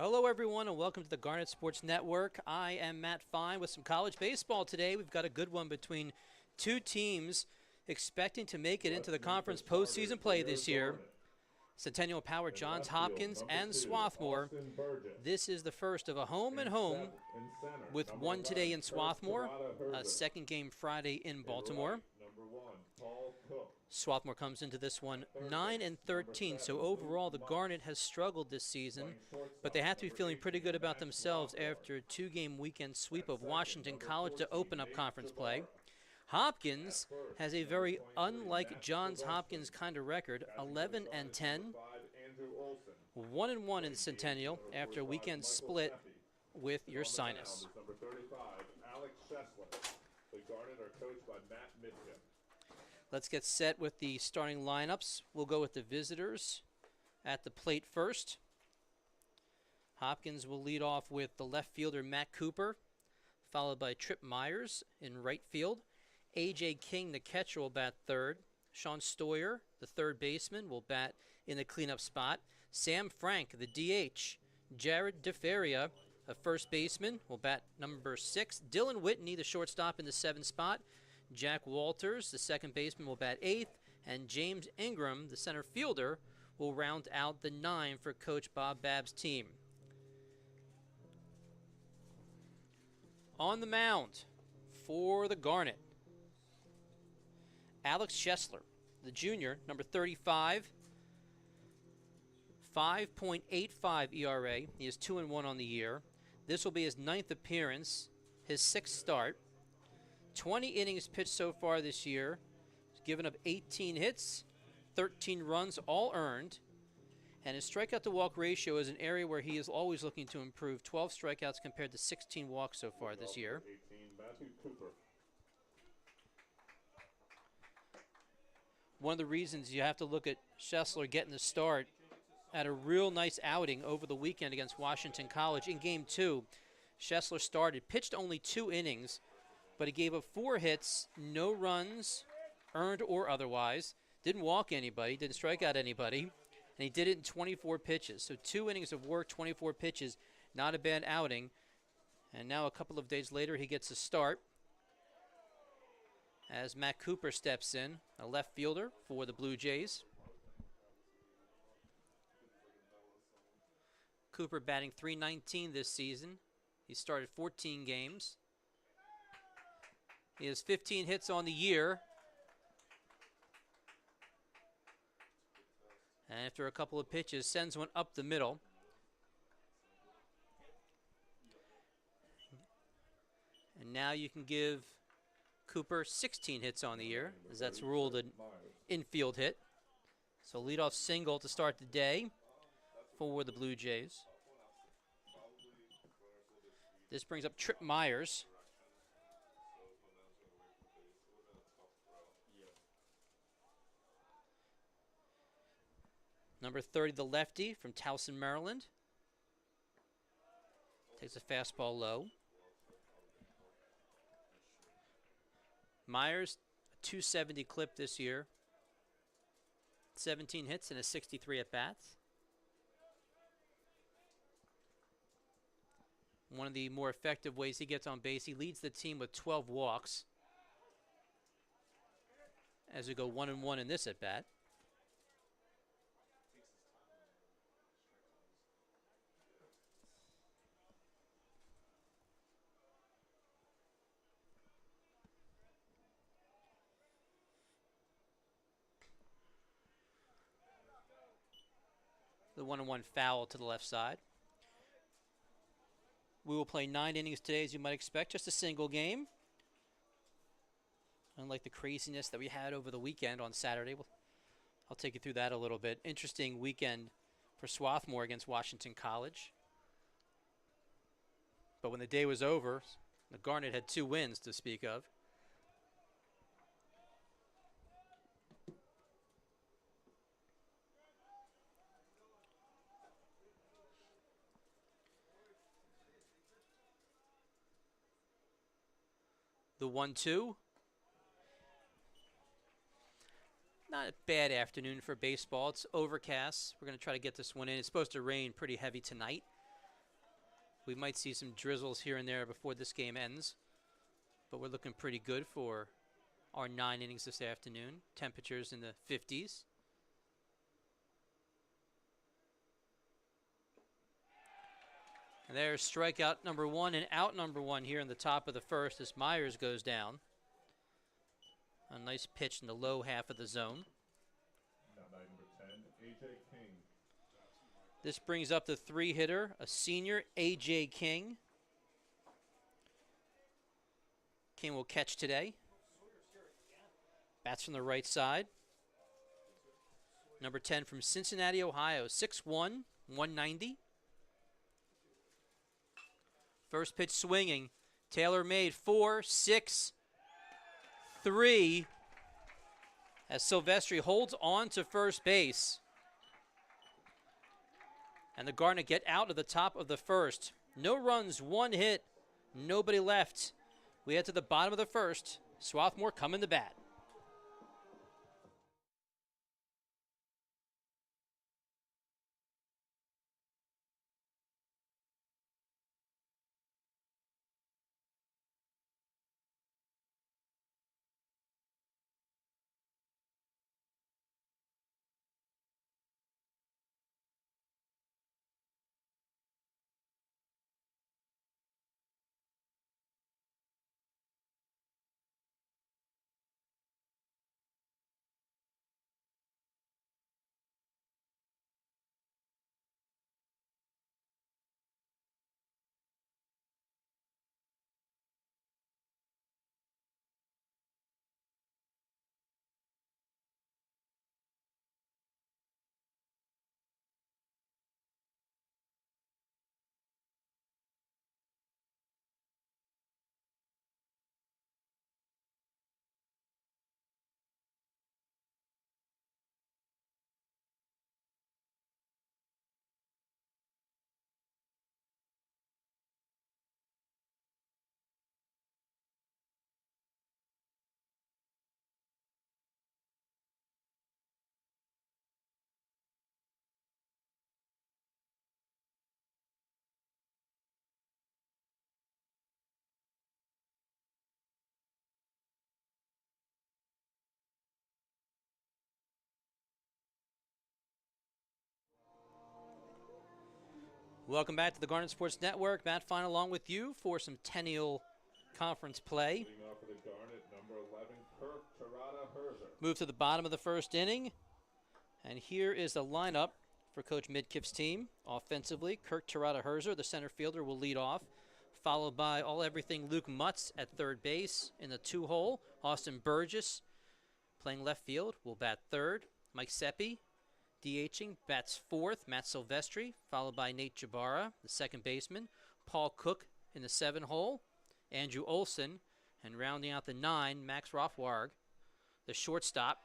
Hello, everyone, and welcome to the Garnet Sports Network. I am Matt Fine with some college baseball today. We've got a good one between two teams expecting to make it into the conference postseason play this year. Centennial Power Johns Hopkins and Swarthmore. This is the first of a home-and-home with one today in Swarthmore, a second game Friday in Baltimore. Swarthmore comes into this one 9-13, so overall the Garnet has struggled this season, but they have to be feeling pretty good about themselves after a two-game weekend sweep of Washington College to open up conference play. Hopkins has a very unlike Johns Hopkins kind of record, 11-10, 1-1 in Centennial after a weekend split with your Sinus. Let's get set with the starting lineups. We'll go with the visitors at the plate first. Hopkins will lead off with the left fielder Matt Cooper, followed by Trip Myers in right field. A.J. King, the catcher, will bat third. Sean Stoyer, the third baseman, will bat in the cleanup spot. Sam Frank, the DH. Jared DeFeria, a first baseman, will bat number 6. Dylan Whitney, the shortstop, in the 7th spot. Jack Walters, the second baseman, will bat 8th. And James Ingram, the center fielder, will round out the 9 for Coach Bob Babb's team. On the mound for the Garnet, Alex Schessler, the junior, number 35, 5.85 ERA. He is 2-1 on the year. This will be his 9th appearance, his 6th start. 20 innings pitched so far this year. He's given up 18 hits, 13 runs, all earned. And his strikeout-to-walk ratio is an area where he is always looking to improve. 12 strikeouts compared to 16 walks so far this year. One of the reasons you have to look at Schessler getting the start at a real nice outing over the weekend against Washington College. In Game 2, Schessler started, pitched only 2 innings, but he gave up 4 hits, no runs, earned or otherwise. Didn't walk anybody, didn't strike out anybody, and he did it in 24 pitches. So 2 innings of work, 24 pitches, not a bad outing. And now a couple of days later, he gets a start as Matt Cooper steps in, a left fielder for the Blue Jays. Cooper batting .319 this season. He started 14 games. He has 15 hits on the year. And after a couple of pitches, sends one up the middle. And now you can give Cooper 16 hits on the year, as that's ruled an infield hit. So leadoff single to start the day for the Blue Jays. This brings up Trip Myers. Number 30, the lefty from Towson, Maryland. Takes a fastball low. Myers, a .270 clip this year. 17 hits and a 63 at-bats. One of the more effective ways he gets on base, he leads the team with 12 walks as we go 1-1 in this at-bat. The 1-1 foul to the left side. We will play 9 innings today, as you might expect, just a single game. Unlike the craziness that we had over the weekend on Saturday. I'll take you through that a little bit. Interesting weekend for Swarthmore against Washington College. But when the day was over, the Garnet had 2 wins to speak of. The 1-2. Not a bad afternoon for baseball. It's overcast. We're going to try to get this one in. It's supposed to rain pretty heavy tonight. We might see some drizzles here and there before this game ends, but we're looking pretty good for our 9 innings this afternoon. Temperatures in the 50s. And there's strikeout number 1 and out number 1 here in the top of the first as Myers goes down. A nice pitch in the low half of the zone. Number 10, A.J. King. This brings up the 3-hitter, a senior, A.J. King. King will catch today. Bats from the right side. Number 10 from Cincinnati, Ohio, 6'1", 190. First pitch swinging. Taylor made 4, 6, 3. As Silvestri holds on to first base. And the Garnet get out of the top of the first. No runs, 1 hit, nobody left. We head to the bottom of the first. Swarthmore coming to bat. Welcome back to the Garnet Sports Network. Matt Fine along with you for some Tenniel Conference play. Leading off for the Garnet, number 11, Kirk Terada-Herzer. Move to the bottom of the first inning. And here is the lineup for Coach Midkiff's team. Offensively, Kirk Terada-Herzer, the center fielder, will lead off, followed by all-everything Luke Mutts at third base. In the 2-hole, Austin Burgess, playing left field, will bat third. Mike Seppi, DHing, bats fourth. Matt Silvestri, followed by Nate Jabara, the second baseman. Paul Cook in the 7-hole. Andrew Olson, and rounding out the 9, Max Rothwarg, the shortstop.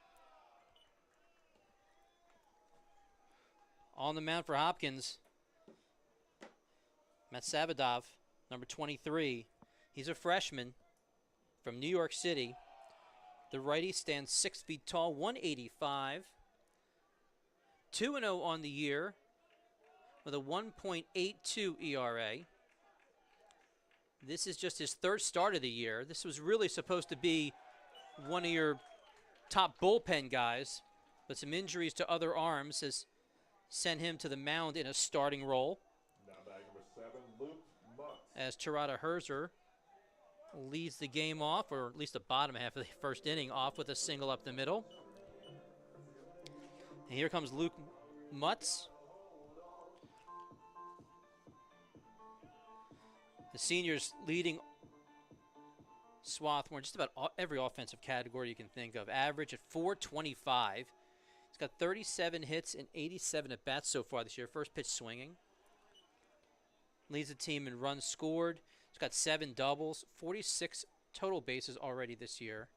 On the mound for Hopkins, Matt Savadov, number 23. He's a freshman from New York City. The righty stands 6 feet tall, 185. 2-0 on the year with a 1.82 ERA. This is just his third start of the year. This was really supposed to be one of your top bullpen guys, but some injuries to other arms has sent him to the mound in a starting role. Now batting number 7, Luke Mutts. As Terada-Herzer leads the game off, or at least the bottom half of the first inning, off with a single up the middle. And here comes Luke Mutts. The seniors leading Swarthmore just about every offensive category you can think of. Average at .425. He's got 37 hits and 87 at-bats so far this year. First pitch swinging. Leads the team in runs scored. He's got 7 doubles, 46 total bases already this year.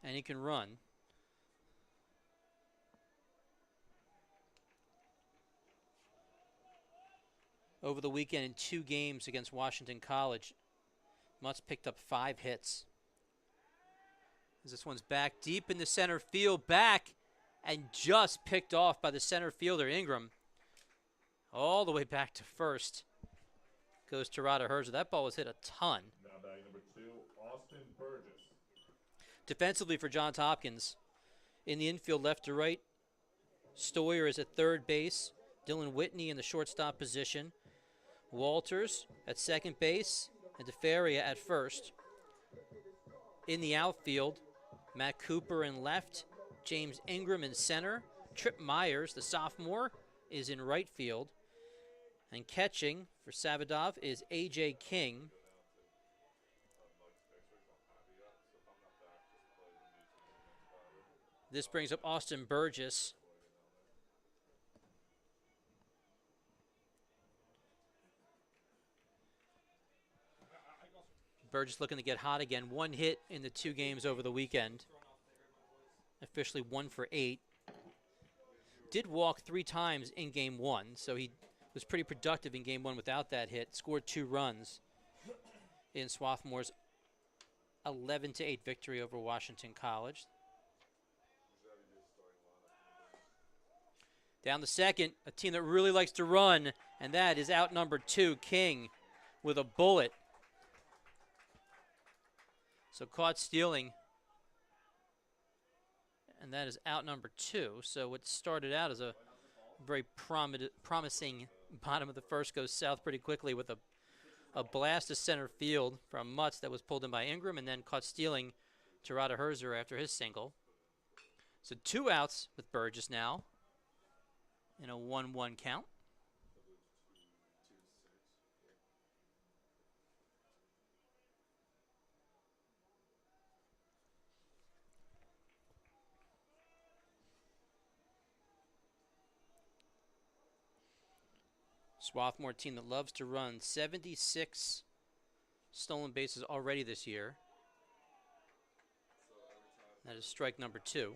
And he can run. Over the weekend in 2 games against Washington College, Mutts picked up 5 hits. As this one's back deep in the center field, back and just picked off by the center fielder, Ingram. All the way back to first. goes Tirada Herzer. That ball was hit a ton. Now batting number 2, Austin Burgess. Defensively for Johns Hopkins, in the infield left to right, Stoyer is at third base. Dylan Whitney in the shortstop position. Walters at second base, and DeFaria at first. In the outfield, Matt Cooper in left, James Ingram in center. Trip Myers, the sophomore, is in right field. And catching for Savadov is A.J. King. This brings up Austin Burgess. Burgess looking to get hot again. 1 hit in the 2 games over the weekend. Officially 1 for 8. Did walk 3 times in game 1, so he was pretty productive in game 1 without that hit. Scored 2 runs in Swarthmore's 11-8 victory over Washington College. Down the second, a team that really likes to run, and that is out number 2, King, with a bullet. So caught stealing, and that is out number 2. So what started out as a very promising bottom of the first goes south pretty quickly with a blast to center field from Mutts that was pulled in by Ingram, and then caught stealing Tirada Herzer after his single. So 2 outs with Burgess now in a 1-1 count. Swarthmore team that loves to run. 76 stolen bases already this year. That is strike number 2.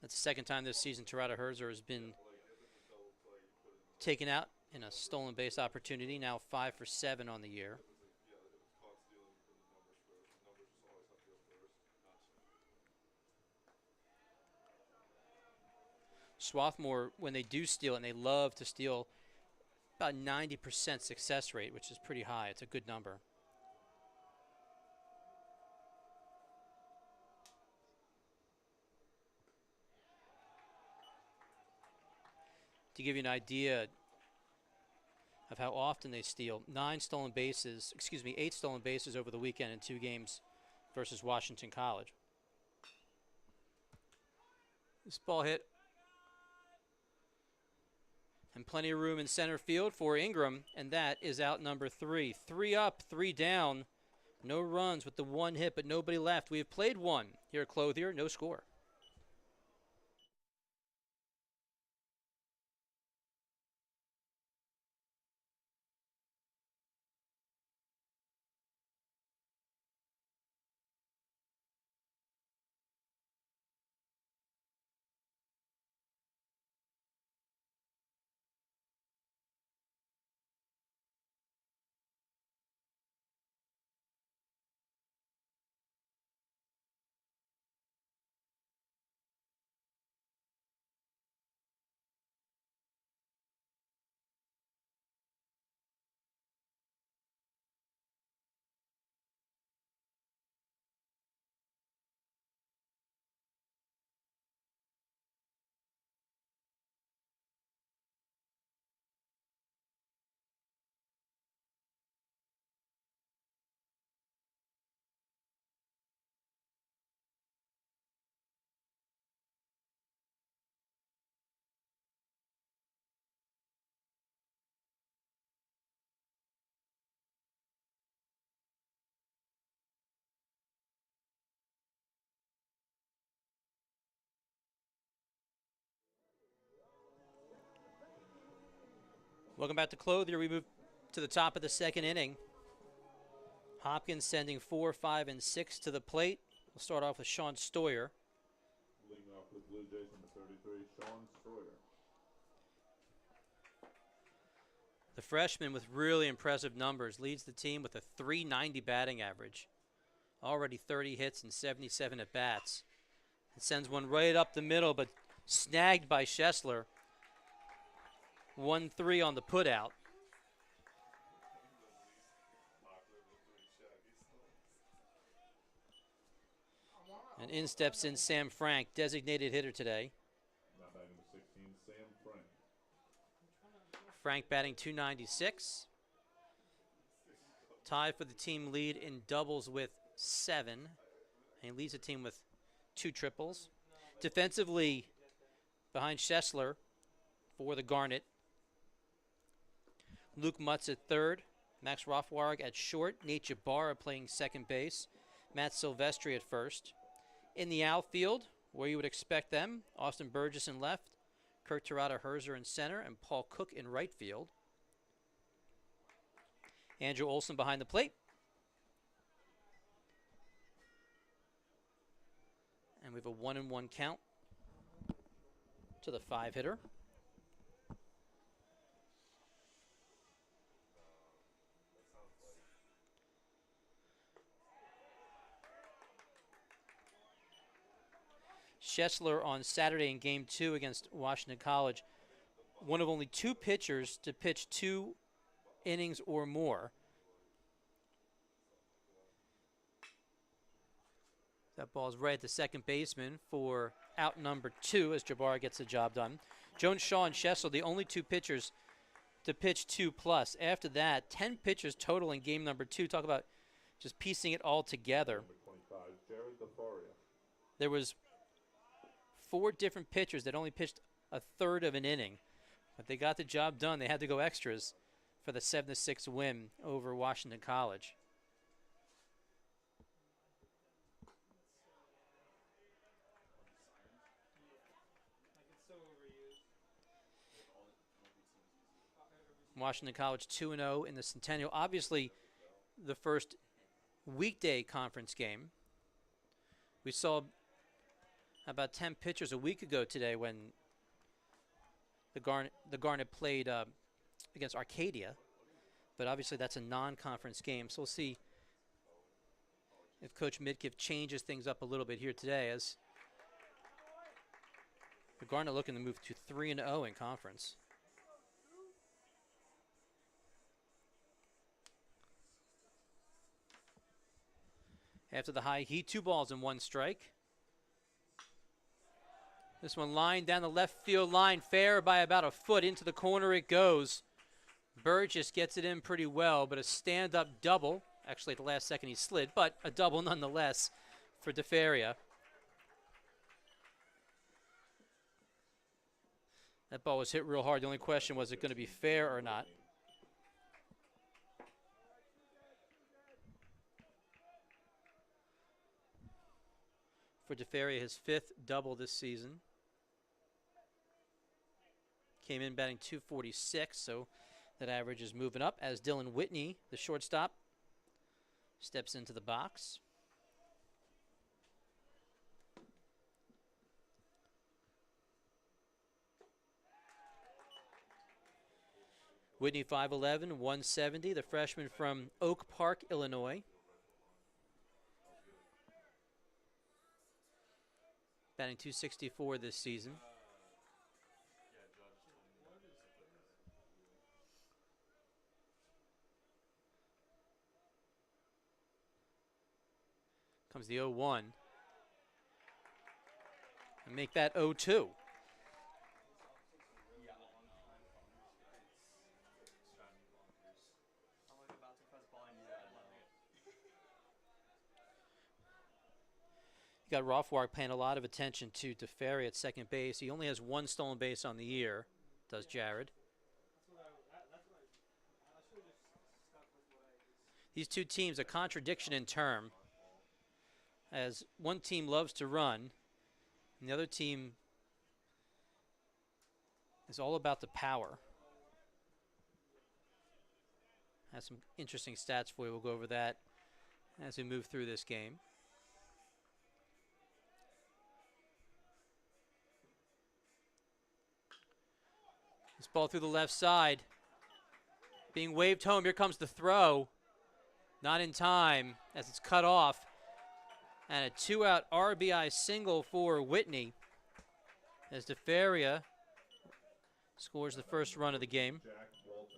That's the second time this season Tirada Herzer has been taken out in a stolen base opportunity. Now 5 for 7 on the year. Swarthmore, when they do steal, and they love to steal, about 90% success rate, which is pretty high. It's a good number. To give you an idea of how often they steal, 8 stolen bases over the weekend in 2 games versus Washington College. This ball hit. And plenty of room in center field for Ingram, and that is out number 3. 3 up, 3 down. No runs with the 1 hit, but nobody left. We have played 1 here at Clothier, no score. Welcome back to Clothier. We move to the top of the second inning. Hopkins sending 4, 5, and 6 to the plate. We'll start off with Sean Stoyer. Leading off with Blue Jays number 33, Sean Stoyer. The freshman with really impressive numbers leads the team with a .390 batting average. Already 30 hits and 77 at-bats. It sends one right up the middle, but snagged by Schessler. 1-3 on the putout. And in steps in Sam Frank, designated hitter today. Now batting number 16, Sam Frank. Frank batting .296. Tied for the team lead in doubles with 7. And he leads the team with 2 triples. Defensively, behind Schessler for the Garnet. Luke Mutts at third. Max Rothwarg at short. Nate Jabara playing second base. Matt Silvestri at first. In the outfield, where you would expect them, Austin Burgess in left, Kurt Terada Herzer in center, and Paul Cook in right field. Andrew Olson behind the plate. And we have a 1-1 count to the 5-hitter. Schessler on Saturday in Game 2 against Washington College, one of only 2 pitchers to pitch 2 innings or more. That ball is right at the second baseman for out number 2 as Jabara gets the job done. Jones, Shaw, and Schessler, the only 2 pitchers to pitch 2+. After that, 10 pitchers total in game number 2. Talk about just piecing it all together. Number 25, Jared DeForia. There was 4 different pitchers that only pitched a third of an inning, but they got the job done. They had to go extras for the 7-6 win over Washington College. Washington College 2-0 in the Centennial. Obviously, the first weekday conference game. We saw about 10 pitchers a week ago today when the Garnet played against Arcadia. But obviously that's a non-conference game, so we'll see if Coach Midkiff changes things up a little bit here today, as the Garnet looking to move to 3-0 in conference. After the high heat, 2 balls and 1 strike. This one lined down the left field line, fair by about a foot. Into the corner it goes. Burgess gets it in pretty well, but a stand-up double. Actually, at the last second he slid, but a double nonetheless for DeFaria. That ball was hit real hard. The only question was it going to be fair or not. For DeFaria, his 5th double this season. Came in batting .246, so that average is moving up as Dylan Whitney, the shortstop, steps into the box. Whitney 5'11", 170, the freshman from Oak Park, Illinois. Batting .264 this season. Comes the 0-1. And make that 0-2. You got Rothwarg paying a lot of attention to DeFaria at second base. He only has 1 stolen base on the year, does Jared. These 2 teams, a contradiction in term, as one team loves to run, and the other team is all about the power. Has some interesting stats for you. We'll go over that as we move through this game. This ball through the left side, being waved home. Here comes the throw. Not in time as it's cut off. And a 2-out RBI single for Whitney as DeFaria scores the first run of the game. Jack Walters.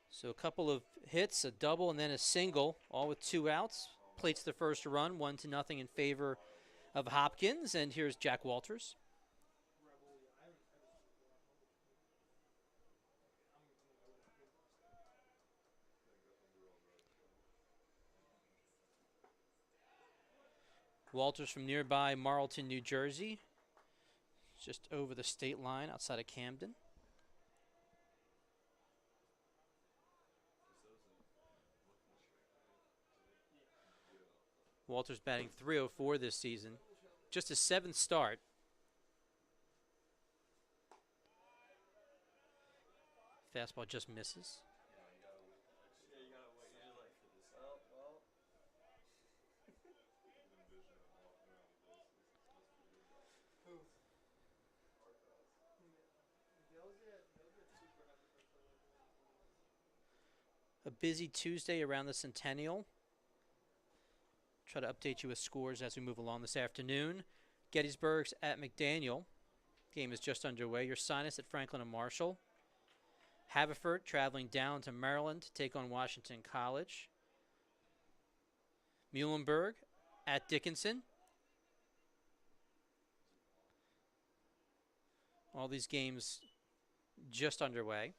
So a couple of hits, a double, and then a single, all with 2 outs. Plates the first run, 1-0 in favor of Hopkins. And here's Jack Walters. Walters from nearby Marlton, New Jersey, just over the state line outside of Camden. Walters batting .304 this season. Just his 7th start. Fastball just misses. A busy Tuesday around the Centennial. Try to update you with scores as we move along this afternoon. Gettysburg's at McDaniel. Game is just underway. Your Sinus at Franklin and Marshall. Haverford traveling down to Maryland to take on Washington College. Muhlenberg at Dickinson. All these games just underway.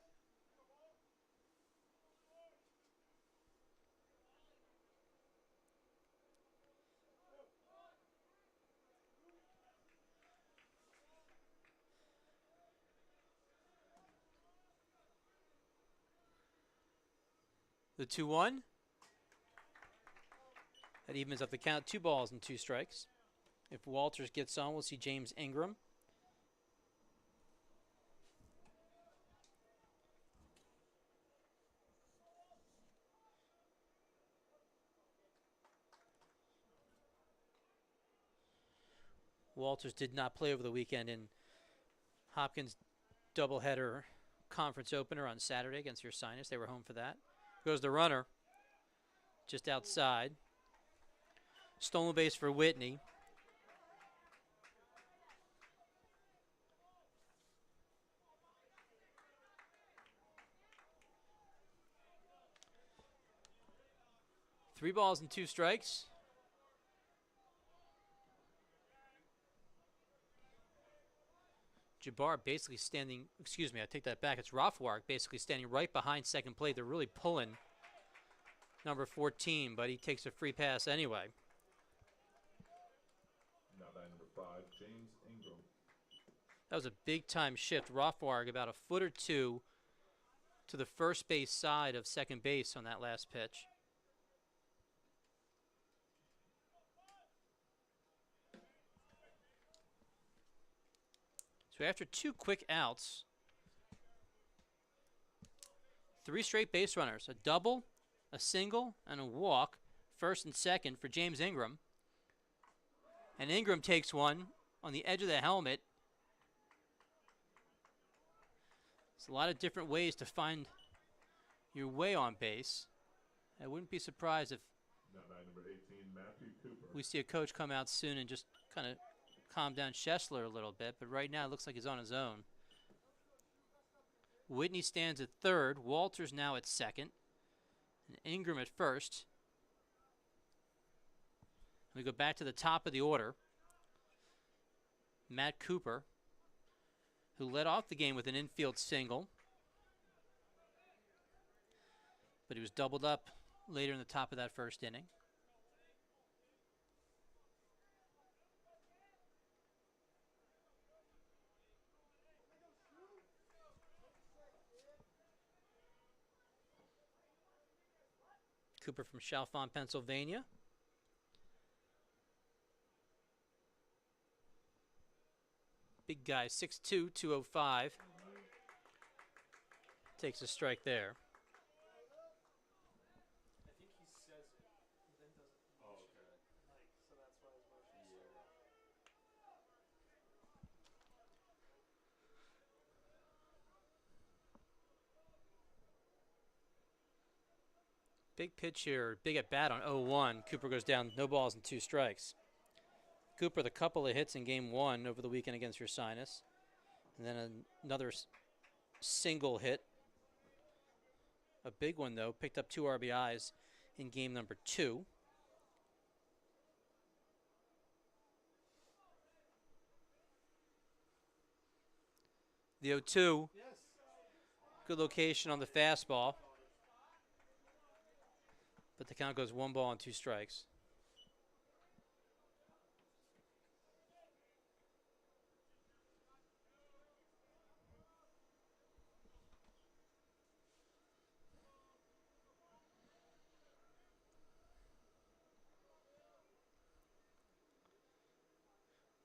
The 2-1. That evens up the count. 2 balls and 2 strikes. If Walters gets on, we'll see James Ingram. Walters did not play over the weekend in Hopkins' doubleheader conference opener on Saturday against your Sinus. They were home for that. Goes the runner just outside. Stolen base for Whitney. Three balls and 2 strikes. Jabara basically standing, excuse me, I take that back. It's Rothwark basically standing right behind second plate. They're really pulling number 14, but he takes a free pass anyway. Now batting number 5, James Ingram. That was a big-time shift. Rothwark about a foot or 2 to the first base side of second base on that last pitch. So after 2 quick outs, 3 straight base runners, a double, a single, and a walk, first and second for James Ingram. And Ingram takes one on the edge of the helmet. There's a lot of different ways to find your way on base. I wouldn't be surprised if Now batting number 18, Matthew Cooper. we see a coach come out soon and just kind of calm down Schessler a little bit, but right now it looks like he's on his own. Whitney stands at third, Walters now at second, and Ingram at first. We go back to the top of the order. Matt Cooper, who led off the game with an infield single, but he was doubled up later in the top of that first inning. Cooper from Chalfont, Pennsylvania. Big guy, 6'2", 205. Takes a strike there. I think he says it, but then doesn't. Oh, okay. So that's why his motion is slow. big pitch here, big at bat on 0-1. Cooper goes down, no balls and 2 strikes. Cooper with a couple of hits in game 1 over the weekend against Ursinus. And then another single hit. A big one, though. Picked up 2 RBIs in game number 2. The 0-2. Good location on the fastball. But the count goes 1 ball and 2 strikes.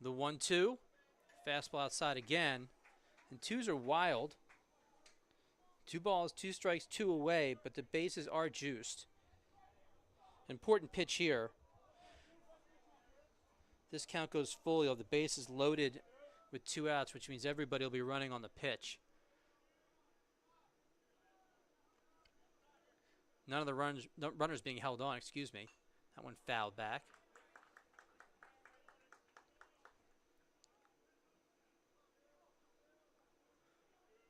The 1-2. Fastball outside again. And 2s are wild. 2 balls, 2 strikes, 2 away, but the bases are juiced. Important pitch here. This count goes full. The base is loaded with 2 outs, which means everybody will be running on the pitch. None of the runners being held on, excuse me. That one fouled back.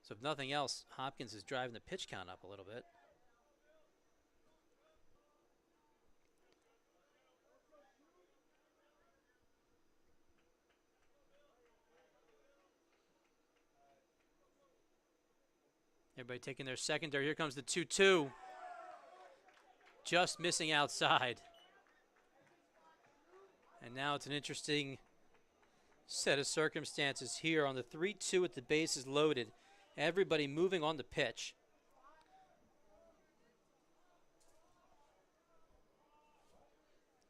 So if nothing else, Hopkins is driving the pitch count up a little bit. Everybody taking their secondary. Here comes the 2-2. Just missing outside. And now it's an interesting set of circumstances here on the 3-2 with the bases loaded. Everybody moving on the pitch.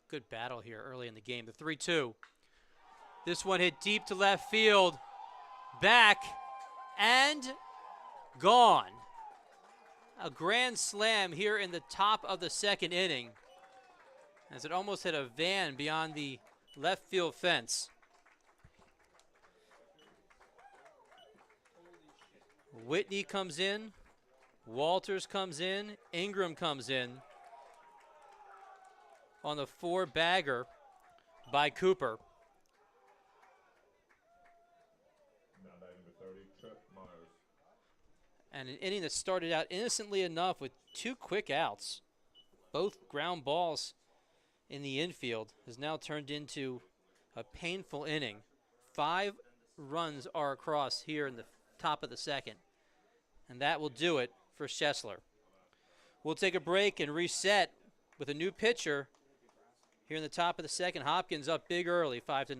Good battle here early in the game. The 3-2. This one hit deep to left field. Back and gone. A grand slam here in the top of the 2nd inning, as it almost hit a van beyond the left field fence. Whitney comes in, Walters comes in, Ingram comes in on the 4-bagger by Cooper. Now batting number 30, Myers. And an inning that started out innocently enough with 2 quick outs, both ground balls in the infield, has now turned into a painful inning. 5 runs are across here in the top of the 2nd. And that will do it for Schessler. We'll take a break and reset with a new pitcher here in the top of the 2nd. Hopkins up big early, 5-0.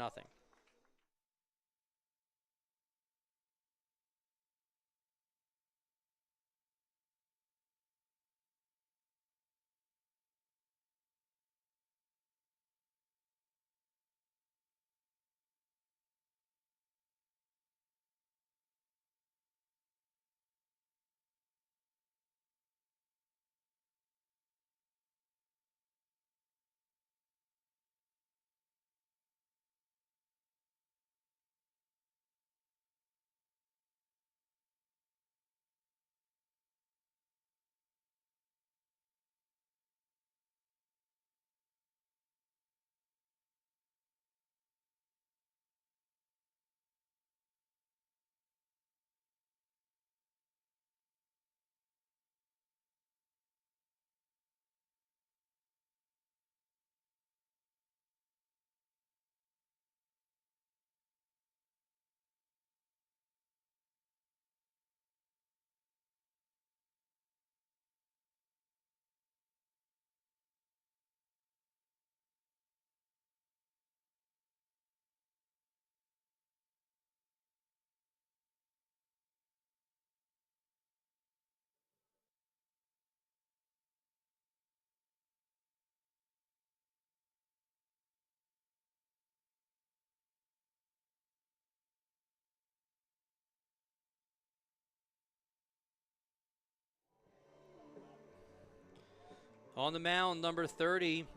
On the mound, number 30,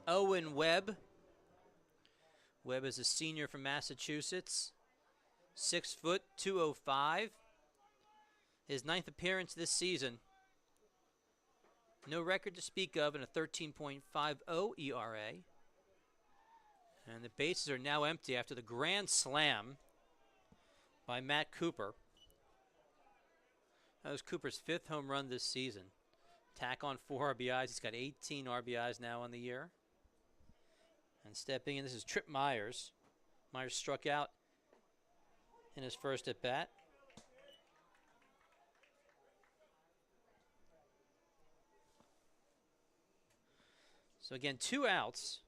Owen Webb. Webb is a senior from Massachusetts. 6 foot, 205. His 9th appearance this season. No record to speak of in a 13.50 ERA. And the bases are now empty after the grand slam by Matt Cooper. That was Cooper's 5th home run this season. Tack on 4 RBIs. He's got 18 RBIs now on the year. And stepping in, this is Trip Myers. Myers struck out in his first at bat. So again, 2 outs.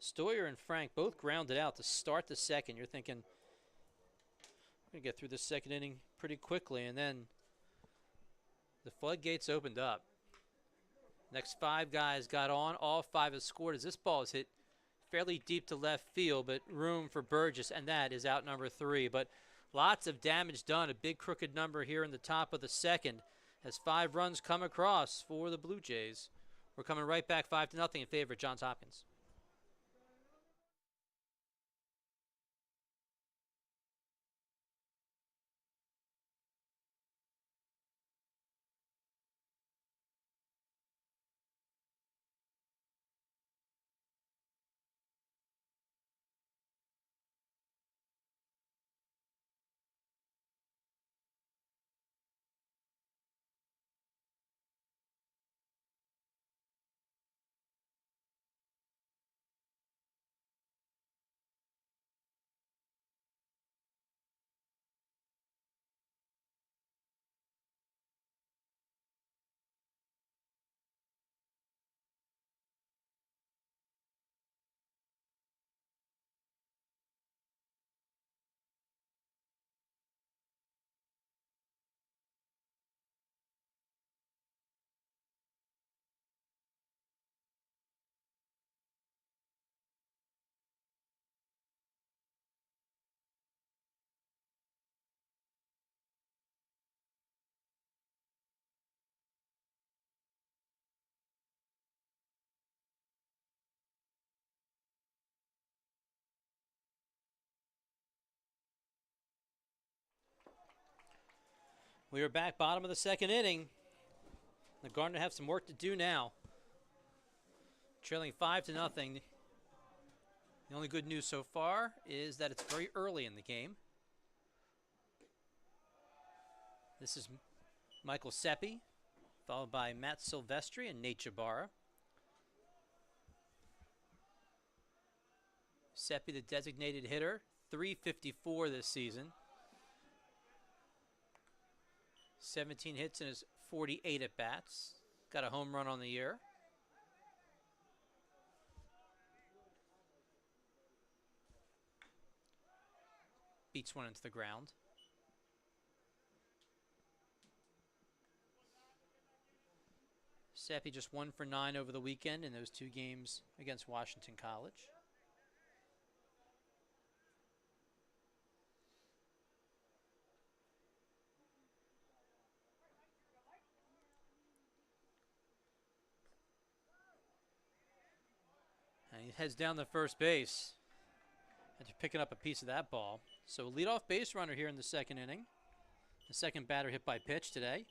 Stoyer and Frank both grounded out to start the second. You're thinking, we're going to get through the second inning pretty quickly, and then the floodgates opened up. Next 5 guys got on. All 5 have scored as this ball is hit fairly deep to left field, but room for Burgess, and that is out number 3. But lots of damage done. A big crooked number here in the top of the second as 5 runs come across for the Blue Jays. We're coming right back 5-0 in favor of Johns Hopkins. We are back bottom of the second inning. The Gardner have some work to do now. Trailing 5-0. The only good news so far is that it's very early in the game. This is Michael Seppi, followed by Matt Silvestri and Nate Jabara. Seppi, the designated hitter, .354 this season. 17 hits in his 48 at-bats. Got a home run on the year. Beats one into the ground. Seppi just 1 for 9 over the weekend in those 2 games against Washington College. And he heads down to first base after picking up a piece of that ball. So leadoff base runner here in the second inning. The second batter hit by pitch today.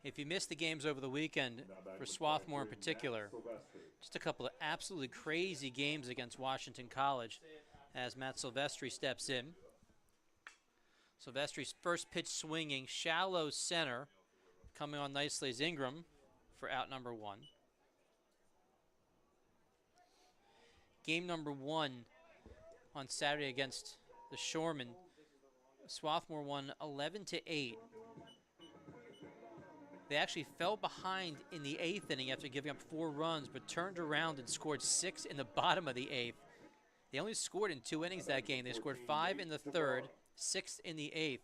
If you missed the games over the weekend, for Swarthmore in particular, just a couple of absolutely crazy games against Washington College as Matt Silvestri steps in. Silvestri's first pitch swinging, shallow center. Coming on nicely is Ingram for out number 1. Game number 1 on Saturday against the Shoremen. Swarthmore won 11-8. They actually fell behind in the 8th inning after giving up 4 runs, but turned around and scored 6 in the bottom of the 8th. They only scored in 2 innings that game. They scored 5 in the 3rd, 6 in the 8th.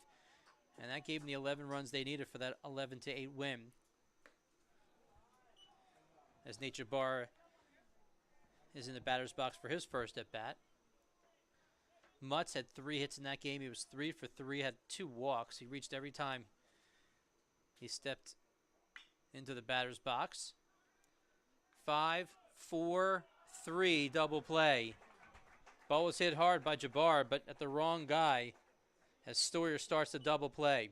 And that gave them the 11 runs they needed for that 11-8 win. As Nate Jabara is in the batter's box for his first at-bat. Mutts had 3 hits in that game. He was 3 for 3, had 2 walks. He reached every time he stepped into the batter's box. 5 4-3 double play. Ball was hit hard by Jabara, but at the wrong guy as Stoyer starts the double play.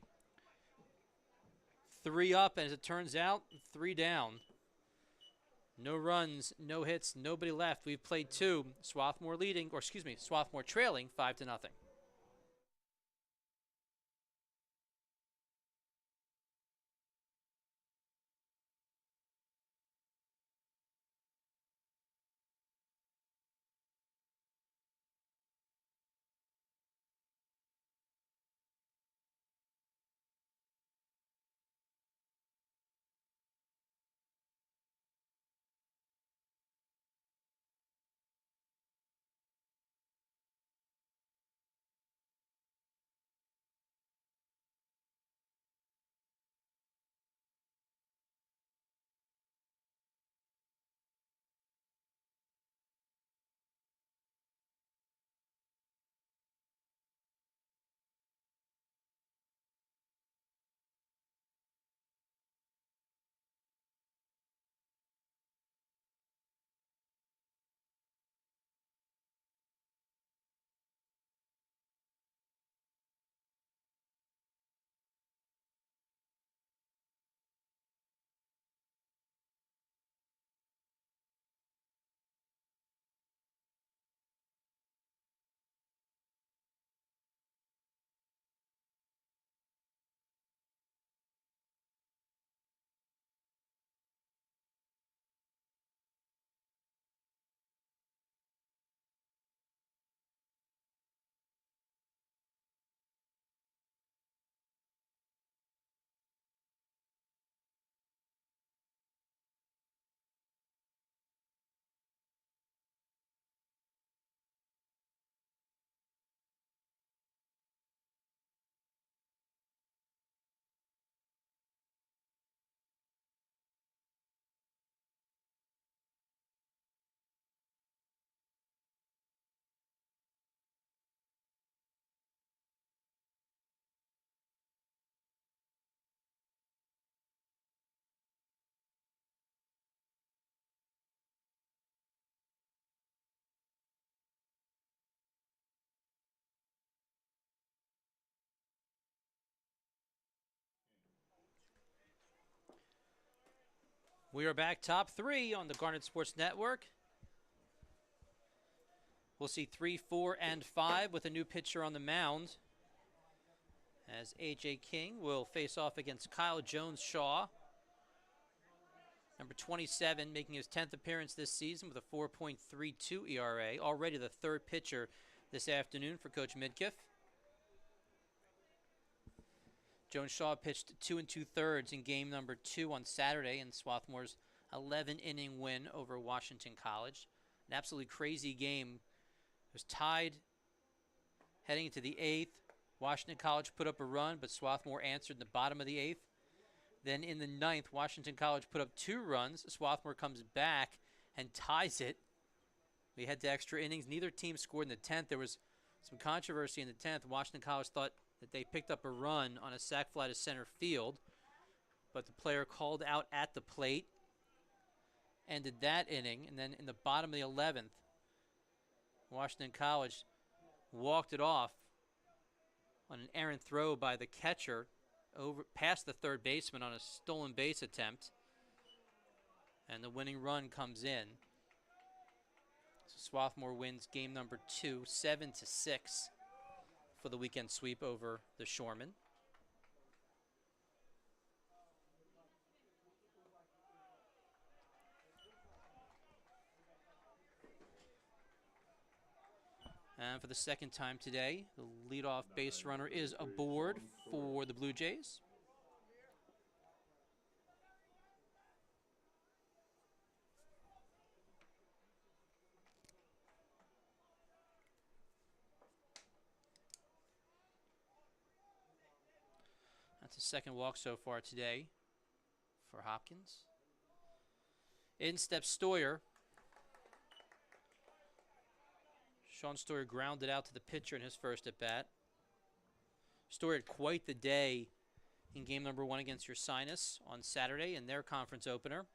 3 up, and as it turns out, 3 down. No runs, no hits, nobody left. We've played 2. Swarthmore leading, or excuse me, Swarthmore trailing 5-0. We are back top 3 on the Garnet Sports Network. We'll see 3, 4, and 5 with a new pitcher on the mound, as A.J. King will face off against Kyle Jones-Shaw. Number 27, making his 10th appearance this season with a 4.32 ERA. Already the 3rd pitcher this afternoon for Coach Midkiff. Jones-Shaw pitched 2 2/3 in game number 2 on Saturday in Swarthmore's 11-inning win over Washington College. An absolutely crazy game. It was tied heading into the 8th. Washington College put up a run, but Swarthmore answered in the bottom of the 8th. Then in the 9th, Washington College put up 2 runs. Swarthmore comes back and ties it. We head to extra innings. Neither team scored in the 10th. There was some controversy in the 10th. Washington College thought that they picked up a run on a sac fly to center field, but the player called out at the plate, ended that inning, and then in the bottom of the 11th, Washington College walked it off on an errant throw by the catcher over past the 3rd baseman on a stolen base attempt, and the winning run comes in. So Swarthmore wins game number 2, 7-6. For the weekend sweep over the Shoremen. And for the second time today, the leadoff base runner is aboard for the Blue Jays. That's the second walk so far today for Hopkins. In steps Stoyer. Sean Stoyer grounded out to the pitcher in his first at-bat. Stoyer had quite the day in game number 1 against Ursinus on Saturday in their conference opener.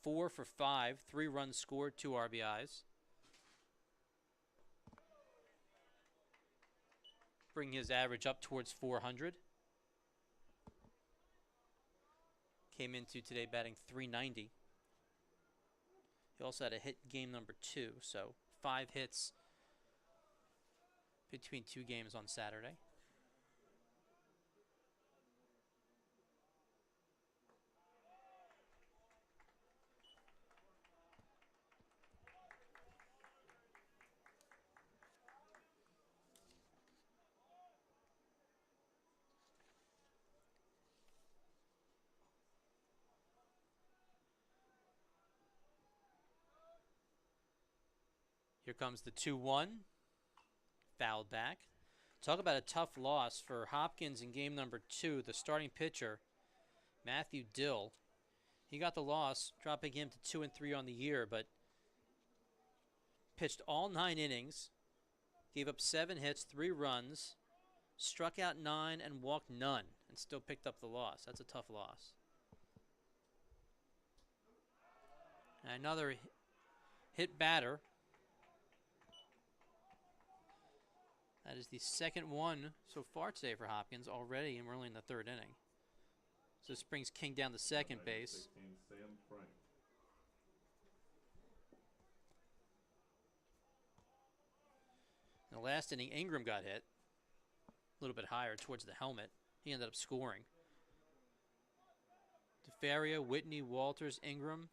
4 for 5, 3 runs scored, 2 RBIs. Bring his average up towards 400. Came into today batting .390. He also had a hit game number 2, so 5 hits between 2 games on Saturday. Here comes the 2-1. Fouled back. Talk about a tough loss for Hopkins in game number 2. The starting pitcher, Matthew Dill, he got the loss, dropping him to 2-3 on the year, but pitched all 9 innings, gave up 7 hits, 3 runs, struck out 9 and walked none, and still picked up the loss. That's a tough loss. And another hit batter. That is the second one so far today for Hopkins already, and we're only in the 3rd inning. So this brings King down to second base. In the last inning, Ingram got hit a little bit higher towards the helmet. He ended up scoring. DeFaria, Whitney, Walters, Ingram,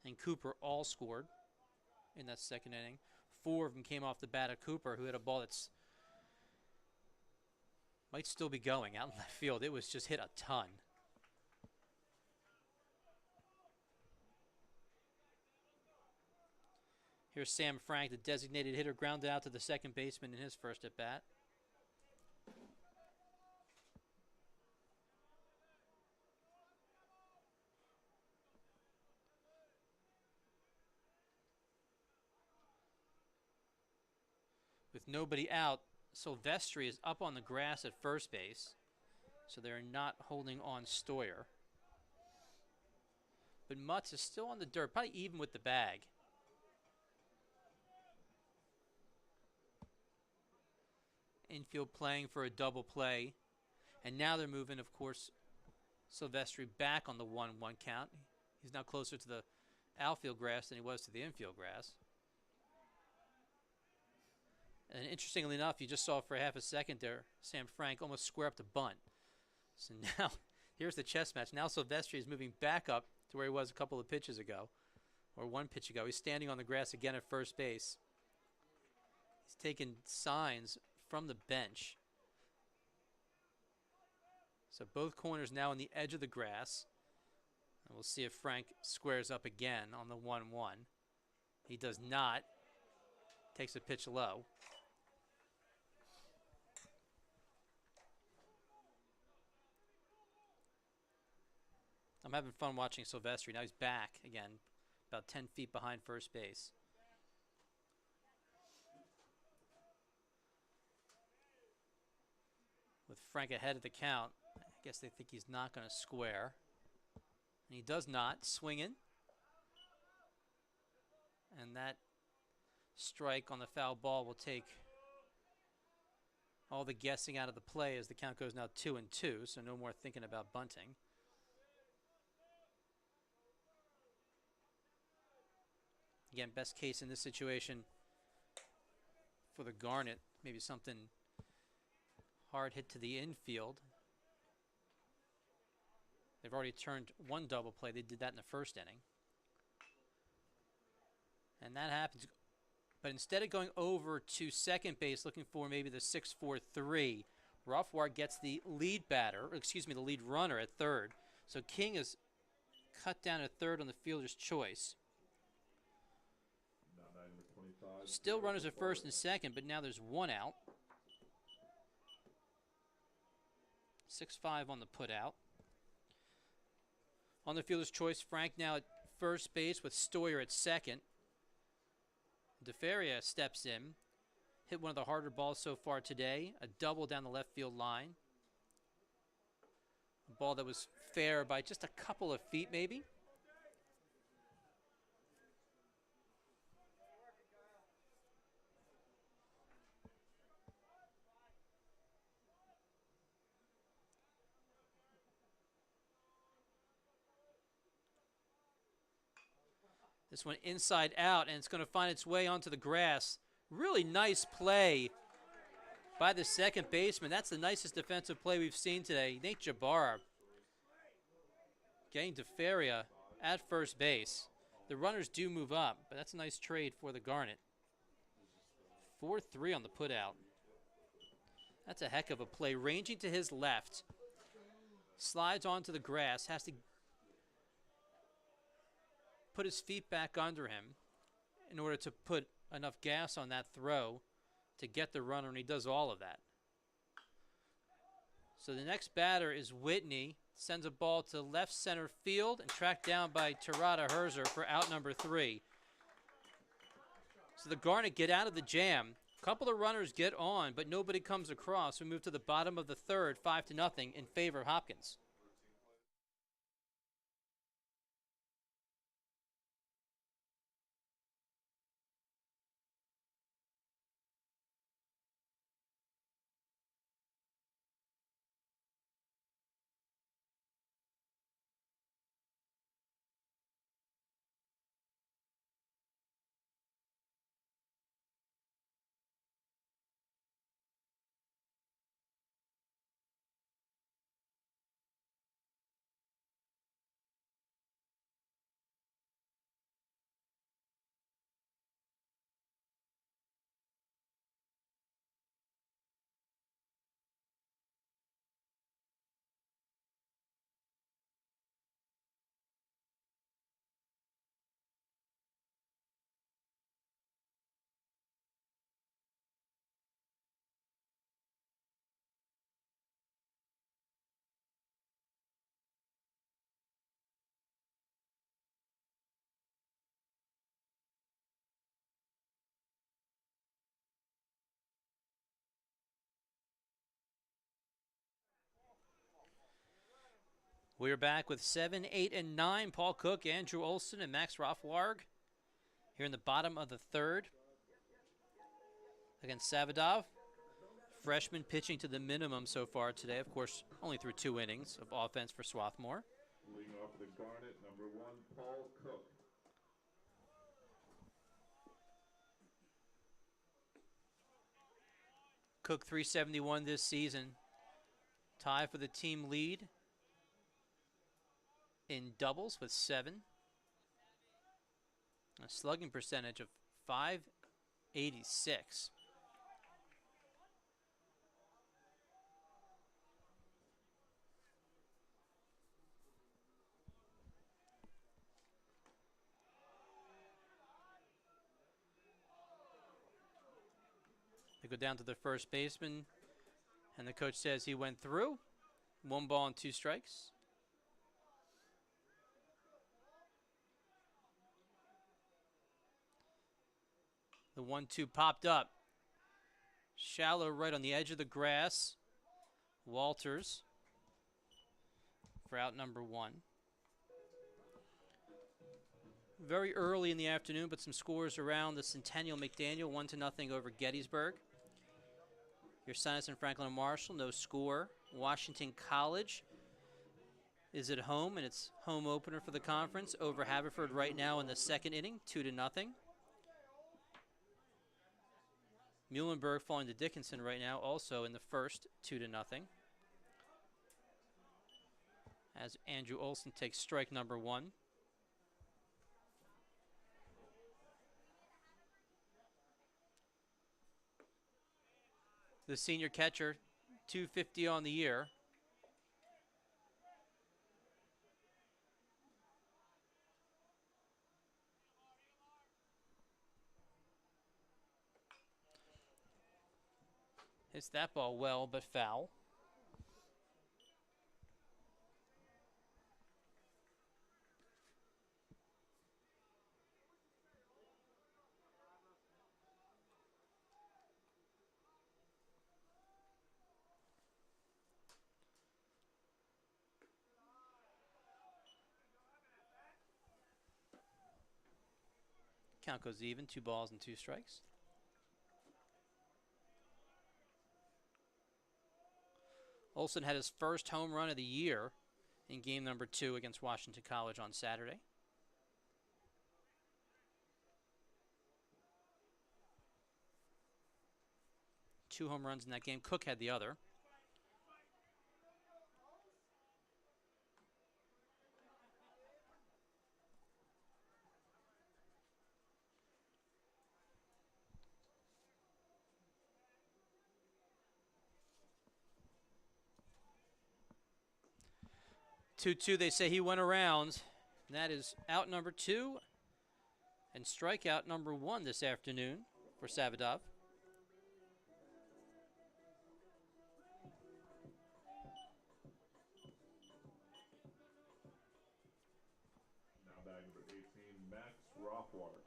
and Cooper all scored in that second inning. 4 of them came off the bat of Cooper, who had a ball that's might still be going out in left field. It was just hit a ton. Here's Sam Frank, the designated hitter, grounded out to the second baseman in his first at bat. With nobody out, Silvestri is up on the grass at first base, so they're not holding on Stoyer. But Mutts is still on the dirt, probably even with the bag. Infield playing for a double play, and now they're moving, of course, Silvestri back on the 1-1 count. He's now closer to the outfield grass than he was to the infield grass. And interestingly enough, you just saw for half a second there, Sam Frank almost square up to bunt. So now, here's the chess match. Now Silvestri is moving back up to where he was a couple of pitches ago, or 1 pitch ago. He's standing on the grass again at first base. He's taking signs from the bench. So both corners now on the edge of the grass. And we'll see if Frank squares up again on the 1-1. He does not. Takes a pitch low. I'm having fun watching Silvestri. Now he's back again, about 10 feet behind first base. With Frank ahead of the count, I guess they think he's not going to square. And he does not. Swinging. And that strike on the foul ball will take all the guessing out of the play as the count goes now 2-2, so no more thinking about bunting. Again, best case in this situation for the Garnet, maybe something hard hit to the infield. They've already turned 1 double play. They did that in the first inning. And that happens. But instead of going over to second base looking for maybe the 6-4-3, Roughward gets the lead batter, or excuse me, the lead runner at third. So King is cut down at third on the fielder's choice. Still runners at first and second, but now there's 1 out. 6-5 on the put out. On the fielder's choice, Frank now at first base with Stoyer at second. DeFaria steps in, hit one of the harder balls so far today, a double down the left field line. A ball that was fair by just a couple of feet maybe. This one inside out, and it's going to find its way onto the grass. Really nice play by the second baseman. That's the nicest defensive play we've seen today. Nate Jabara getting DeFeria at first base. The runners do move up, but that's a nice trade for the Garnet. 4-3 on the putout. That's a heck of a play. Ranging to his left. Slides onto the grass. Has to put his feet back under him in order to put enough gas on that throw to get the runner, and he does all of that. So the next batter is Whitney. Sends a ball to left center field and tracked down by Terada Herzer for out number 3. So the Garnet get out of the jam. A couple of runners get on, but nobody comes across. We move to the bottom of the third, 5-0 in favor of Hopkins. We're back with 7, 8, and 9. Paul Cook, Andrew Olson, and Max Rothwarg here in the bottom of the third against Savadov. Freshman pitching to the minimum so far today. Of course, only through 2 innings of offense for Swarthmore. Leading off the Garnet, number 1, Paul Cook. Cook 371 this season. Tie for the team lead in doubles with 7. A slugging percentage of .586. They go down to the first baseman, and the coach says he went through. 1 ball and 2 strikes. The 1-2 popped up. Shallow right on the edge of the grass. Walters for out number 1. Very early in the afternoon, but some scores around the Centennial McDaniel, 1-0 over Gettysburg. Your Sinus and Franklin and Marshall, no score. Washington College is at home, and it's home opener for the conference over Haverford right now in the second inning, 2-0. Muhlenberg falling to Dickinson right now, also in the first, 2-0. As Andrew Olson takes strike number 1. The senior catcher, 250 on the year. Hits that ball well, but foul. Count goes even, 2 balls and 2 strikes. Olson had his first home run of the year in game number 2 against Washington College on Saturday. 2 home runs in that game. Cook had the other. Two. They say he went around. And that is out number 2 and strikeout number 1 this afternoon for Savadov. Now batting number 18, Max Rothward.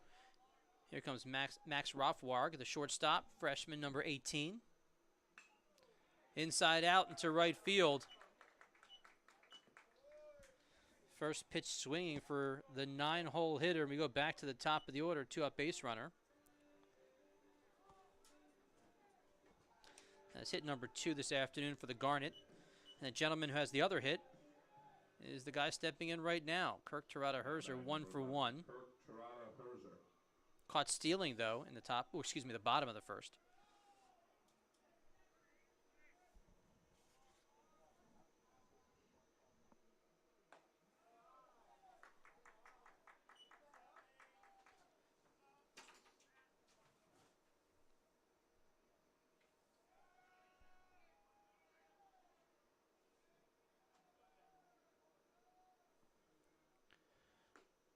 Here comes Max Rothwarg, the shortstop, freshman number 18. Inside out into right field. First pitch swinging for the 9-hole hitter. We go back to the top of the order, 2-out base runner. That's hit number 2 this afternoon for the Garnet. And the gentleman who has the other hit is the guy stepping in right now. Kirk Terada-Herzer, 1 for 1. Kirk Terada-Herzer. Caught stealing, though, in the bottom of the first.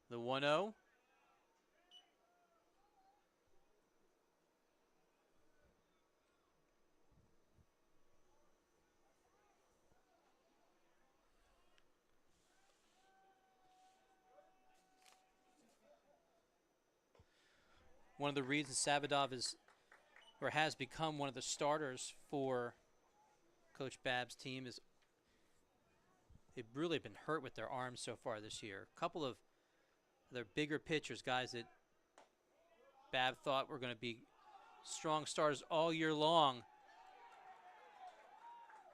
The 1-0. One of the reasons Savadov has become one of the starters for Coach Babb's team is they've really been hurt with their arms so far this year. A couple of their bigger pitchers, guys that Babb thought were going to be strong starters all year long.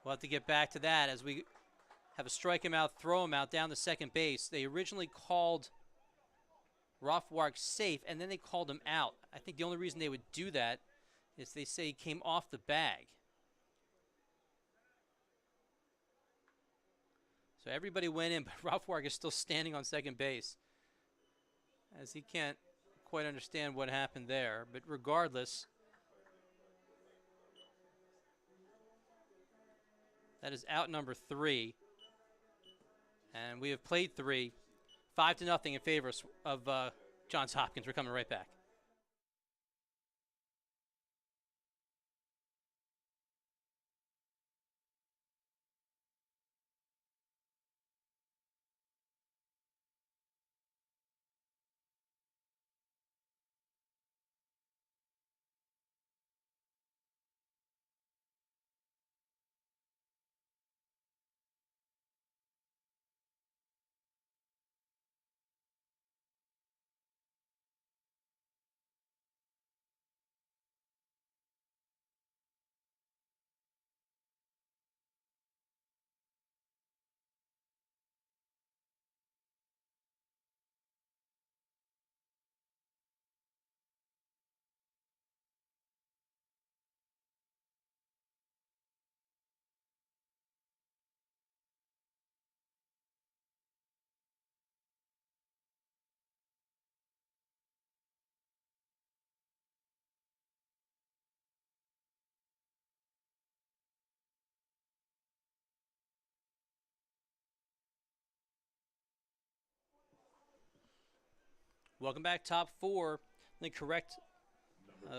We'll have to get back to that as we have a strike him out, throw him out down to second base. They originally called Rothwarg safe, and then they called him out. I think the only reason they would do that is they say he came off the bag. So everybody went in, but Rothwarg is still standing on second base, as he can't quite understand what happened there. But regardless, that is out number 3. And we have played 3. 5-0 in favor of Johns Hopkins. We're coming right back. Welcome back, top 4. The correct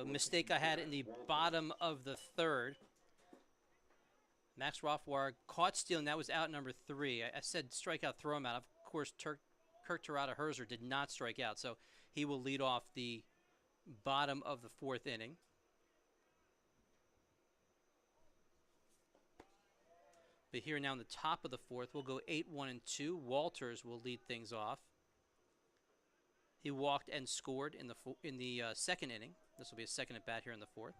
mistake I had in the bottom of the third. Max Rothwarg caught stealing. That was out number 3. I said strikeout, throw him out. Of course, Kirk Terada-Herzer did not strike out, so he will lead off the bottom of the 4th inning. But here now in the top of the 4th, we'll go 8-1-2. Walters will lead things off. He walked and scored in the second inning. This will be a second at bat here in the 4th.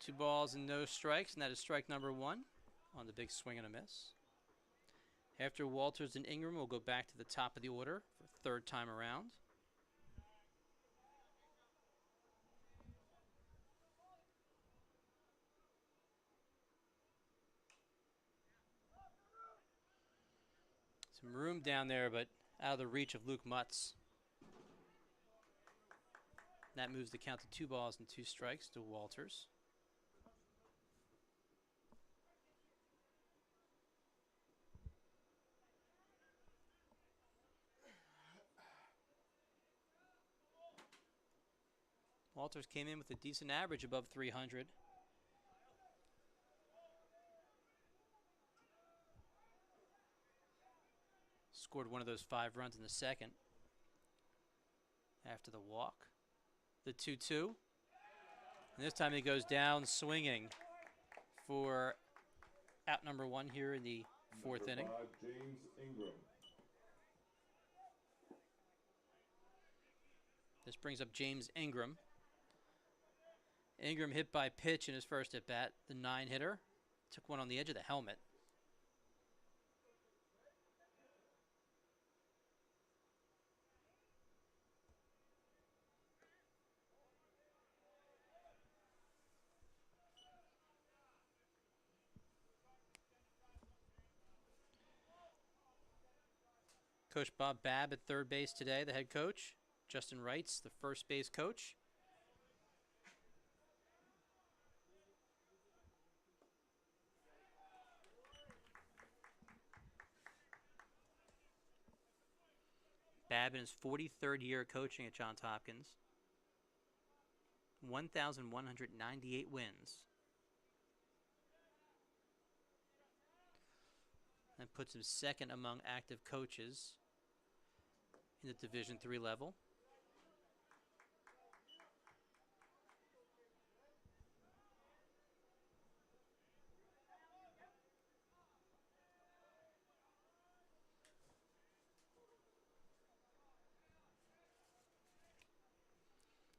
2 balls and no strikes, and that is strike number 1 on the big swing and a miss. After Walters and Ingram, we'll go back to the top of the order for third time around. Some room down there, but out of the reach of Luke Mutts. That moves the count to 2 balls and 2 strikes to Walters. Walters came in with a decent average above 300. Scored one of those 5 runs in the second after the walk. The 2-2. And this time he goes down swinging for out number 1 here in the 4th inning. 5, James Ingram. This brings up James Ingram. Ingram hit by pitch in his first at bat. The 9-hitter took one on the edge of the helmet. Coach Bob Babb at third base today, the head coach. Justin Wright's the first base coach. Babb in his 43rd year coaching at Johns Hopkins. 1,198 wins. That puts him second among active coaches in the Division III level.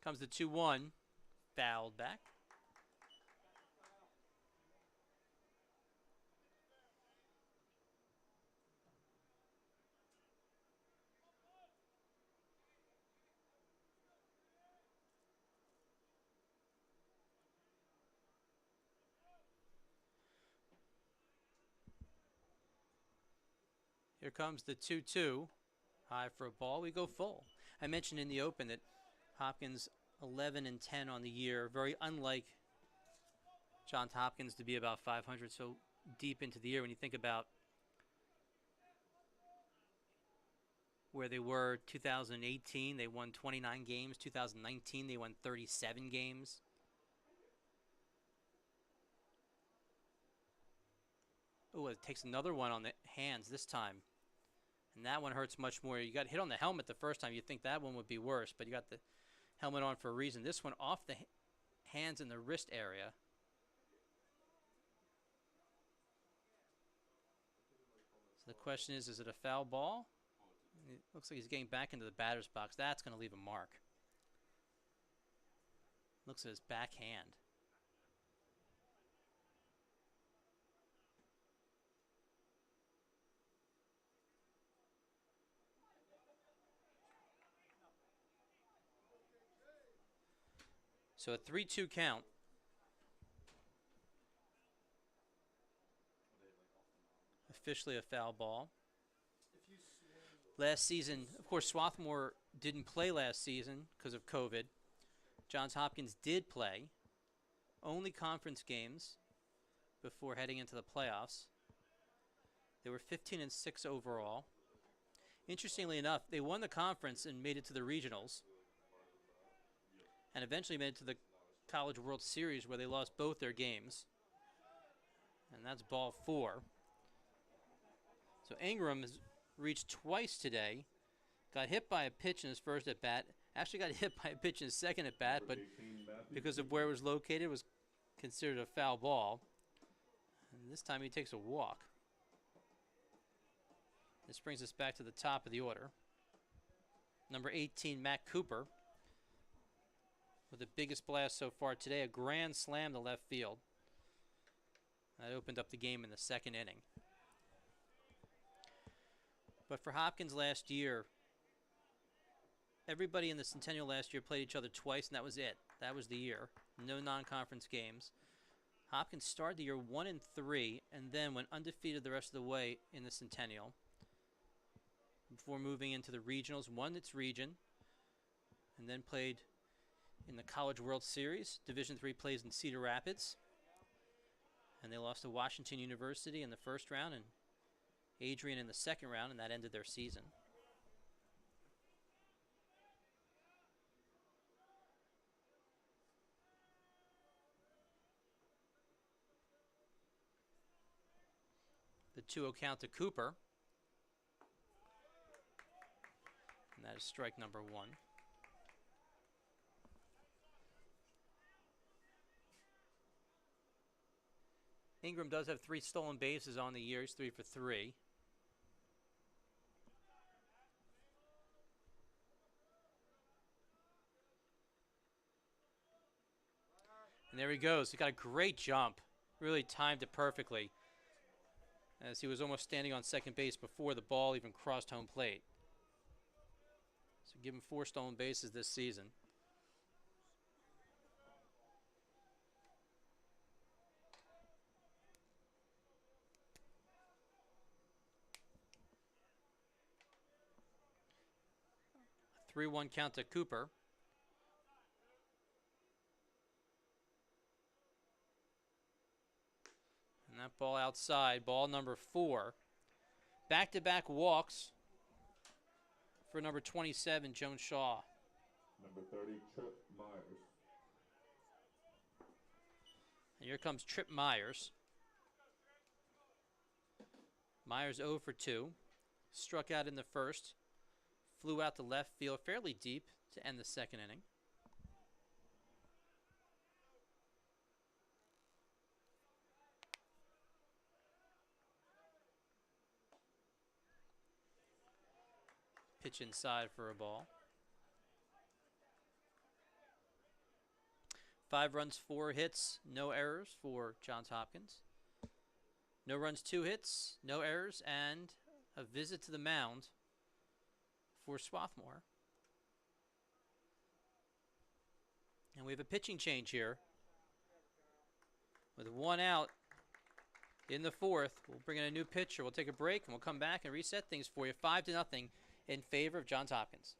Comes the 2-1, fouled back. Here comes the 2-2, high for a ball. We go full. I mentioned in the open that Hopkins 11-10 on the year, very unlike Johns Hopkins to be about 500 so deep into the year. When you think about where they were 2018, they won 29 games. 2019, they won 37 games. Oh, it takes another one on the hands this time. And that one hurts much more. You got hit on the helmet the first time. You'd think that one would be worse, but you got the helmet on for a reason. This one off the hands and the wrist area. So the question is it a foul ball? It looks like he's getting back into the batter's box. That's going to leave a mark. Looks at his backhand. So a 3-2 count. Officially a foul ball. Last season, of course, Swarthmore didn't play last season because of COVID. Johns Hopkins did play. Only conference games before heading into the playoffs. They were 15-6 overall. Interestingly enough, they won the conference and made it to the regionals. And eventually made it to the College World Series where they lost both their games. And that's ball 4. So Ingram has reached twice today. Got hit by a pitch in his first at bat. Actually got hit by a pitch in his second at bat, but because of where it was located, it was considered a foul ball. And this time he takes a walk. This brings us back to the top of the order. Number 18, Matt Cooper. with the biggest blast so far today, a grand slam to left field. That opened up the game in the second inning. But for Hopkins last year, everybody in the Centennial last year played each other twice, and that was it. That was the year. No non-conference games. Hopkins started the year 1-3, and then went undefeated the rest of the way in the Centennial before moving into the regionals, won its region, and then played in the College World Series. Division III plays in Cedar Rapids, and they lost to Washington University in the first round and Adrian in the second round, and that ended their season. The 2-0 count to Cooper, and that is strike number 1. Ingram does have 3 stolen bases on the year. He's 3 for 3. And there he goes. He got a great jump. Really timed it perfectly, as he was almost standing on second base before the ball even crossed home plate. So give him 4 stolen bases this season. A 3-1 count to Cooper. And that ball outside, ball number 4. Back-to-back walks for number 27, Joan Shaw. Number 30, Trip Myers. And here comes Trip Myers. Myers 0 for 2. Struck out in the first. Flew out to left field fairly deep to end the second inning. Pitch inside for a ball. 5 runs, 4 hits, no errors for Johns Hopkins. No runs, 2 hits, no errors, and a visit to the mound for Swarthmore. And we have a pitching change here. With 1 out in the 4th, we'll bring in a new pitcher. We'll take a break, and we'll come back and reset things for you. 5-0 in favor of Johns Hopkins.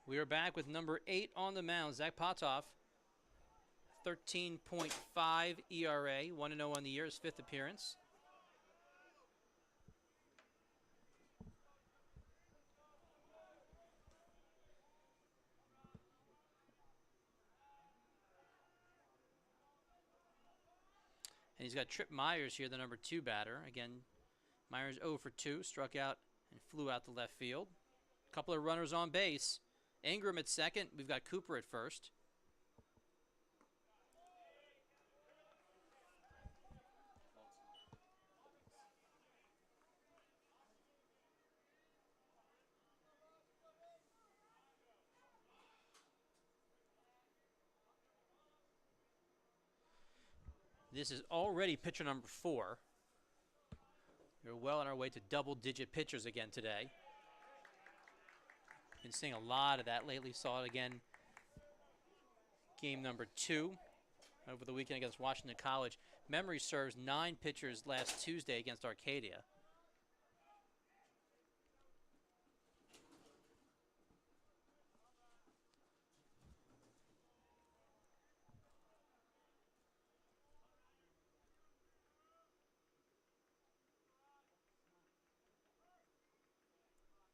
We are back with number 8 on the mound, Zach Potoff. 13.5 ERA, 1-0 on the year, his 5th appearance. And he's got Trip Myers here, the number 2 batter. Again, Myers 0 for 2, struck out and flew out to left field. A couple of runners on base. Ingram at second. We've got Cooper at first. This is already pitcher number 4. We're well on our way to double-digit pitchers again today. Been seeing a lot of that lately. Saw it again game number 2 over the weekend against Washington College. Memory serves 9 pitchers last Tuesday against Arcadia.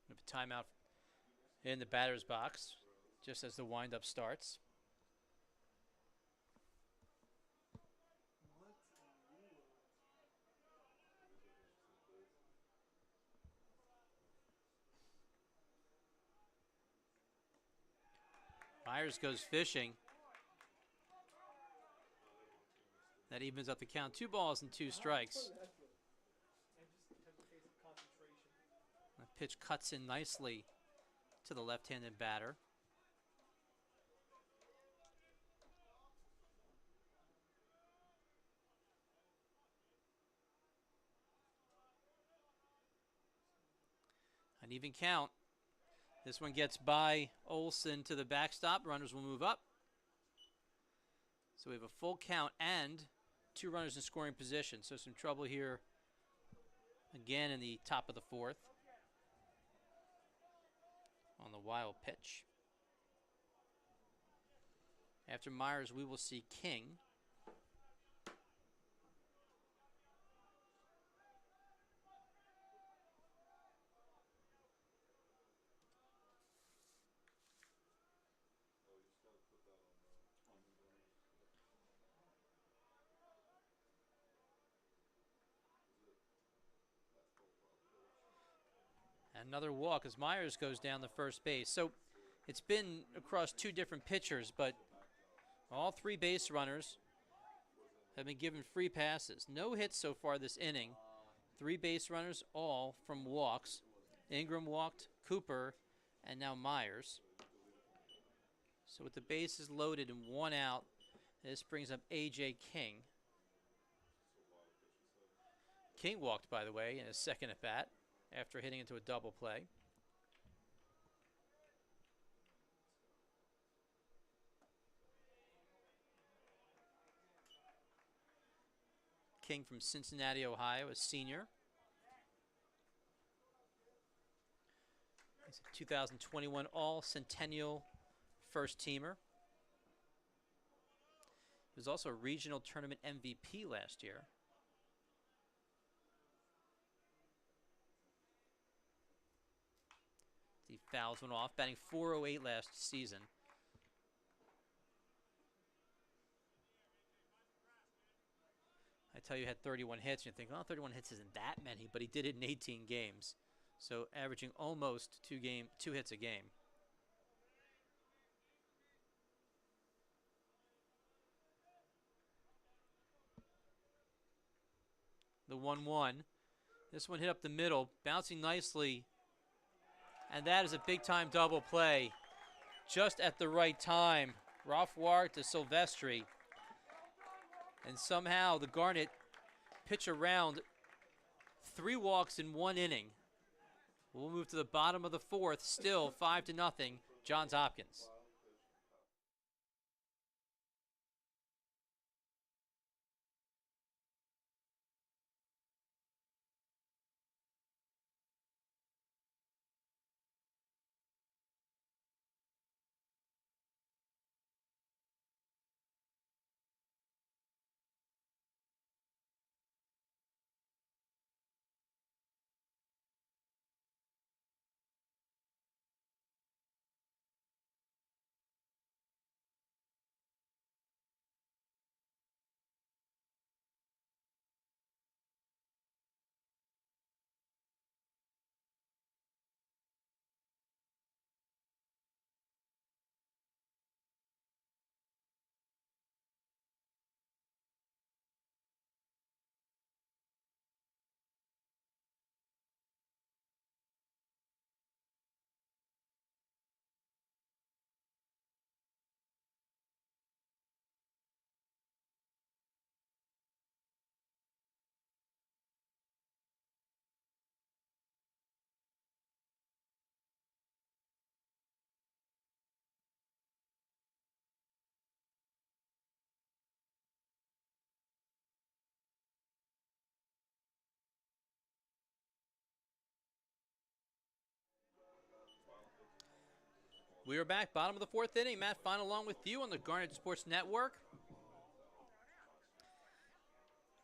We have a timeout in the batter's box just as the windup starts. Myers goes fishing. That evens up the count. 2 balls and 2 strikes. And just have a case of concentration. The pitch cuts in nicely to the left-handed batter. An even count. This one gets by Olson to the backstop. Runners will move up. So we have a full count and 2 runners in scoring position. So some trouble here again in the top of the 4th on the wild pitch. After Myers, we will see King. Another walk as Myers goes down the first base. So it's been across 2 different pitchers, but all 3 base runners have been given free passes. No hits so far this inning. 3 base runners, all from walks. Ingram walked, Cooper, and now Myers. So with the bases loaded and 1 out, this brings up A.J. King. King walked, by the way, in his second at bat after hitting into a double play. King from Cincinnati, Ohio, a senior. He's a 2021 All-Centennial first-teamer. He was also a regional tournament MVP last year. He fouls one off, batting .408 last season. I tell you, he had 31 hits, and you think, well, 31 hits isn't that many, but he did it in 18 games. So averaging almost 2 hits a game. The 1-1. This one hit up the middle, bouncing nicely. And that is a big-time double play. Just at the right time. Rothwart to Silvestri. And somehow the Garnet pitch around 3 walks in 1 inning. We'll move to the bottom of the 4th, still 5-0, Johns Hopkins. We are back, bottom of the fourth inning. Matt Fine along with you on the Garnet Sports Network.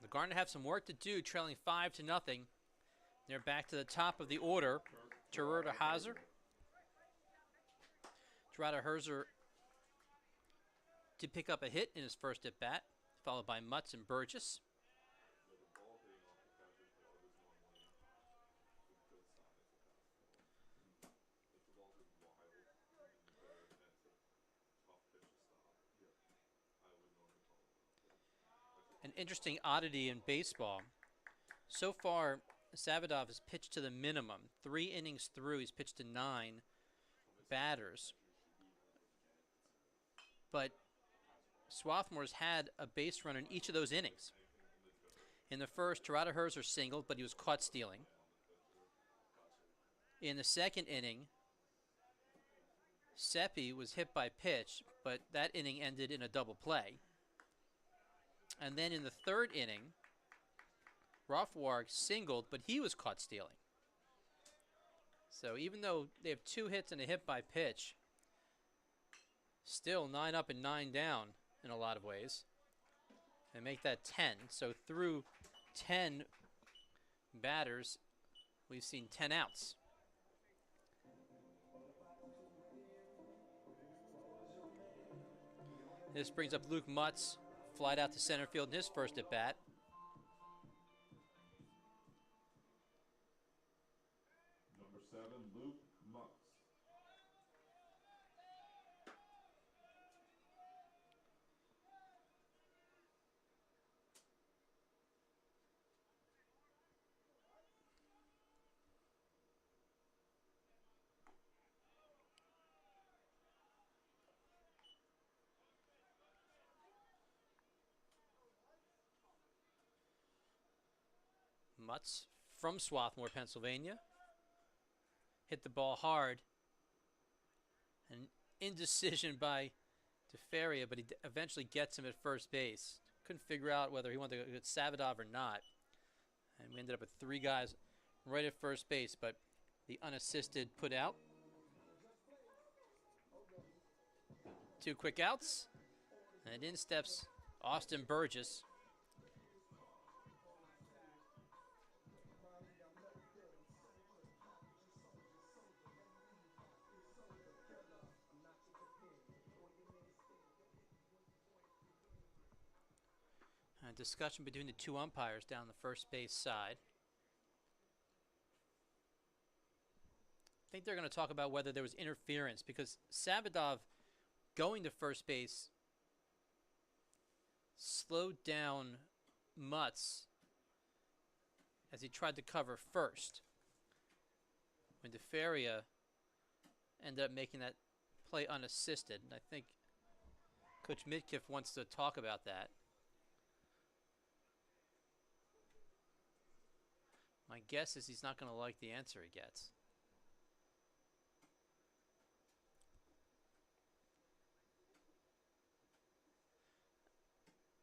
The Garnet have some work to do, trailing 5-0. They're back to the top of the order. Gerardo Hauser. Gerardo Hauser did pick up a hit in his first at bat, followed by Mutts and Burgess. An interesting oddity in baseball. So far, Savadov has pitched to the minimum. 3 innings through, he's pitched to 9 batters. But Swarthmore's had a base runner in each of those innings. In the first, Gerardo Hauser singled, but he was caught stealing. In the second inning, Seppi was hit by pitch, but that inning ended in a double play. And then in the third inning, Rothwarg singled, but he was caught stealing. So even though they have 2 hits and a hit by pitch, still 9 up and 9 down in a lot of ways. And make that 10. So through 10 batters, we've seen 10 outs. This brings up Luke Mutts, flied out to center field in his first at bat. Number 7, Luke Mutts. Mutts from Swarthmore, Pennsylvania. Hit the ball hard. An indecision by DeFaria, but he eventually gets him at first base. Couldn't figure out whether he wanted to go with Savadov or not. And we ended up with 3 guys right at first base, but the unassisted put out. 2 quick outs. And in steps Austin Burgess. A discussion between the 2 umpires down the first base side. I think they're going to talk about whether there was interference, because Savadov going to first base slowed down Mutts as he tried to cover first, when DeFaria ended up making that play unassisted. And I think Coach Midkiff wants to talk about that. My guess is he's not going to like the answer he gets.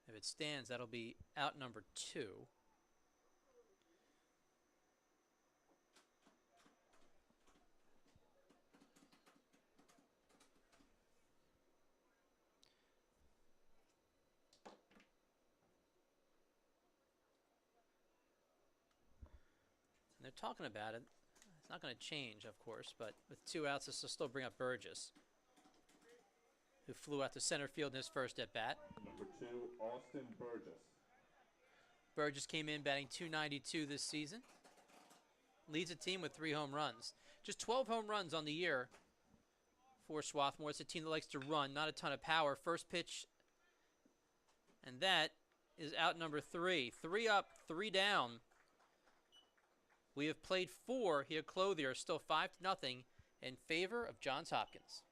If it stands, that'll be out number 2. And they're talking about it. It's not going to change, of course, but with 2 outs, this will still bring up Burgess, who flew out to center field in his first at bat. Number 2, Austin Burgess. Burgess came in batting .292 this season. Leads the team with 3 home runs. Just 12 home runs on the year for Swarthmore. It's a team that likes to run, not a ton of power. First pitch, and that is out number 3. 3 up, 3 down. We have played 4 here. Clothier still 5-0 in favor of Johns Hopkins.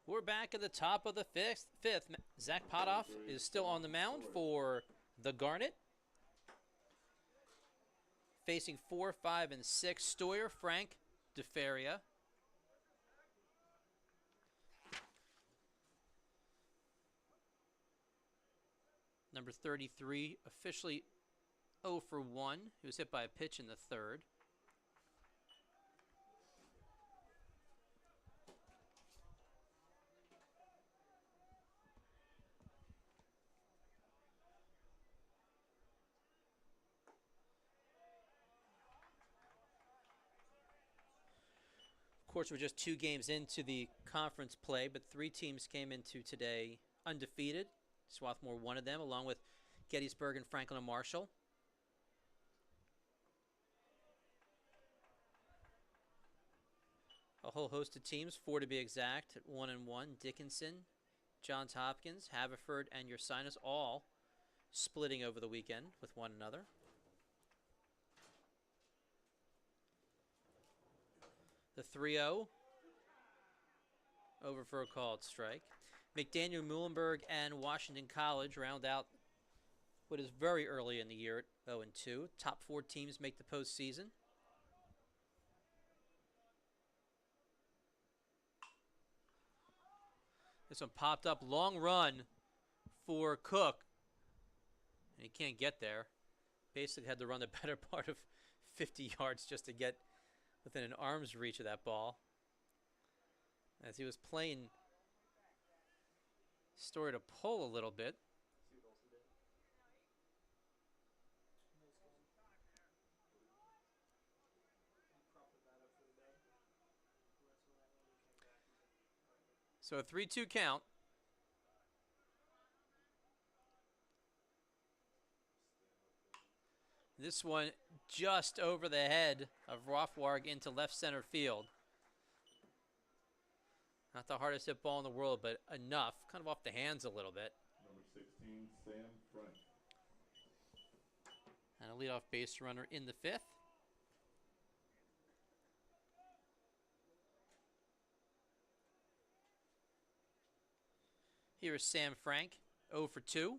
We're back at the top of the fifth. Zach Potoff is still on the mound for the Garnet. Facing 4, 5, and 6, Stoyer, Frank, DeFaria. Number 33, officially 0 for 1. He was hit by a pitch in the third. Of course, we're just 2 games into the conference play, but 3 teams came into today undefeated. Swarthmore, one of them, along with Gettysburg and Franklin and Marshall. A whole host of teams, 4 to be exact, at 1-1. Dickinson, Johns Hopkins, Haverford, and Ursinus all splitting over the weekend with one another. The 3-0 over for a called strike. McDaniel, Muhlenberg, and Washington College round out what is very early in the year at 0-2. Top 4 teams make the postseason. This one popped up, long run for Cook, and he can't get there. Basically had to run the better part of 50 yards just to get within an arm's reach of that ball. As he was playing Story to pull a little bit. See what Olson did? Nice game. He propped the bat up for the bed. Wrestled that one. He came back. He's like, alright. So a 3-2 count. This one just over the head of Rothwarg into left center field. Not the hardest hit ball in the world, but enough. Kind of off the hands a little bit. Number 16, Sam Frank. And a leadoff base runner in the 5th. Here is Sam Frank, 0 for 2.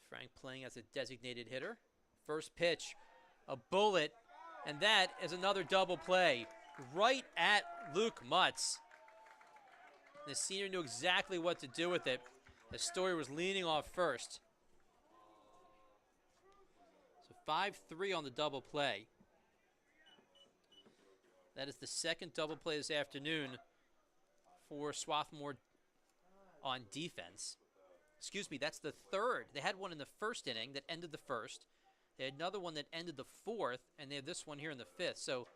Frank playing as a designated hitter. First pitch, a bullet, and that is another double play right at Luke Mutts. The senior knew exactly what to do with it. The Story was leaning off first. So 5-3 on the double play. That is the second double play this afternoon for Swarthmore on defense. Excuse me, that's the third. They had one in the first inning that ended the first. They had another one that ended the 4th, and they have this one here in the 5th. So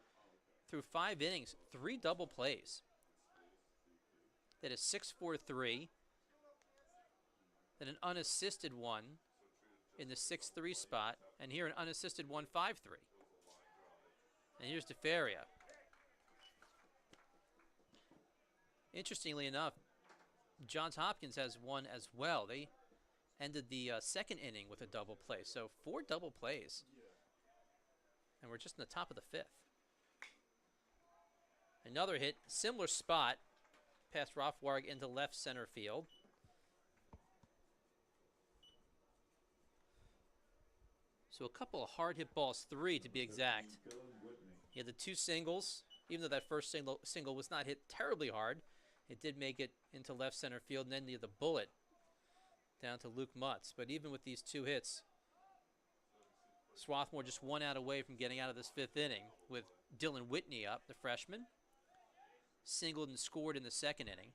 through 5 innings, 3 double plays. That is 6-4-3. Then an unassisted one in the 6-3 spot, and here an unassisted 1-5-3. And here's DeFaria. Interestingly enough, Johns Hopkins has one as well. They ended the second inning with a double play. So 4 double plays. And we're just in the top of the 5th. Another hit, similar spot, past Rothwarg into left center field. So a couple of hard hit balls, 3 to be exact. He had the 2 singles, even though that first single was not hit terribly hard. It did make it into left center field, and then the bullet down to Luke Mutts. But even with these 2 hits, Swarthmore just 1 out away from getting out of this 5th inning with Dylan Whitney up, the freshman. Singled and scored in the 2nd inning.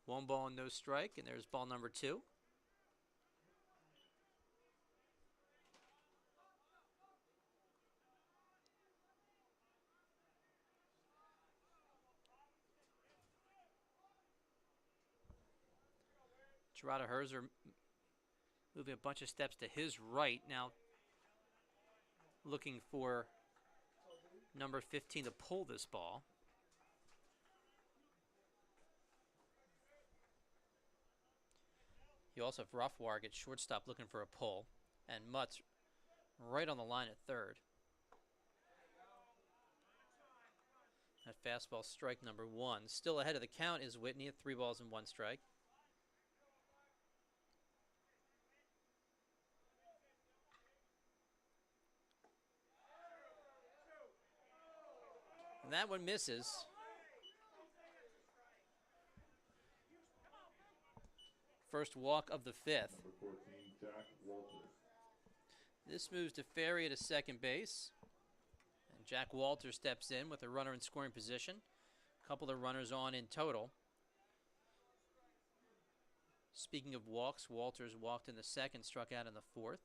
One ball and no strike, and there's ball number 2. Serrata Herzer moving a bunch of steps to his right. Now looking for number 15 to pull this ball. You also have Rothwarg at shortstop looking for a pull. And Mutts right on the line at third. That fastball strike number 1. Still ahead of the count is Whitney at 3 balls and 1 strike. And that one misses. First walk of the 5th. Number 14, Jack Walters. This moves to Ferry at second base. And Jack Walters steps in with a runner in scoring position. A couple of runners on in total. Speaking of walks, Walters walked in the 2nd, struck out in the 4th.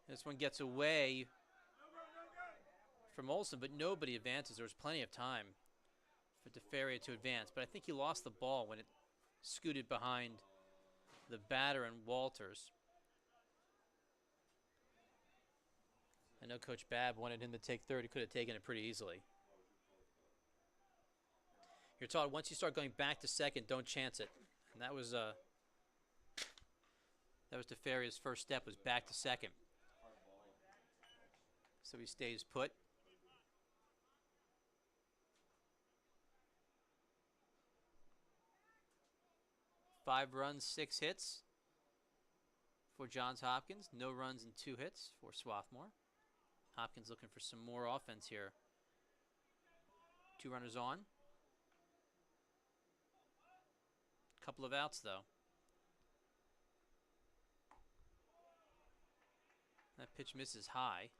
This one gets away from Olson, but nobody advances. There was plenty of time for DeFerrier to advance, but I think he lost the ball when it scooted behind the batter and Walters. I know Coach Babb wanted him to take third. He could have taken it pretty easily. You're taught once you start going back to second, don't chance it. And that was DeFerrier's first step, was back to second. So he stays put. Five runs, 6 hits for Johns Hopkins. No runs and 2 hits for Swarthmore. Hopkins looking for some more offense here. 2 runners on. Couple of outs though. That pitch misses high.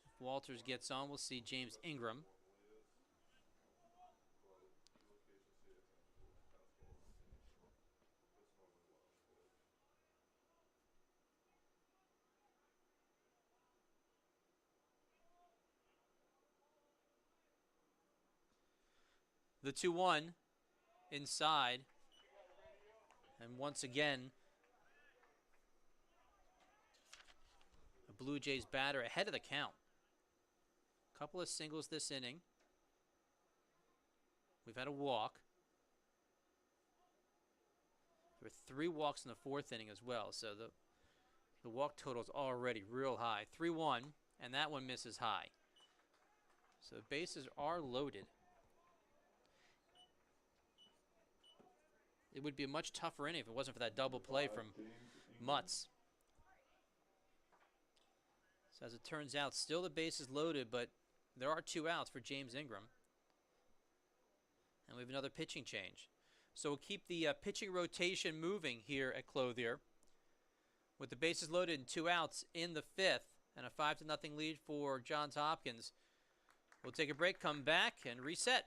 If Walters gets on, we'll see James Ingram. The 2-1 inside. And once again, a Blue Jays batter ahead of the count. Couple of singles this inning. We've had a walk. There were 3 walks in the 4th inning as well, so the walk total is already real high. 3-1, and that one misses high. So bases are loaded. It would be a much tougher inning if it wasn't for that double play from Mutts. So as it turns out, still the bases loaded, but there are 2 outs for James Ingram. And we have another pitching change. So we'll keep the pitching rotation moving here at Clothier. With the bases loaded and 2 outs in the 5th and a 5-0 lead for Johns Hopkins. We'll take a break, come back, and reset.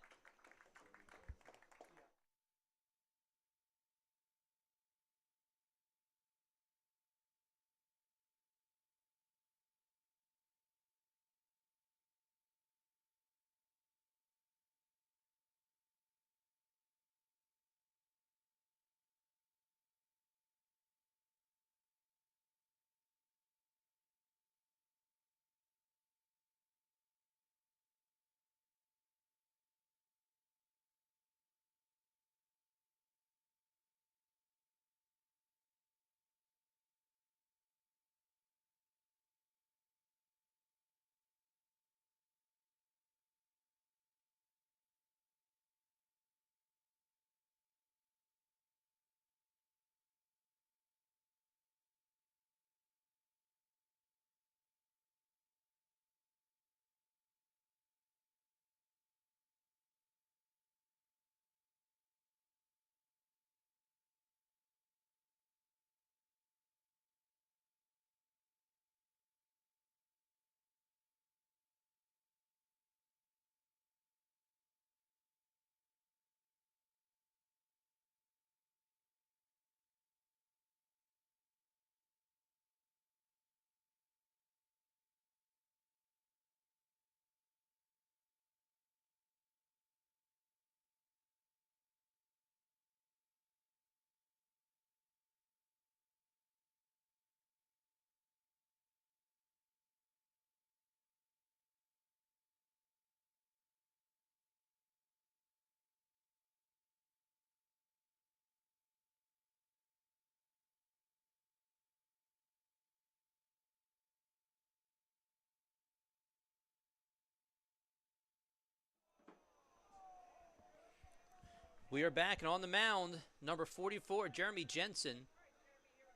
We are back and on the mound, number 44, Jeremy Jensen.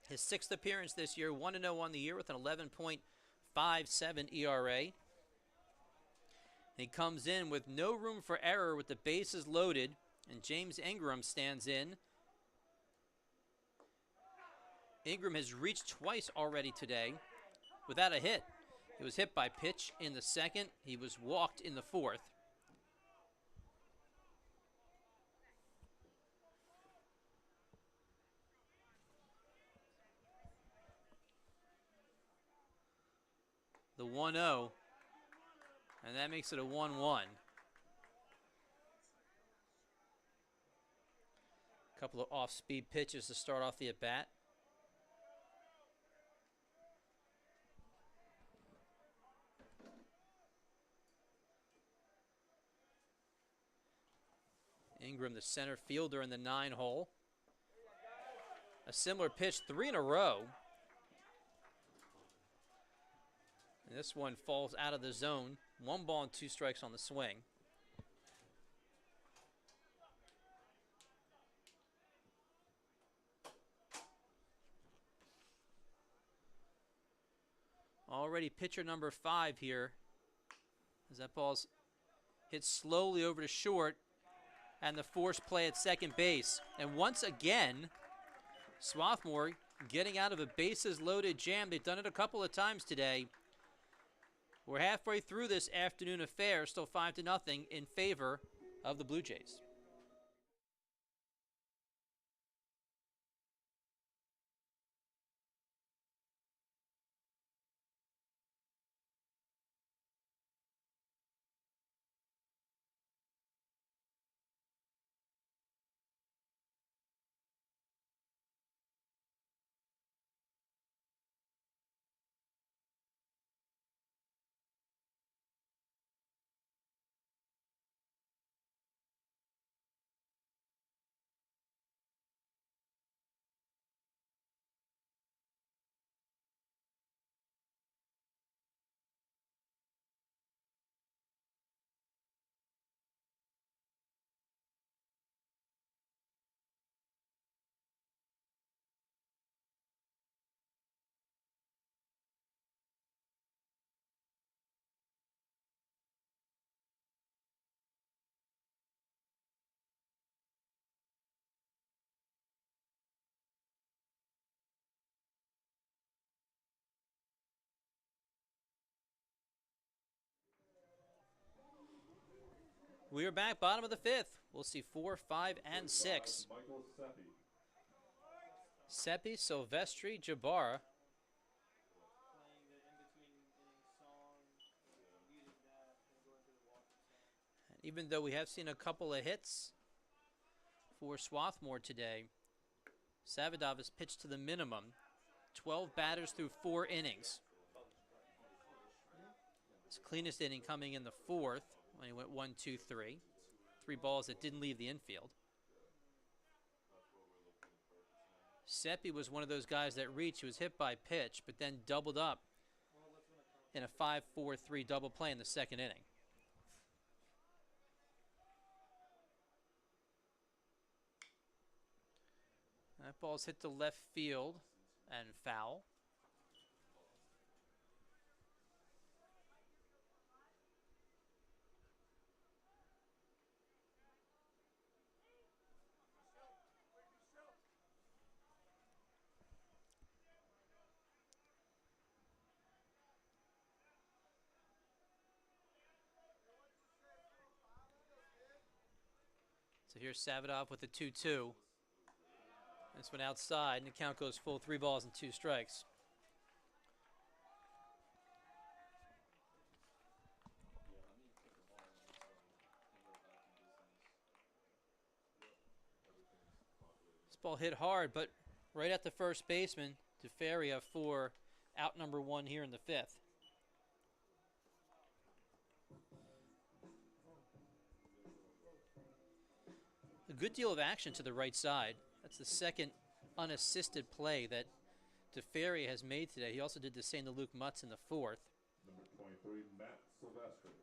His 6th appearance this year, 1-0 on the year with an 11.57 ERA. He comes in with no room for error with the bases loaded, and James Ingram stands in. Ingram has reached twice already today without a hit. He was hit by pitch in the 2nd. He was walked in the 4th. The 1-0, and that makes it a 1-1. A couple of off-speed pitches to start off the at-bat. Ingram, the center fielder in the 9-hole. A similar pitch, 3 in a row. And this one falls out of the zone. 1 ball and 2 strikes on the swing. Already pitcher number 5 here. As that ball's hit slowly over to short. And the forced play at second base. And once again, Swarthmore getting out of a bases-loaded jam. They've done it a couple of times today. We're halfway through this afternoon affair, still 5-0 in favor of the Blue Jays. We are back, bottom of the 5th. We'll see 4, 5, and 6. Michael Seppi. Seppi, Silvestri, Jabara. Playing the in-between innings song, muting that, and going through the walking song. Even though we have seen a couple of hits for Swarthmore today, Savadov has pitched to the minimum. 12 batters through 4 innings. His cleanest inning coming in the 4th when he went 1-2-3. 3 balls that didn't leave the infield. Seppi was one of those guys that reached. He was hit by pitch, but then doubled up in a 5-4-3 double play in the 2nd inning. That ball's hit to left field and foul. So here's Savadov with the 2-2. This one outside, and the count goes full 3 balls and 2 strikes. This ball hit hard, but right at the first baseman, DeFeria for out number 1 here in the 5th. A good deal of action to the right side. That's the second unassisted play that DeFeria has made today. He also did the same to Luke Mutts in the 4th. Number 23, Matt Silvestri.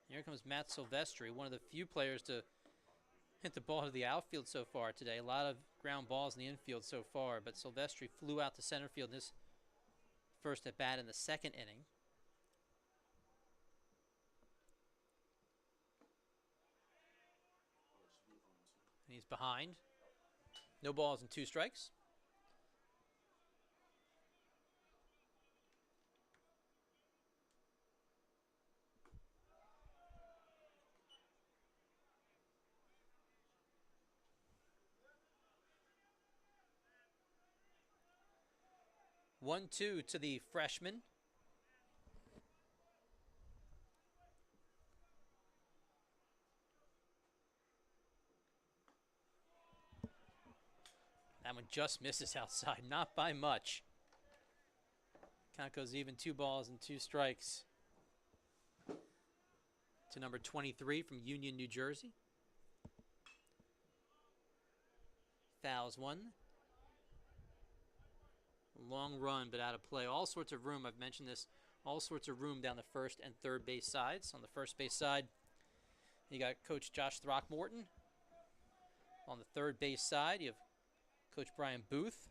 Here comes Matt Silvestri, one of the few players to hit the ball to the outfield so far today. A lot of ground balls in the infield so far, but Silvestri flew out to center field in this first at bat in the second inning. And he's behind. No balls and 2 strikes. One-two to the freshman. That one just misses outside, not by much. Count goes even, 2 balls and 2 strikes to number 23 from Union, New Jersey. Fouls one. Long run, but out of play. All sorts of room. I've mentioned this. All sorts of room down the first and third base sides. On the first base side, you got Coach Josh Throckmorton. On the third base side, you have Coach Brian Booth.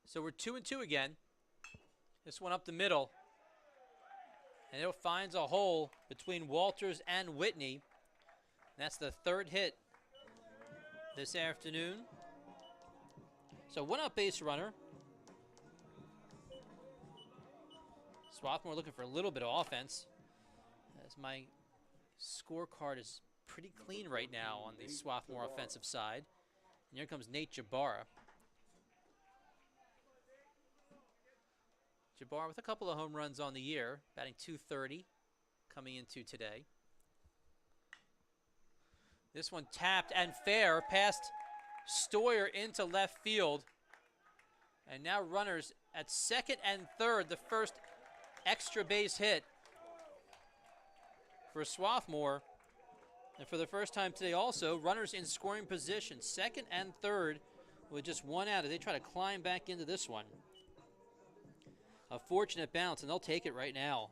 So we're 2-2 again. This one up the middle. And it finds a hole between Walters and Whitney. That's the third hit this afternoon. So 1 out base runner. Swarthmore looking for a little bit of offense, as my scorecard is pretty clean right now on the Swarthmore offensive side. And here comes Nate Jabara. Jabara with a couple of home runs on the year, batting .230 coming into today. This one tapped and fair past Stoyer into left field. And now runners at second and third, the first extra base hit for Swarthmore. And for the first time today also, runners in scoring position, second and third with just 1 out as they try to climb back into this one. A fortunate bounce, and they'll take it right now,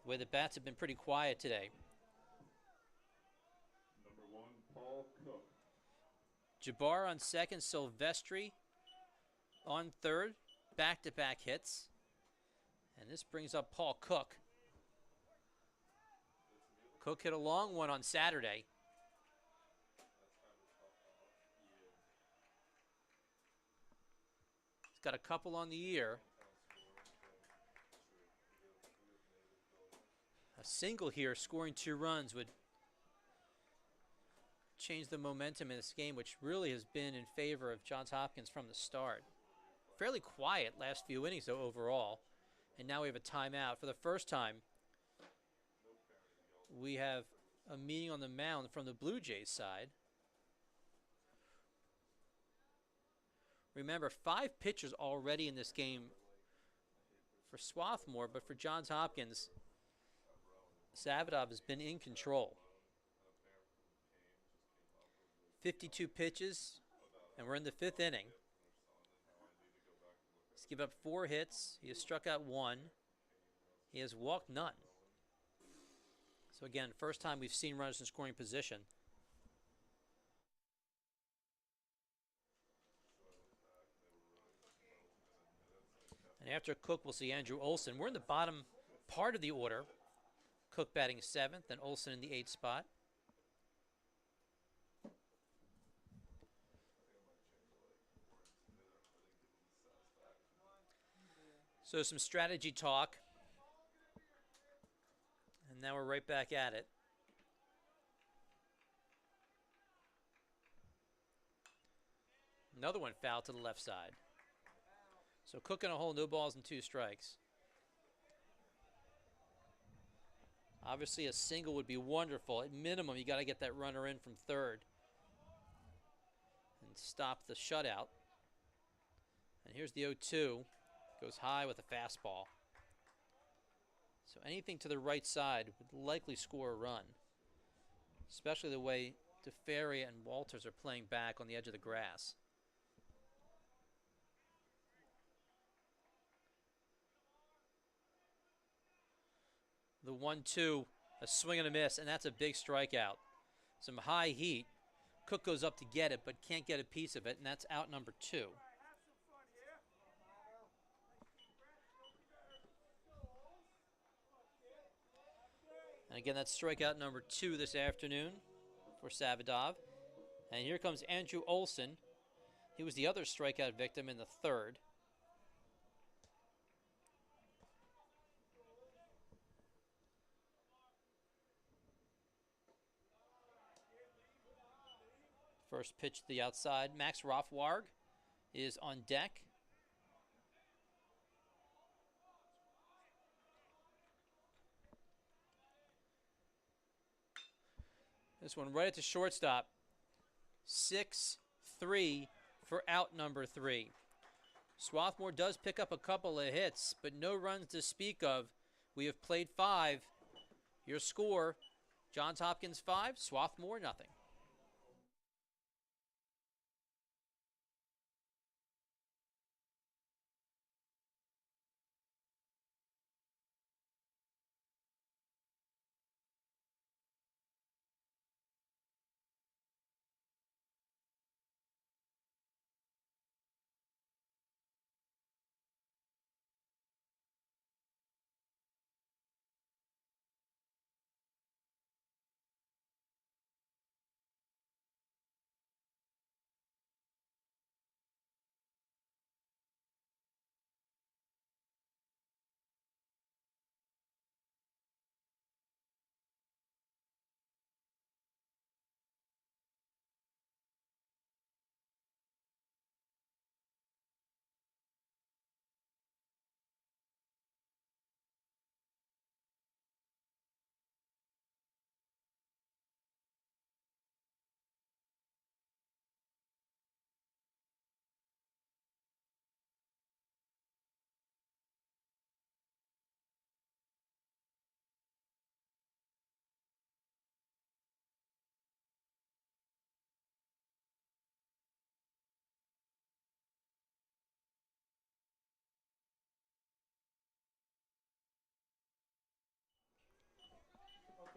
the way the bats have been pretty quiet today. Number 1, Paul Cook. Jabara on second, Silvestri on third, back-to-back hits. And this brings up Paul Cook. Cook hit a long one on Saturday. He's got a couple on the year. A single here, scoring 2 runs, would change the momentum in this game, which really has been in favor of Johns Hopkins from the start. Fairly quiet last few innings, though, overall. And now we have a timeout. For the first time, we have a meeting on the mound from the Blue Jays side. Remember, 5 pitchers already in this game for Swarthmore, but for Johns Hopkins, Savidov has been in control. 52 pitches, and we're in the 5th inning. He's given up 4 hits. He has struck out 1. He has walked none. So again, first time we've seen runners in scoring position. And after Cook, we'll see Andrew Olson. We're in the bottom part of the order. Cook batting 7th, and Olson in the 8th spot. So some strategy talk. And now we're right back at it. Another one foul to the left side. So Cook in a hole, no balls and 2 strikes. Obviously a single would be wonderful. At minimum, you got to get that runner in from third and stop the shutout. And here's the 0-2. Goes high with a fastball. So anything to the right side would likely score a run, especially the way DeFerry and Walters are playing back on the edge of the grass. the 1-2, a swing and a miss, and that's a big strikeout. Some high heat. Cook goes up to get it, but can't get a piece of it, and that's out number 2. And again, that's strikeout number 2 this afternoon for Savadov. And here comes Andrew Olson. He was the other strikeout victim in the 3rd. First pitch to the outside. Max Rothwarg is on deck. This one right at the shortstop. 6-3 for out number 3. Swarthmore does pick up a couple of hits, but no runs to speak of. We have played 5. Your score, Johns Hopkins 5, Swarthmore nothing.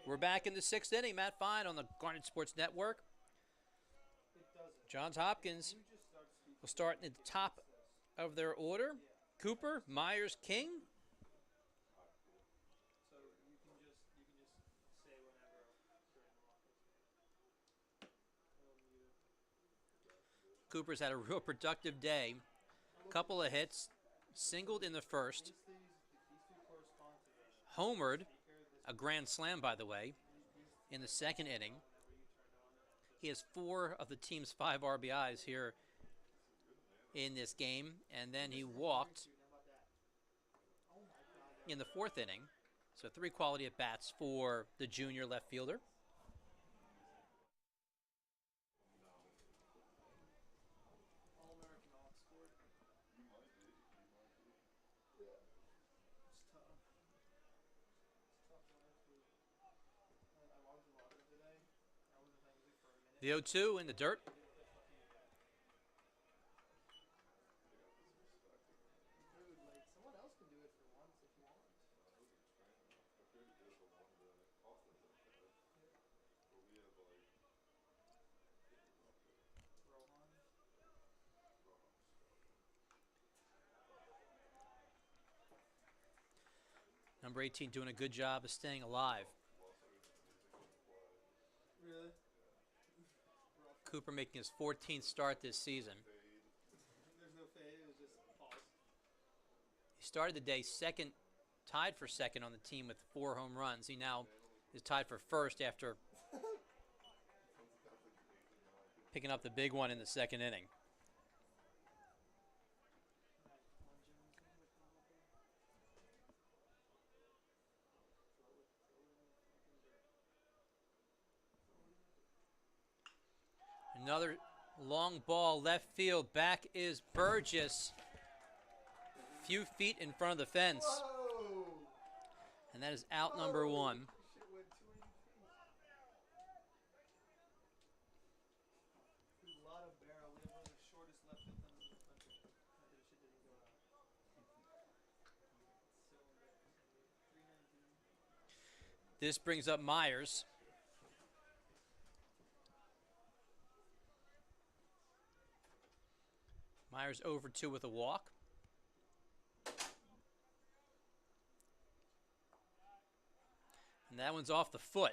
We're back in the 6th inning. Matt Fine on the Garnet Sports Network. Johns Hopkins will start at the top of their order. Cooper, Myers, King. So you can just say whenever during the walk. Cooper's had a real productive day. Couple of hits, singled in the 1st. Homered, a grand slam, by the way, in the 2nd inning. He has 4 of the team's 5 RBIs here in this game, and then he walked in the 4th inning. So 3 quality at-bats for the junior left fielder. All-American Oxford. It's tough. It's tough life. I logged the lottery today. I wasn't playing music for a minute. The 0-2 in the dirt. Dude, like, someone else can do it for once if you want. Rohan. Number 18 doing a good job of staying alive. Really? Cooper making his 14th start this season. There's no fade, it was just pause. He started the day second, tied for second on the team with 4 home runs. He now is tied for first after picking up the big one in the 2nd inning. Another long ball left field. Back is Burgess. Few feet in front of the fence. Whoa! And that is out number 1. Shit went 280 feet. There's a lot of barrel. We have one of the shortest left foot thumbs in the country. That shit didn't go out. It's so embarrassing, dude. 319. This brings up Myers. Myers over 2 with a walk. And that one's off the foot.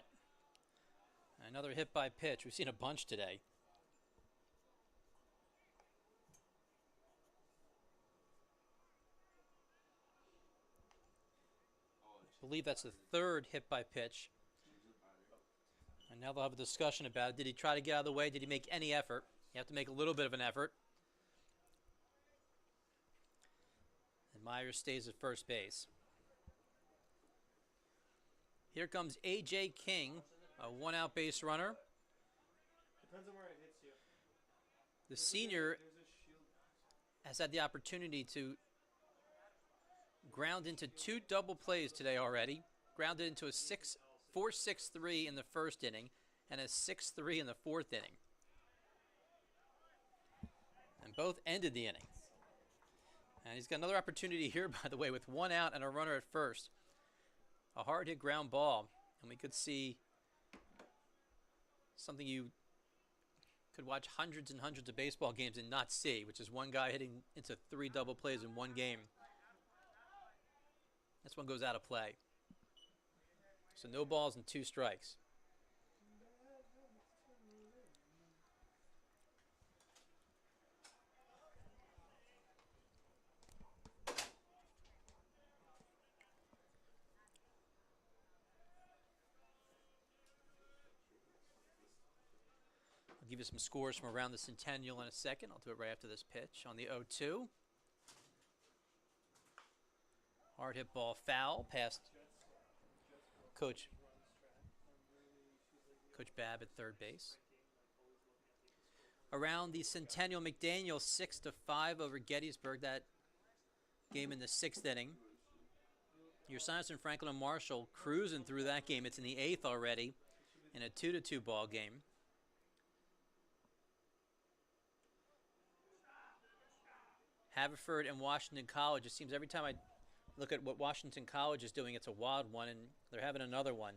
Another hit by pitch. We've seen a bunch today. I believe that's the 3rd hit by pitch. And now they'll have a discussion about it. Did he try to get out of the way? Did he make any effort? You have to make a little bit of an effort. And Myers stays at first base. Here comes A.J. King, a 1-out base runner. Depends on where it hits you. The senior There's a shield. has had the opportunity to ground into 2 double plays today already. Grounded into a 4-6-3 in the first inning and a 6-3 in the 4th inning. And both ended the inning. And he's got another opportunity here, by the way, with 1 out and a runner at first. A hard hit ground ball, and we could see something you could watch hundreds and hundreds of baseball games and not see, which is one guy hitting into 3 double plays in one game. This one goes out of play. So no balls and 2 strikes. I'll give you some scores from around the Centennial in a second. I'll do it right after this pitch on the 0-2. Hard hit ball foul past Coach Babb at third base. Around the Centennial, McDaniel 6-5 over Gettysburg. That game in the 6th inning. Your Simonson, Franklin, and Marshall cruising through that game. It's in the 8th already in a 2-2 ball game. Haverford and Washington College. It seems every time I look at what Washington College is doing, it's a wild one, and they're having another one.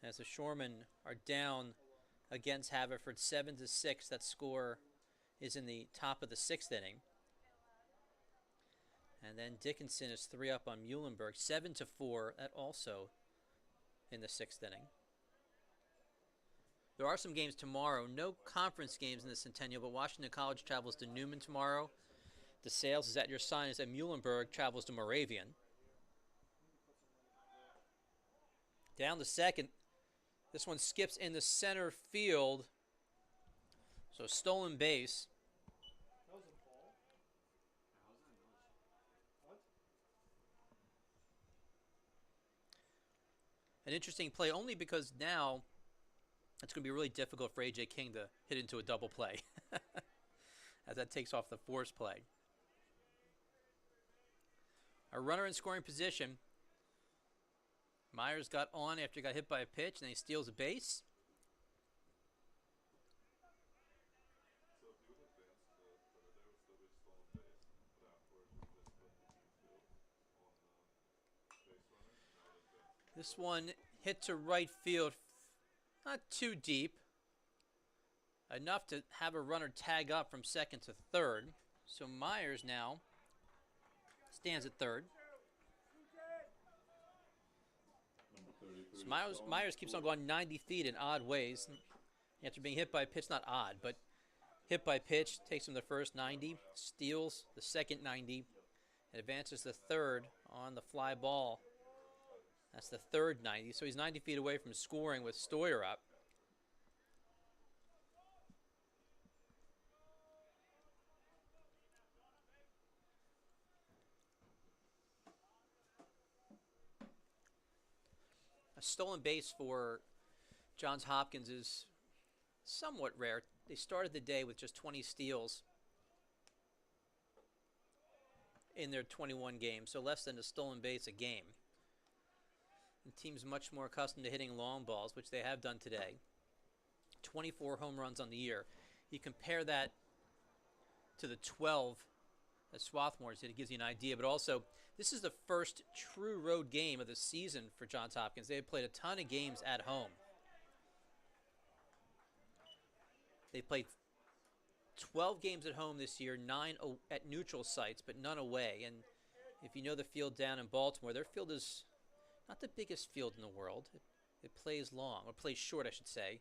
As the Shoremen are down against Haverford 7-6, that score is in the top of the 6th inning. And then Dickinson is 3 up on Muhlenberg, 7-4, that also in the 6th inning. There are some games tomorrow. No conference games in the Centennial, but Washington College travels to Newman tomorrow. DeSales is at your sign, is at Muhlenberg, travels to Moravian. Down to second. This one skips in the center field. So stolen base. That was a ball. What? An interesting play only because now it's going to be really difficult for A.J. King to hit into a double play. As that takes off the force play. A runner in scoring position. Myers got on after he got hit by a pitch, and then he steals a base. So if you would advance to the further, there would still be stolen base, but afterwards we just split the team field on the base runner. Now it advances. This one hit to right field, not too deep. Enough to have a runner tag up from second to third. So Myers now stands at third. Number 33. So Myers keeps on going 90 feet in odd ways. After being hit by a pitch, not odd, but hit by pitch, takes him the first 90, steals the second 90, and advances the third on the fly ball. That's the third 90, so he's 90 feet away from scoring with Stoyer up. A stolen base for Johns Hopkins is somewhat rare. They started the day with just 20 steals in their 21 games, so less than a stolen base a game. The team's much more accustomed to hitting long balls, which they have done today. 24 home runs on the year. You compare that to the 12 that Swarthmore did, it gives you an idea, but also This is the first true road game of the season for Johns Hopkins. They have played a ton of games at home. They played 12 games at home this year, 9 at neutral sites, but none away. And if you know the field down in Baltimore, their field is not the biggest field in the world. It plays long, or plays short, I should say,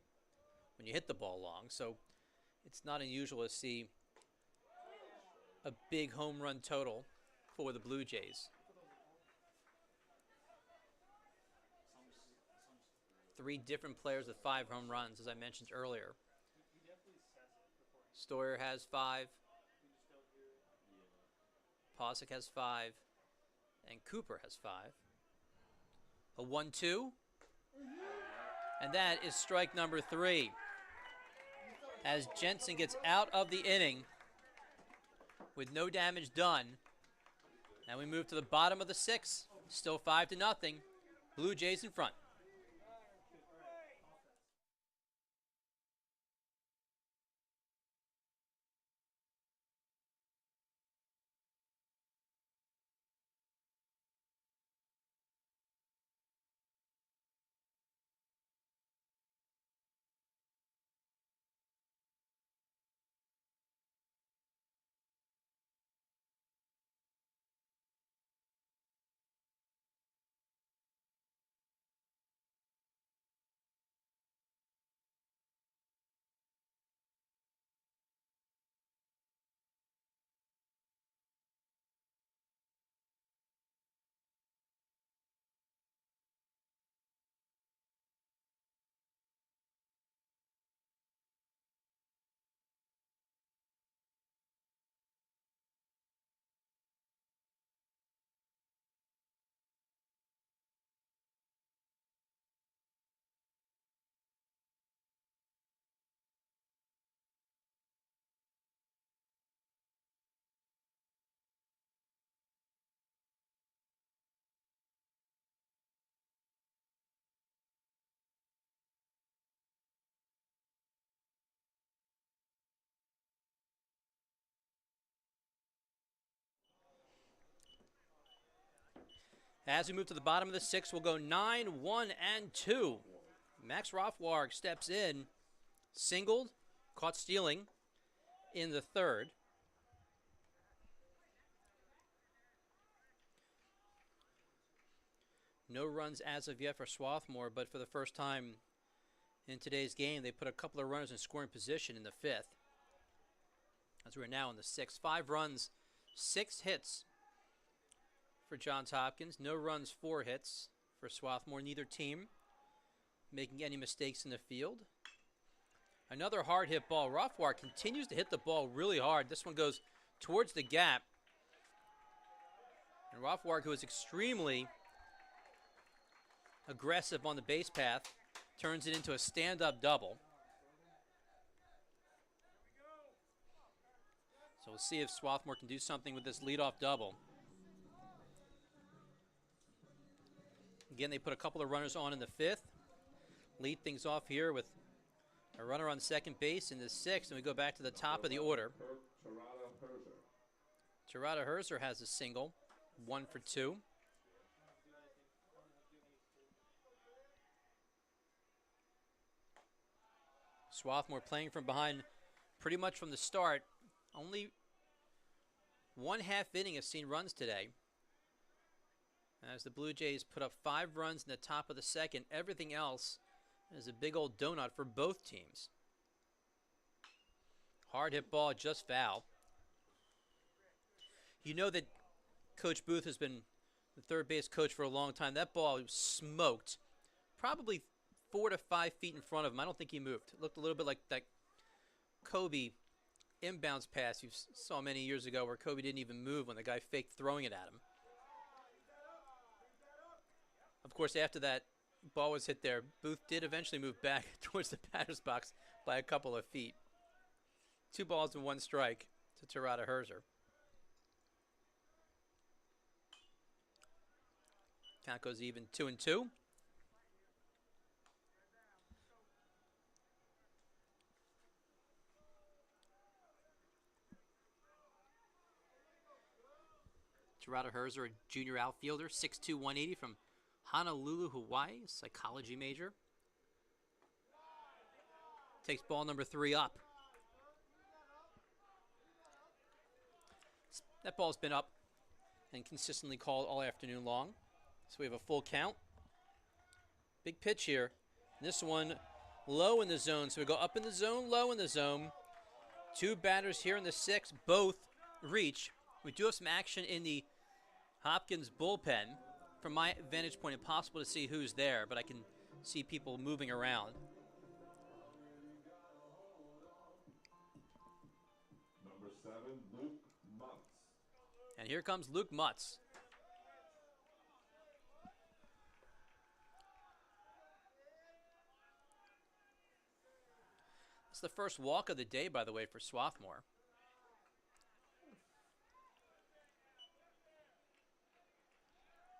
when you hit the ball long. So it's not unusual to see a big home run total for the Blue Jays. 3 different players with 5 home runs, as I mentioned earlier. Stoyer has 5. Posick has 5. And Cooper has 5. A 1-2. And that is strike number 3. As Jensen gets out of the inning with no damage done. Now we move to the bottom of the 6th. Still 5-0. Blue Jays in front. As we move to the bottom of the 6th, we'll go 9-1-2. Max Rothwarg steps in, singled, caught stealing in the 3rd. No runs as of yet for Swarthmore, but for the first time in today's game, they put a couple of runners in scoring position in the 5th. As we're now in the 6th. 5 runs, 6 hits for Johns Hopkins. No runs, 4 hits for Swarthmore. Neither team making any mistakes in the field. Another hard hit ball. Rothwarg continues to hit the ball really hard. This one goes towards the gap. And Rothwarg, who is extremely aggressive on the base path, turns it into a stand-up double. So we'll see if Swarthmore can do something with this leadoff double. Again, they put a couple of runners on in the 5th. Lead things off here with a runner on second base in the 6th, and we go back to the top of the order. Jabara Herzer has a single, 1 for 2. Swarthmore playing from behind pretty much from the start. Only 1/2 inning has seen runs today. As the Blue Jays put up 5 runs in the top of the 2nd, everything else is a big old donut for both teams. Hard hit ball, just foul. You know that Coach Booth has been the third base coach for a long time. That ball was smoked, probably 4 to 5 feet in front of him. I don't think he moved. It looked a little bit like that Kobe inbounds pass you saw many years ago where Kobe didn't even move when the guy faked throwing it at him. Of course, after that ball was hit there, Booth did eventually move back towards the batter's box by a couple of feet. 2 balls and 1 strike to Jabara Herzer. Count goes even, 2-2. Gerardo Herzer, a junior outfielder, 6'2", 180 from Honolulu, Hawaii, psychology major. Takes ball number 3 up. That ball's been up and consistently called all afternoon long. So we have a full count. Big pitch here. This one low in the zone. So we go up in the zone, low in the zone. 2 batters here in the 6th, both reach. We do have some action in the Hopkins bullpen. From my vantage point, impossible to see who's there, but I can see people moving around. Number 7, Luke Mutts. And here comes Luke Mutts. It's the first walk of the day, by the way, for Swarthmore.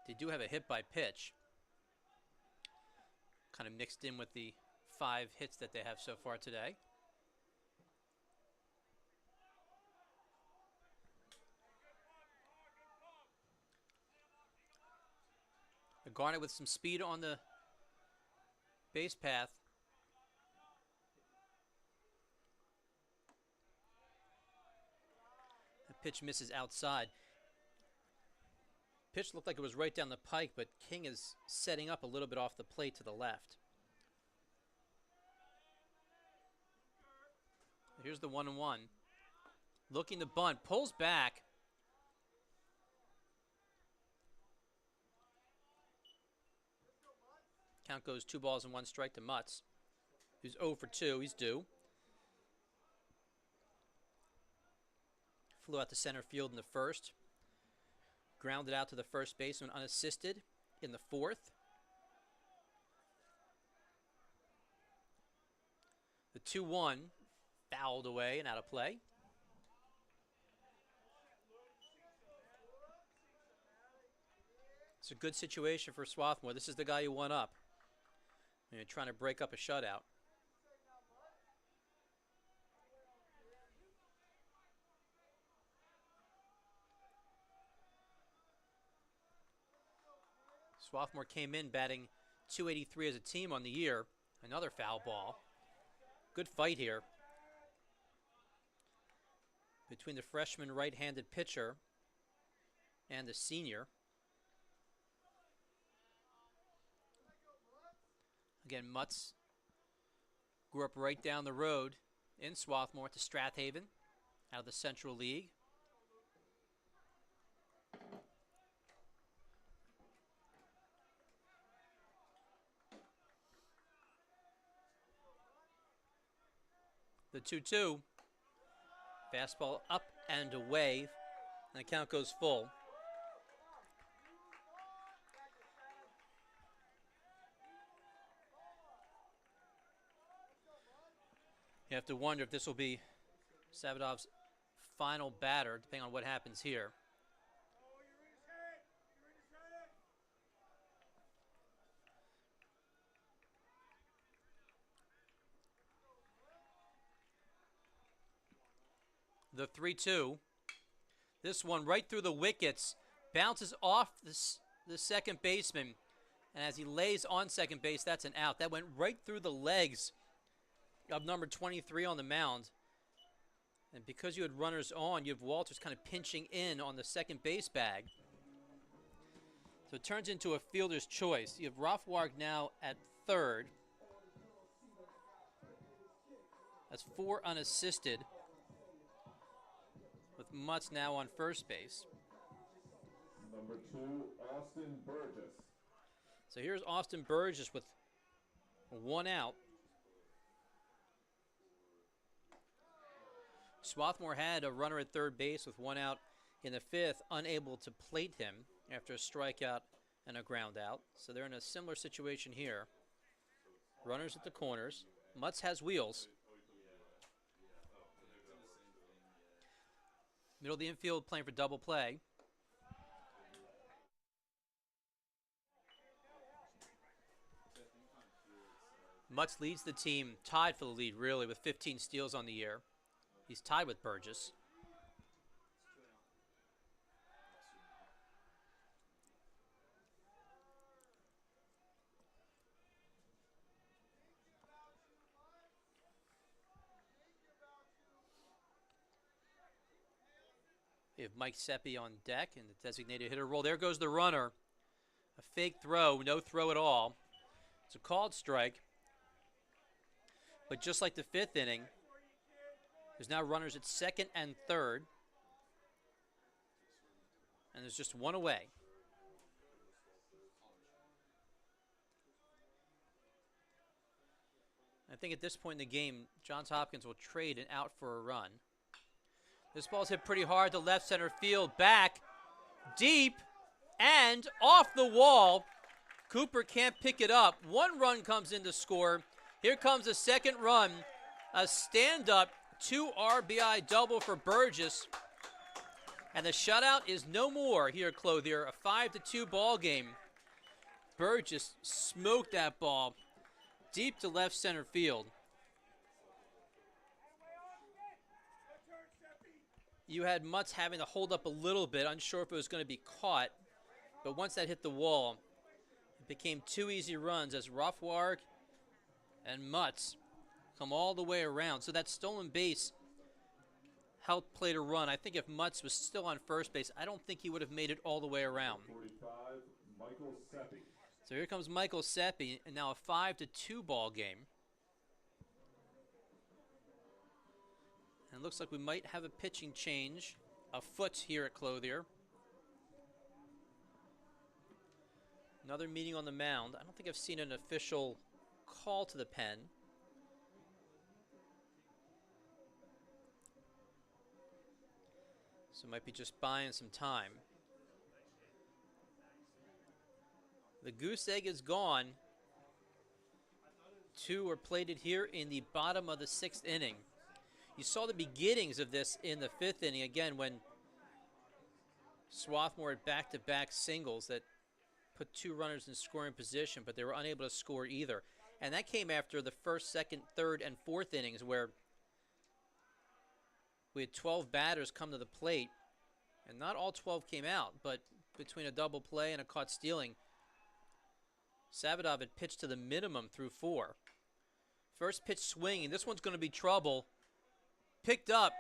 They do have a hit by pitch. Kind of mixed in with the 5 hits that they have so far today. Garnett with some speed on the base path. The pitch misses outside. Pitch looked like it was right down the pike, but King is setting up a little bit off the plate to the left. Here's the 1-1. Looking to bunt, pulls back. Count goes 2 balls and 1 strike to Mutts, who's 0 for 2. He's due. Flew out to center field in the 1st. Grounded out to the first baseman unassisted in the 4th. The 2-1 fouled away and out of play. It's a good situation for Swarthmore. This is the guy who won up. You're trying to break up a shutout. Swarthmore came in batting .283 as a team on the year. Another foul ball. Good fight here between the freshman right-handed pitcher and the senior. Again, Mutts grew up right down the road in Swarthmore to Strathaven out of the Central League. The 2-2. Fastball up and away, and the count goes full. You have to wonder if this will be Savadov's final batter, depending on what happens here. The 3-2. This one right through the wickets. Bounces off the second baseman. And as he lays on second base, that's an out. That went right through the legs of number 23 on the mound. And because you had runners on, you have Walters kind of pinching in on the second base bag. So it turns into a fielder's choice. You have Rothwarg now at third. That's 4 unassisted, with Mutts now on first base. Number 2, Austin Burgess. So here's Austin Burgess with 1 out. Swarthmore had a runner at third base with 1 out in the 5th, unable to plate him after a strikeout and a ground out. So they're in a similar situation here. Runners at the corners. Mutts has wheels. Middle of the infield playing for double play. Mutts leads the team, tied for the lead really, with 15 steals on the year. He's tied with Burgess. We have Mike Seppi on deck and the designated hitter role. There goes the runner. A fake throw, no throw at all. It's a called strike. But just like the fifth inning, there's now runners at second and third. And there's just one away. I think at this point in the game, Johns Hopkins will trade an out for a run. This ball's hit pretty hard to left center field. Back, deep, and off the wall. Cooper can't pick it up. One run comes in to score. Here comes a second run. A stand-up 2 RBI double for Burgess. And the shutout is no more here at Clothier. A 5-2 ball game. Burgess smoked that ball deep to left center field. You had Mutts having to hold up a little bit, unsure if it was going to be caught. But once that hit the wall, it became 2 easy runs as Rothwarg and Mutts come all the way around. So that stolen base helped play to run. I think if Mutts was still on first base, I don't think he would have made it all the way around. 45, Michael Seppi. So here comes Michael Seppi, and now a 5-2 ball game. And it looks like we might have a pitching change afoot here at Clothier. Another meeting on the mound. I don't think I've seen an official call to the pen. So might be just buying some time. The goose egg is gone. 2 are plated here in the bottom of the 6th inning. You saw the beginnings of this in the 5th inning, again, when Swarthmore had back-to-back singles that put 2 runners in scoring position, but they were unable to score either. And that came after the 1st, 2nd, 3rd, and 4th innings, where we had 12 batters come to the plate, and not all 12 came out, but between a double play and a caught stealing, Savadov had pitched to the minimum through 4. First pitch swinging. This one's going to be trouble. Picked up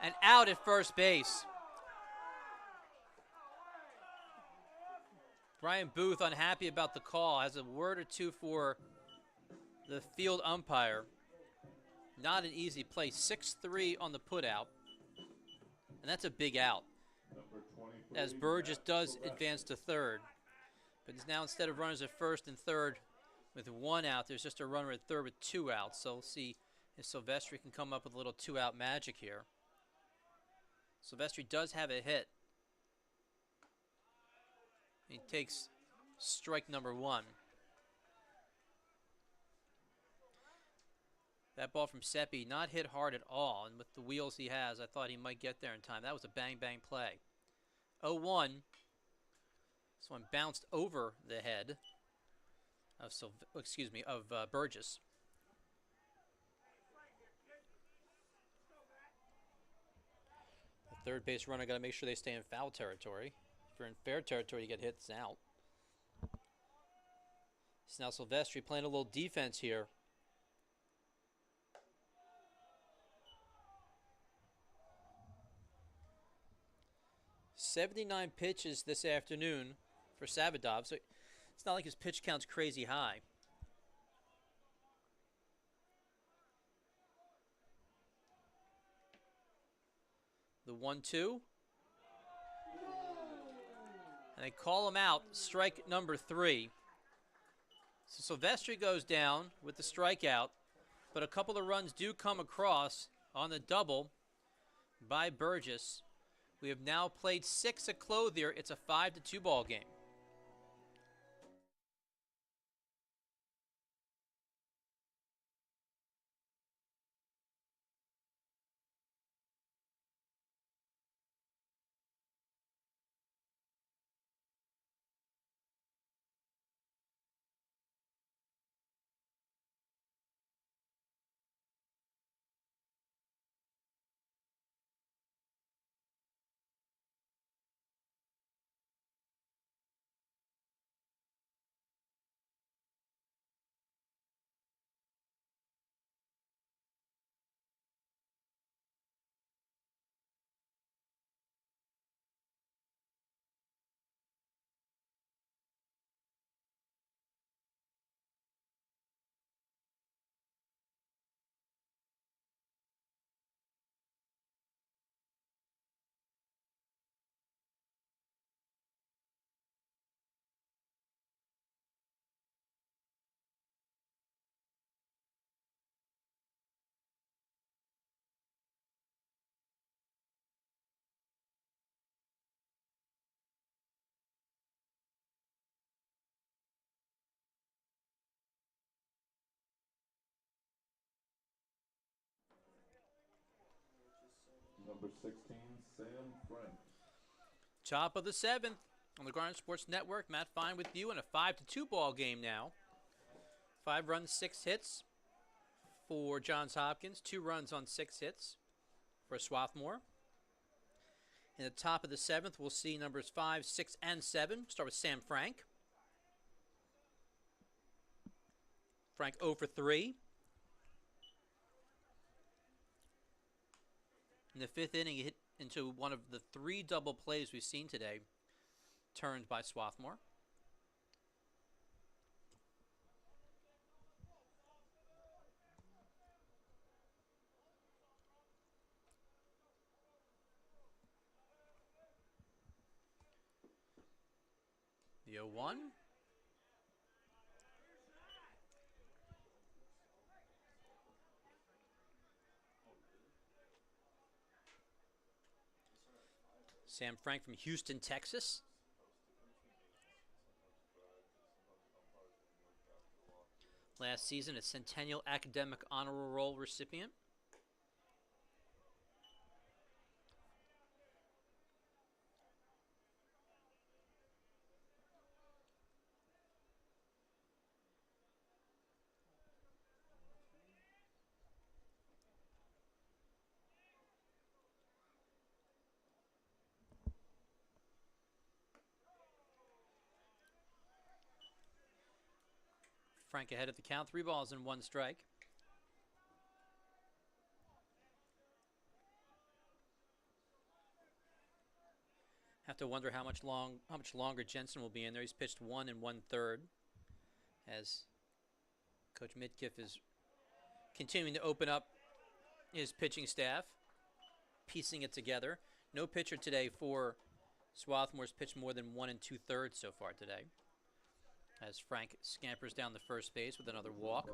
and out at first base. Brian Booth, unhappy about the call, has a word or two for the field umpire. Not an easy play. 6-3 on the putout. And that's a big out, as Burgess does advance to third. But it's now, instead of runners at first and third with 1 out, there's just a runner at third with 2 outs. So we'll see if Silvestri can come up with a little 2-out magic here. Silvestri does have a hit. He takes strike number 1. That ball from Seppi, not hit hard at all, and with the wheels he has, I thought he might get there in time. That was a bang-bang play. 0-1. This one bounced over the head of Burgess. The third base runner got to make sure they stay in foul territory. If you're in fair territory, you get hit, it's out. It's now Silvestri playing a little defense here. "79 pitches this afternoon for Savadov, so it's not like his pitch count's crazy high. The 1-2. And they call him out, strike number 3. So Silvestri goes down with the strikeout, but a couple of runs do come across on the double by Burgess. We have now played 6 at Clothier. It's a 5-2 ball game. number 16, Sam Frank. Top of the 7th on the Garden Sports Network. Matt Fine with you in a 5-2 ball game now. 5 runs, 6 hits for Johns Hopkins. 2 runs on 6 hits for Swarthmore. In the top of the 7th, we'll see numbers 5, 6, and 7. Start with Sam Frank. Frank 0 for 3. In the 5th inning, he hit into one of the 3 double plays we've seen today, turned by Swarthmore. The 0-1. Sam Frank from Houston, Texas. Last season, a Centennial Academic Honor Roll recipient. Frank ahead of the count. 3 balls and 1 strike. Have to wonder how much longer Jensen will be in there. He's pitched 1 1/3 as Coach Midkiff is continuing to open up his pitching staff, piecing it together. No pitcher today for Swarthmore's pitched more than 1 2/3 so far today, as Frank scampers down the first base with another walk.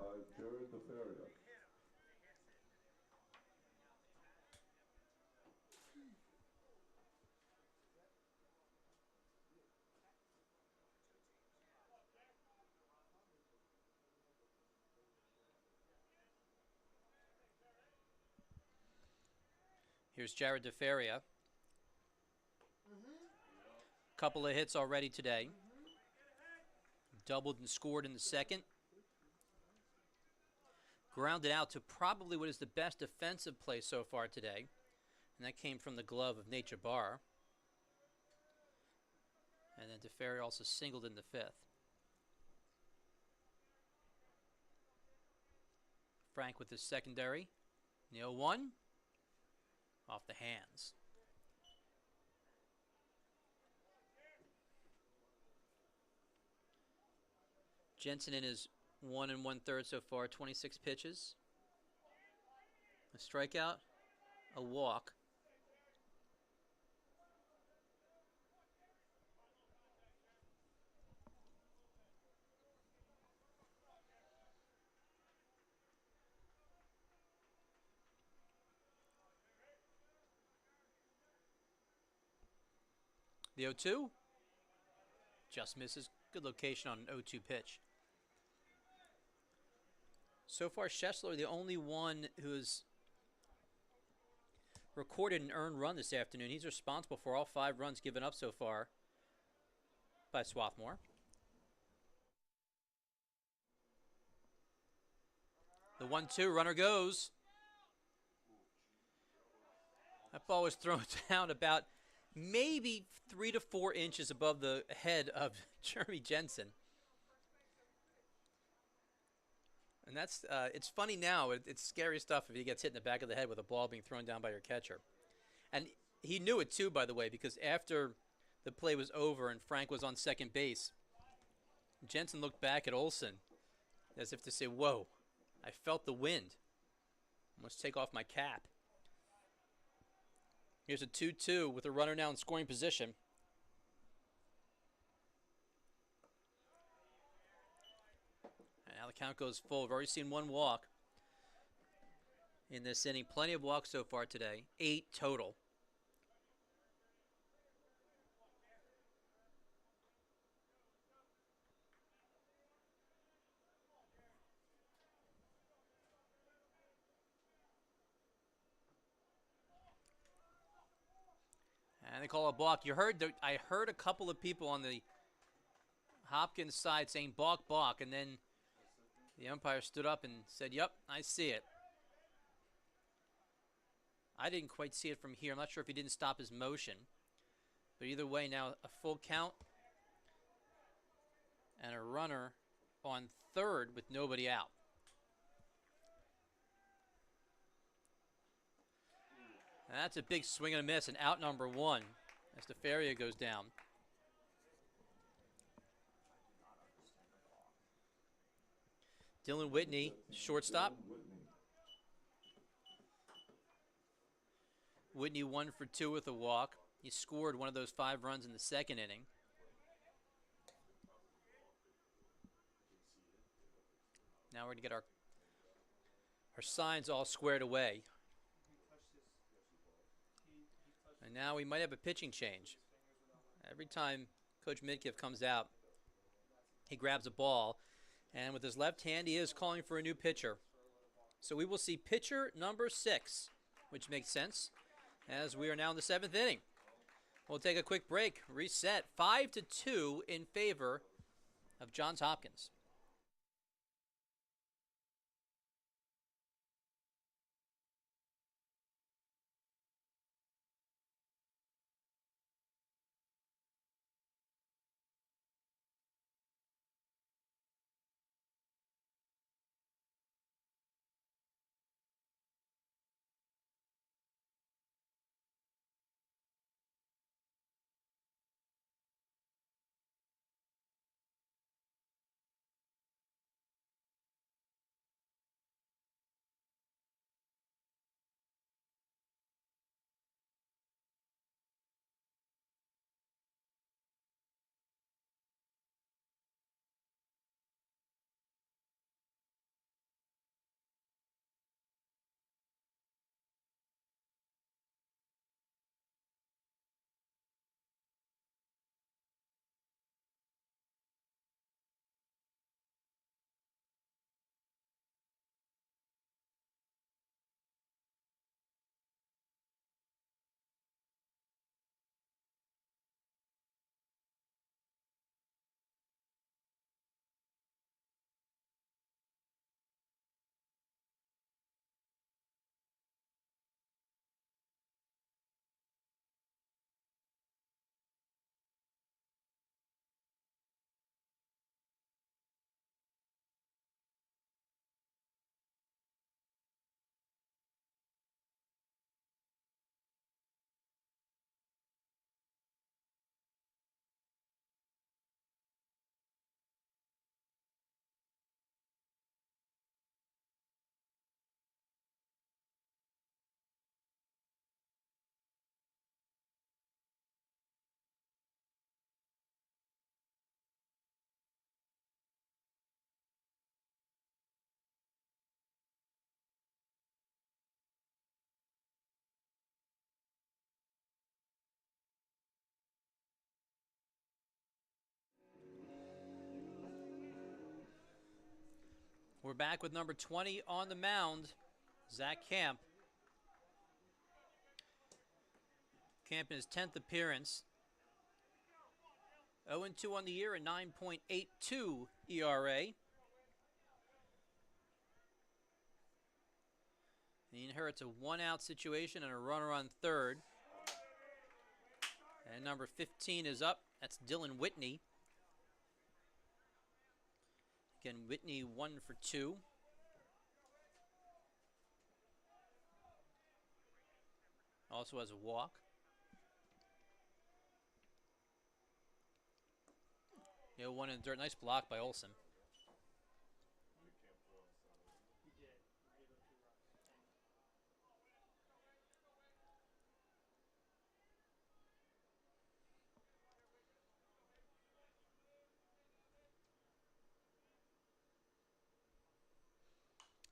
Here's Jared DeFeria. Couple of hits already today. Doubled and scored in the 2nd. Grounded out to probably what is the best defensive play so far today. And that came from the glove of Nate Jabara. And then DeFeria also singled in the 5th. Frank with his secondary. 0-1. Off the hands. Jensen in his 1 1/3 so far, 26 pitches. A strikeout, a walk. The 0-2 just misses. Good location on an 0-2 pitch. So far, Schessler, the only one who's recorded an earned run this afternoon. He's responsible for all 5 runs given up so far by Swarthmore. The 1-2, runner goes. That ball was thrown down about maybe 3 to 4 inches above the head of Jeremy Jensen. And that's, it's funny now, it's scary stuff if he gets hit in the back of the head with a ball being thrown down by your catcher. And he knew it too, by the way, because after the play was over and Frank was on second base, Jensen looked back at Olson as if to say, whoa, I felt the wind. I must take off my cap. Here's a 2-2 with a runner now in scoring position. And now the count goes full. We've already seen 1 walk in this inning. Plenty of walks so far today. 8 total. And they call a balk. I heard a couple of people on the Hopkins side saying balk, balk, and then the umpire stood up and said, "Yep, I see it." I didn't quite see it from here. I'm not sure if he didn't stop his motion. But either way, now a full count and a runner on third with nobody out. And that's a big swing and a miss, and out number one as DeFaria goes down. Dylan Whitney, shortstop. Whitney 1 for 2 with a walk. He scored one of those 5 runs in the second inning. Now we're going to get our signs all squared away. And now we might have a pitching change. Every time Coach Midkiff comes out, he grabs a ball. And with his left hand, he is calling for a new pitcher. So we will see pitcher number 6, which makes sense, as we are now in the 7th inning. We'll take a quick break, reset, 5-2 in favor of Johns Hopkins. We're back with number 20 on the mound, Zach Camp. Camp in his 10th appearance. 0-2 on the year, a 9.82 ERA. He inherits a 1-out situation and a runner on third. And number 15 is up. That's Dylan Whitney. Again, Whitney 1 for 2. Also has a walk. Yeah, 1 in the dirt. Nice block by Olson.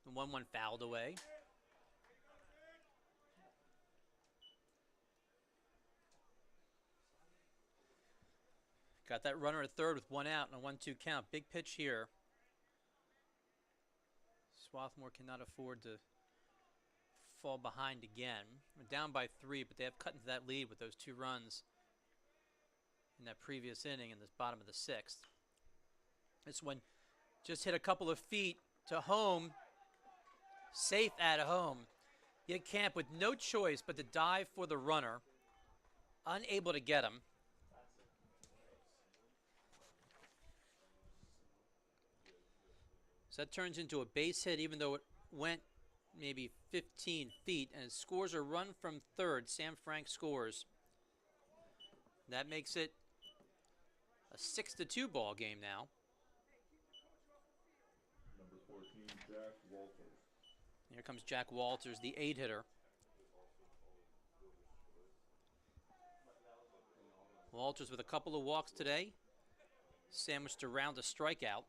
The 1-1 fouled away. Got that runner at third with 1 out and a 1-2 count. Big pitch here. Swarthmore cannot afford to fall behind again. We're down by 3, but they have cut into that lead with those 2 runs in that previous inning in the bottom of the 6th. This one just hit a couple of feet to home. Safe at home. Yet Camp with no choice but to dive for the runner. Unable to get him. So that turns into a base hit, even though it went maybe 15 feet, and it scores a run from third. Sam Frank scores. That makes it a 6-2 ball game now. Number 14, Jack Walters. Here comes Jack Walters, the 8-hitter. Walters with a couple of walks today, sandwiched around a strikeout.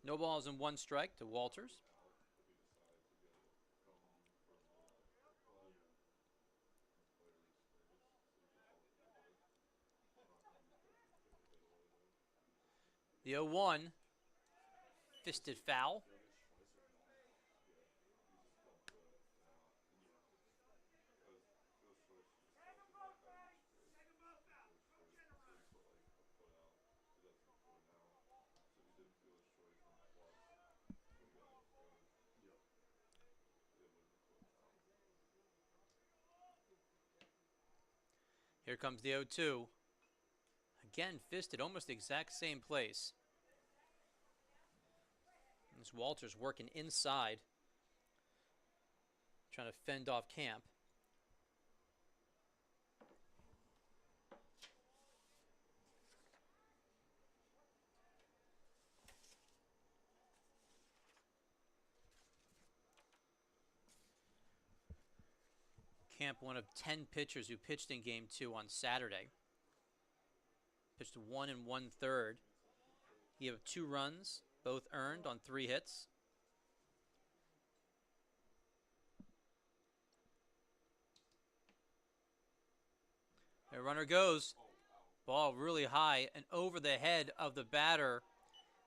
No balls and 1 strike to Walters. The 0-1, fisted foul. Here comes the 0-2. Again, fisted, almost the exact same place. This Walters working inside, trying to fend off Camp. Camp, one of 10 pitchers who pitched in Game 2 on Saturday. Pitched 1 1/3. He had 2 runs, both earned on 3 hits. The runner goes. Ball really high and over the head of the batter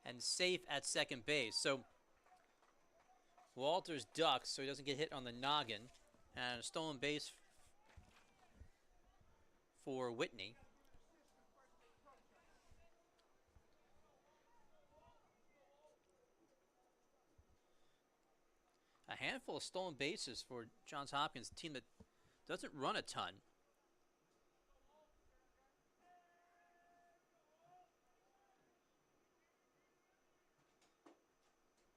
and safe at second base. So Walters ducks so he doesn't get hit on the noggin. And a stolen base for Whitney. A handful of stolen bases for Johns Hopkins, a team that doesn't run a ton.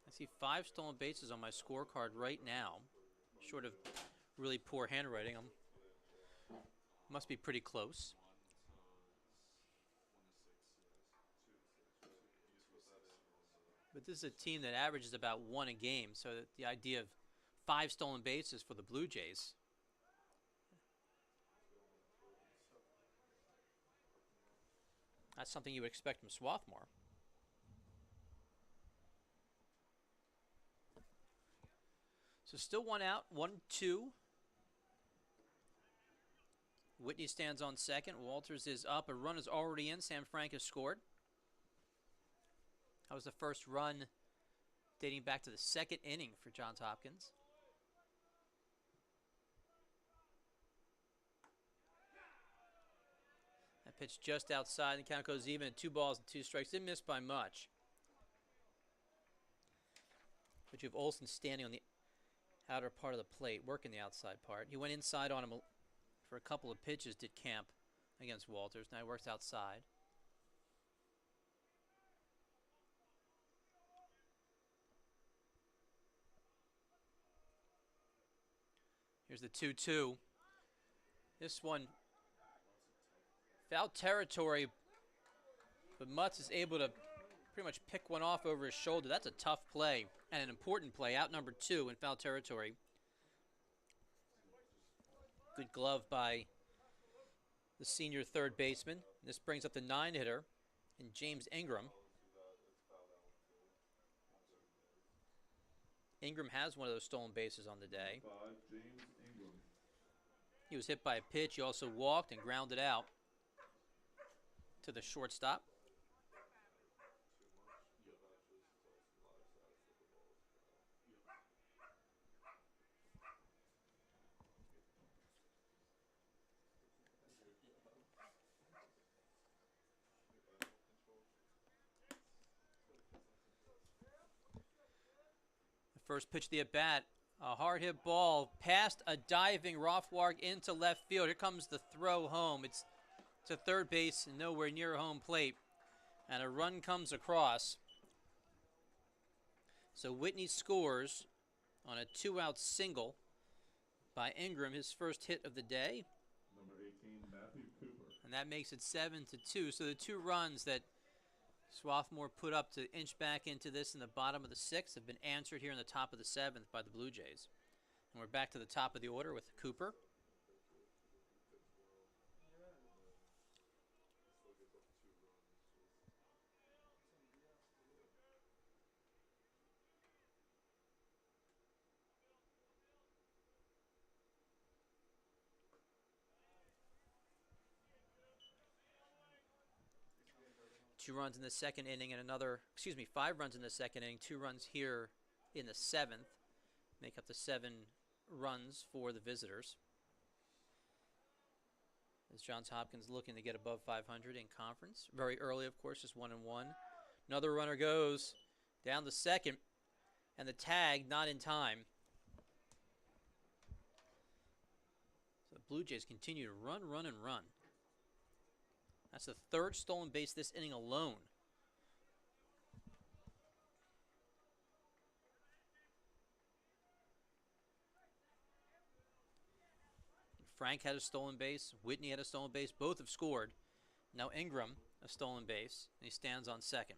I see 5 stolen bases on my scorecard right now, short of really poor handwriting. Must be pretty close. But this is a team that averages about 1 a game, so the idea of 5 stolen bases for the Blue Jays. That's something you would expect from Swarthmore. So still 1 out, 1-2. Whitney stands on second. Walters is up. A run is already in. Sam Frank has scored. That was the first run dating back to the 2nd inning for Johns Hopkins. That pitch just outside. The count goes even at 2 balls and 2 strikes. Didn't miss by much. But you have Olson standing on the outer part of the plate, working the outside part. He went inside on him for a couple of pitches, did Camp against Walters. Now he works outside. Here's the 2-2. This one, foul territory, but Mutts is able to pretty much pick one off over his shoulder. That's a tough play and an important play. Out number 2 in foul territory. Good glove by the senior third baseman. This brings up the 9-hitter in James Ingram. Ingram has one of those stolen bases on the day. 5, James Ingram. He was hit by a pitch. He also walked and grounded out to the shortstop. Too much, but that just tells a lot of stats that the ball is foul. Good job. If I don't control The first pitch of the at-bat, a hard hit ball past a diving Rothward into left field. Here comes the throw home. It's to third base and nowhere near home plate. And a run comes across. So Whitney scores on a 2-out single by Ingram, his first hit of the day. Number 18, Matthew Cooper. And that makes it 7-2. So the 2 runs that Swarthmore put up to inch back into this in the bottom of the 6th have been answered here in the top of the 7th by the Blue Jays. And we're back to the top of the order with Cooper. Still gives up 2 runs. Two runs in the second inning and another, 5 runs in the second inning, 2 runs here in the 7th. Make up the 7 runs for the visitors. As Johns Hopkins looking to get above 500 in conference. Very early, of course, just 1-1. Another runner goes down the second, and the tag not in time. So the Blue Jays continue to run, run, and run. That's the 3rd stolen base this inning alone. Frank had a stolen base. Whitney had a stolen base. Both have scored. Now Ingram, a stolen base, and he stands on second.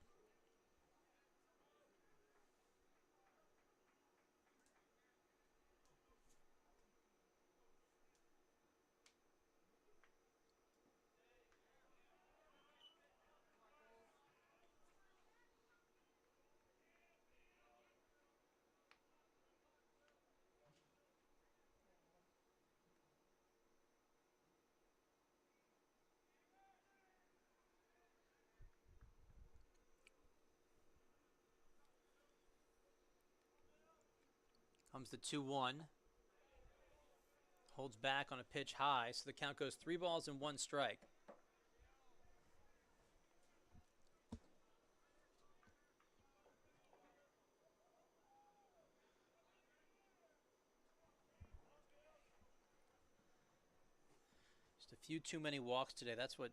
Comes the 2-1. Holds back on a pitch high, so the count goes 3 balls and 1 strike. Just a few too many walks today. That's what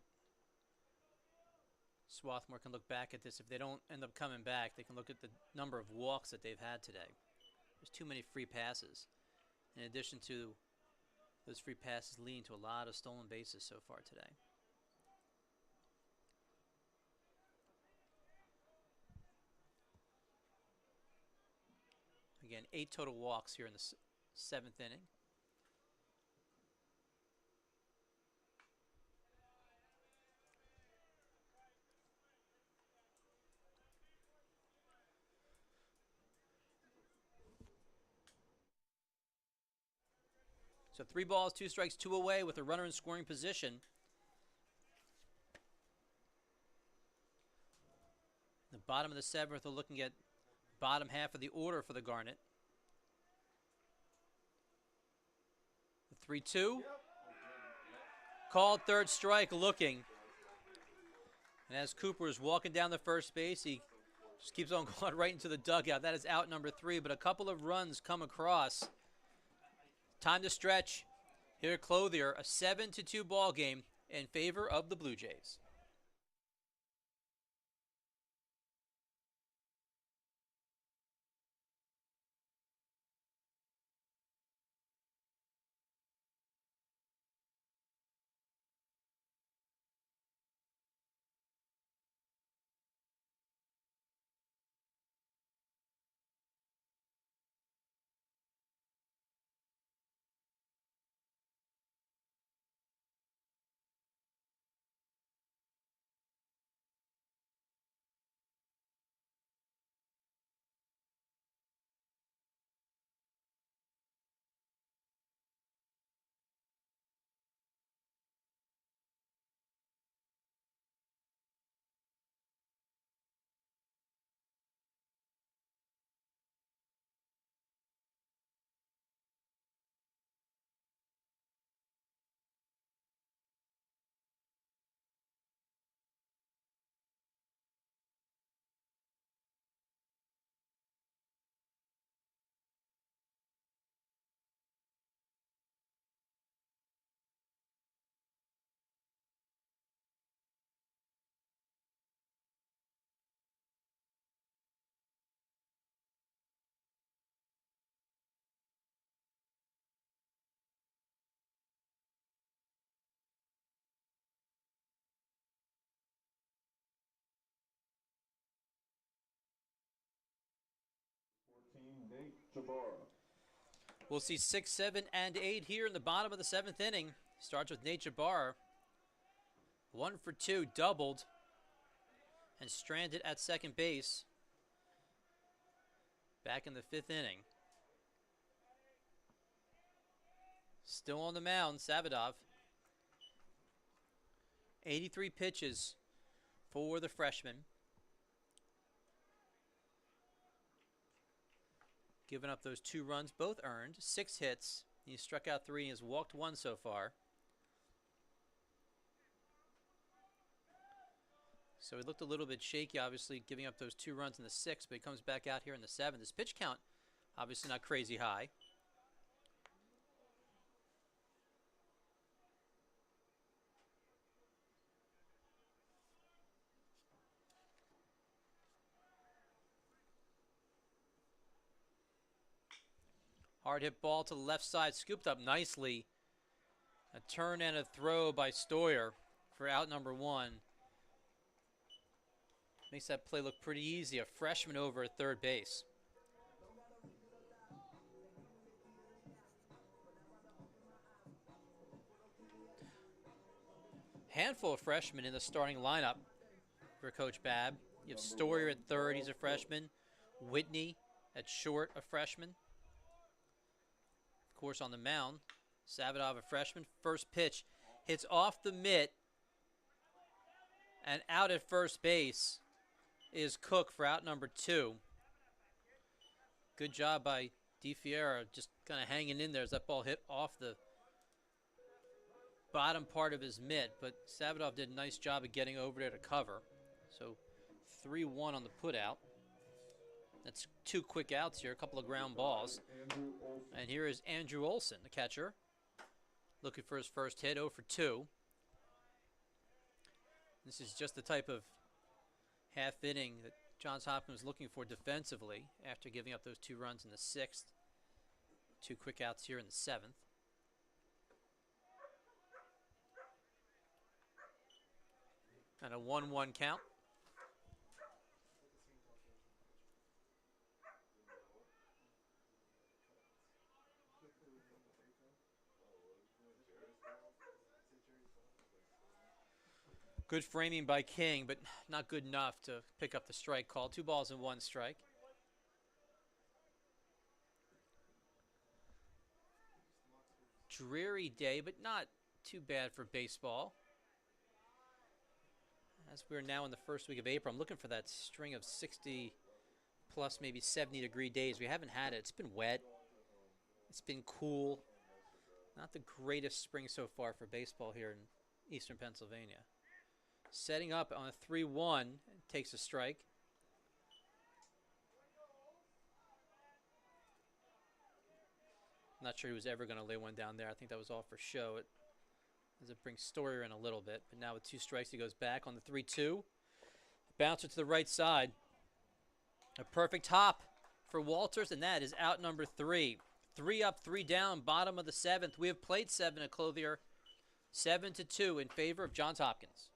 Swarthmore can look back at this. If they don't end up coming back, they can look at the number of walks that they've had today. There's too many free passes. In addition to those free passes leading to a lot of stolen bases so far today. Again, 8 total walks here in the 7th inning. So 3 balls, 2 strikes, 2 away with a runner in scoring position. The bottom of the 7th, we're looking at bottom half of the order for the Garnet. The 3-2. Called third strike, looking. And as Cooper is walking down the first base, he just keeps on going right into the dugout. That is out number 3, but a couple of runs come across. Time to stretch here at Clothier, a 7-2 ball game in favor of the Blue Jays. Jabara. We'll see 6, 7, and 8 here in the bottom of the 7th inning. Starts with Nate Jabara. 1 for 2, doubled, and stranded at second base. Back in the 5th inning. Still on the mound, Savadov. 83 pitches for the freshman. Giving up those 2 runs, both earned. 6 hits. He struck out 3 and has walked 1 so far. So he looked a little bit shaky, obviously, giving up those 2 runs in the 6th, but he comes back out here in the 7th. His pitch count, obviously not crazy high. Hard hit ball to the left side, scooped up nicely. A turn and a throw by Stoyer for out number 1. Makes that play look pretty easy. A freshman over at third base. Handful of freshmen in the starting lineup for Coach Babb. You have Stoyer at third, he's a freshman. Whitney at short, a freshman. Of course, on the mound, Savadov, a freshman. First pitch hits off the mitt, and out at first base is Cook for out number 2. Good job by DiFiera, just kind of hanging in there as that ball hit off the bottom part of his mitt, but Savadov did a nice job of getting over there to cover. So 3-1 on the putout. That's 2 quick outs here, a couple of ground balls. And here is Andrew Olson, the catcher, looking for his first hit, 0 for 2. This is just the type of half inning that Johns Hopkins was looking for defensively after giving up those 2 runs in the 6th. 2 quick outs here in the 7th. And a 1-1 count. Good framing by King, but not good enough to pick up the strike call. 2 balls and 1 strike. Dreary day, but not too bad for baseball. As we're now in the first week of April, I'm looking for that string of 60 plus maybe 70-degree days. We haven't had it. It's been wet. It's been cool. Not the greatest spring so far for baseball here in eastern Pennsylvania. Setting up on a 3-1, takes a strike. Not sure he was ever going to lay one down there. I think that was all for show. As it brings Stoyer in a little bit. But now with 2 strikes, he goes back on the 3-2. Bouncer to the right side. A perfect hop for Walters, and that is out number 3. 3 up, 3 down, bottom of the 7th. We have played 7 at Clothier. 7-2 in favor of Johns Hopkins.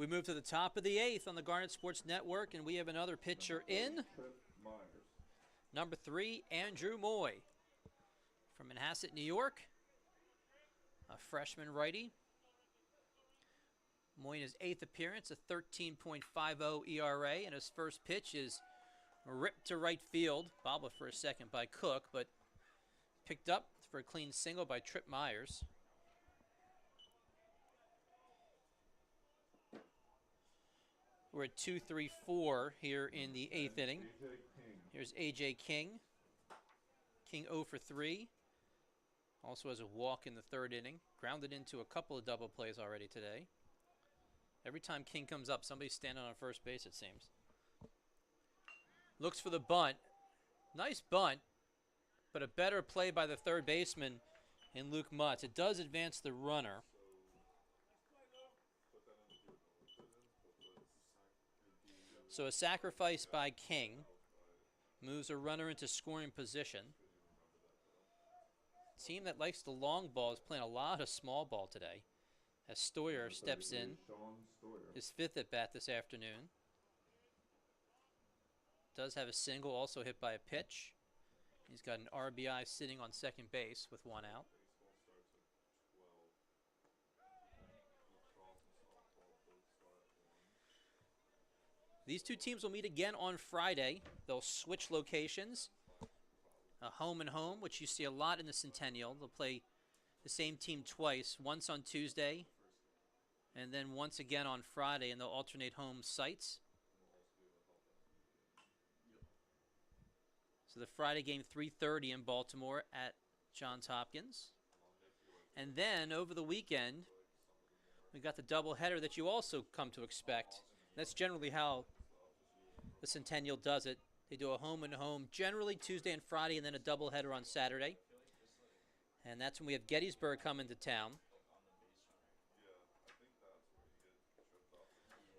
We move to the top of the 8th on the Garnet Sports Network, and we have another pitcher in. Trip Myers. Number 3, Andrew Moy from Manhasset, New York. A freshman righty. Moy in his 8th appearance, a 13.50 ERA, and his first pitch is ripped to right field. Bobbled for a second by Cook, but picked up for a clean single by Trip Myers. We're at 2-3-4 here in the 8th inning. AJ King. Here's A.J. King. King 0 for 3. Also has a walk in the 3rd inning. Grounded into a couple of double plays already today. Every time King comes up, somebody's standing on first base, it seems. Looks for the bunt. Nice bunt, but a better play by the 3rd baseman in Luke Mutts. It does advance the runner. So a sacrifice by King moves a runner into scoring position. Team that likes the long ball is playing a lot of small ball today. As Stoyer steps in, Sean Stoyer. his 5th at bat this afternoon. Does have a single, also hit by a pitch. He's got an RBI sitting on second base with 1 out. These two teams will meet again on Friday. They'll switch locations. Home and home, which you see a lot in the Centennial. They'll play the same team twice, once on Tuesday and then once again on Friday, and they'll alternate home sites. So the Friday game, 3:30 in Baltimore at Johns Hopkins. And then over the weekend, we got the doubleheader that you also come to expect. That's generally how the Centennial does it. They do a home and home, generally Tuesday and Friday, and then a doubleheader on Saturday. And that's when we have Gettysburg coming to town.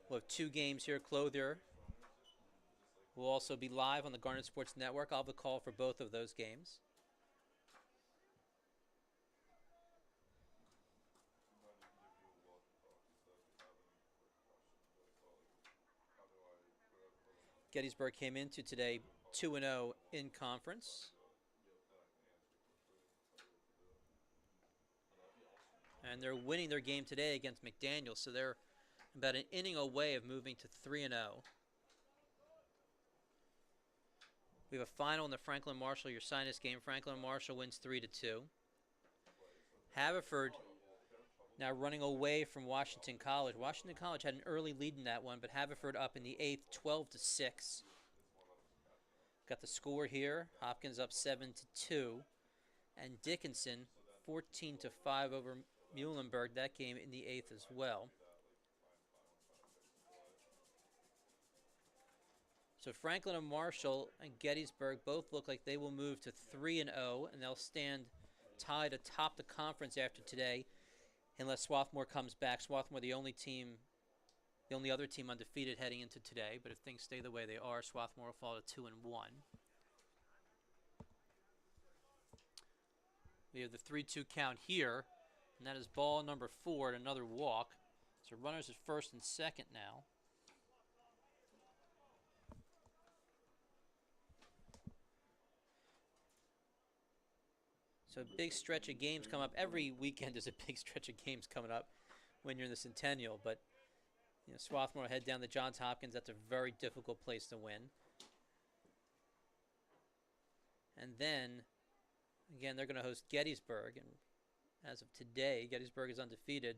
We'll have 2 games here. Clothier will also be live on the Garnet Sports Network. I'll have a call for both of those games. Gettysburg came into today 2-0 in conference. And they're winning their game today against McDaniel, so they're about an inning away of moving to 3-0. We have a final in the Franklin Marshall Ursinus game. Franklin Marshall wins 3-2. Haverford now running away from Washington College. Washington College had an early lead in that one, but Haverford up in the 8th, 12-6. Got the score here. Hopkins up 7-2. And Dickinson 14-5 over Muhlenberg. That game in the 8th as well. So Franklin and Marshall and Gettysburg both look like they will move to 3-0, and they'll stand tied atop the conference after today, unless Swarthmore comes back. Swarthmore, the only other team undefeated heading into today. But if things stay the way they are, Swarthmore will fall to 2-1. We have the 3-2 count here, and that is ball number 4 and another walk. So runners at first and second now. So a big stretch of games come up. Every weekend is a big stretch of games coming up when you're in the Centennial. But you know, Swarthmore head down to Johns Hopkins. That's a very difficult place to win. And then, again, they're going to host Gettysburg. And as of today, Gettysburg is undefeated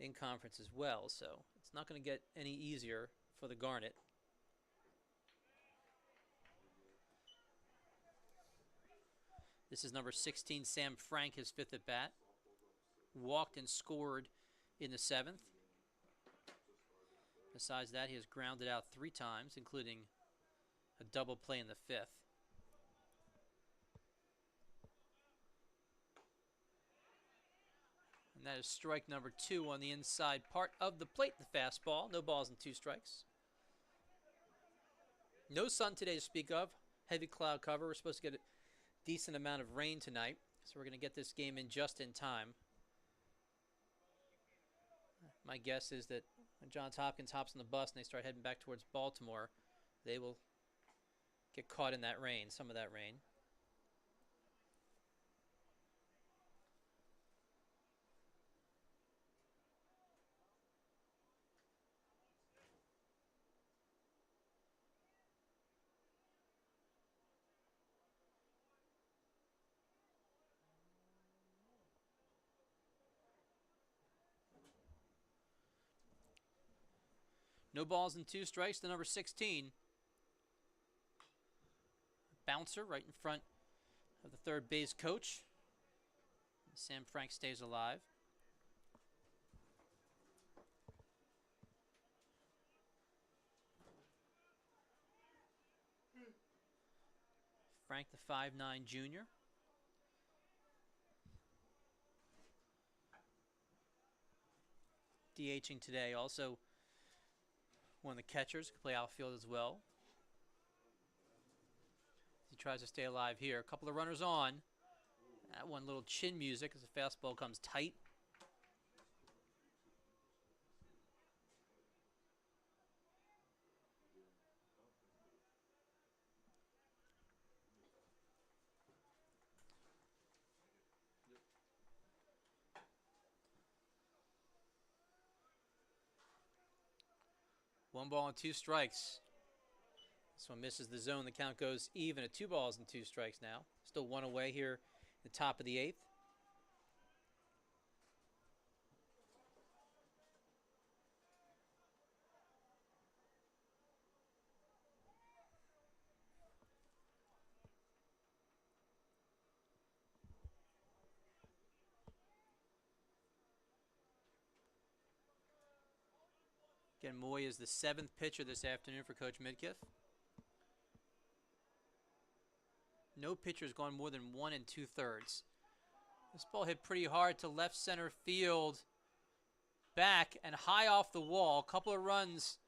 in conference as well. So it's not going to get any easier for the Garnet. This is number 16, Sam Frank, his 5th at bat. Walked and scored in the 7th. Besides that, he has grounded out 3 times, including a double play in the 5th. And that is strike number 2 on the inside part of the plate, the fastball. No balls and 2 strikes. No sun today to speak of. Heavy cloud cover. We're supposed to get a decent amount of rain tonight, so we're going to get this game in just in time. My guess is that When Johns Hopkins hops on the bus and they start heading back towards Baltimore, they will get caught in that rain, some of that rain. No balls and 2 strikes to number 16. Bouncer right in front of the third base coach. Sam Frank stays alive. Frank, the 5'9" junior. DHing today. Also one of the catchers, could play outfield as well. He tries to stay alive here. A couple of runners on. That one little chin music as the fastball comes tight. One ball and 2 strikes. This one misses the zone. The count goes even at 2 balls and 2 strikes now. Still one away here at the top of the 8th. Again, Moy is the 7th pitcher this afternoon for Coach Midkiff. No pitcher's gone more than 1 2/3. This ball hit pretty hard to left center field. Back and high off the wall. A couple of runs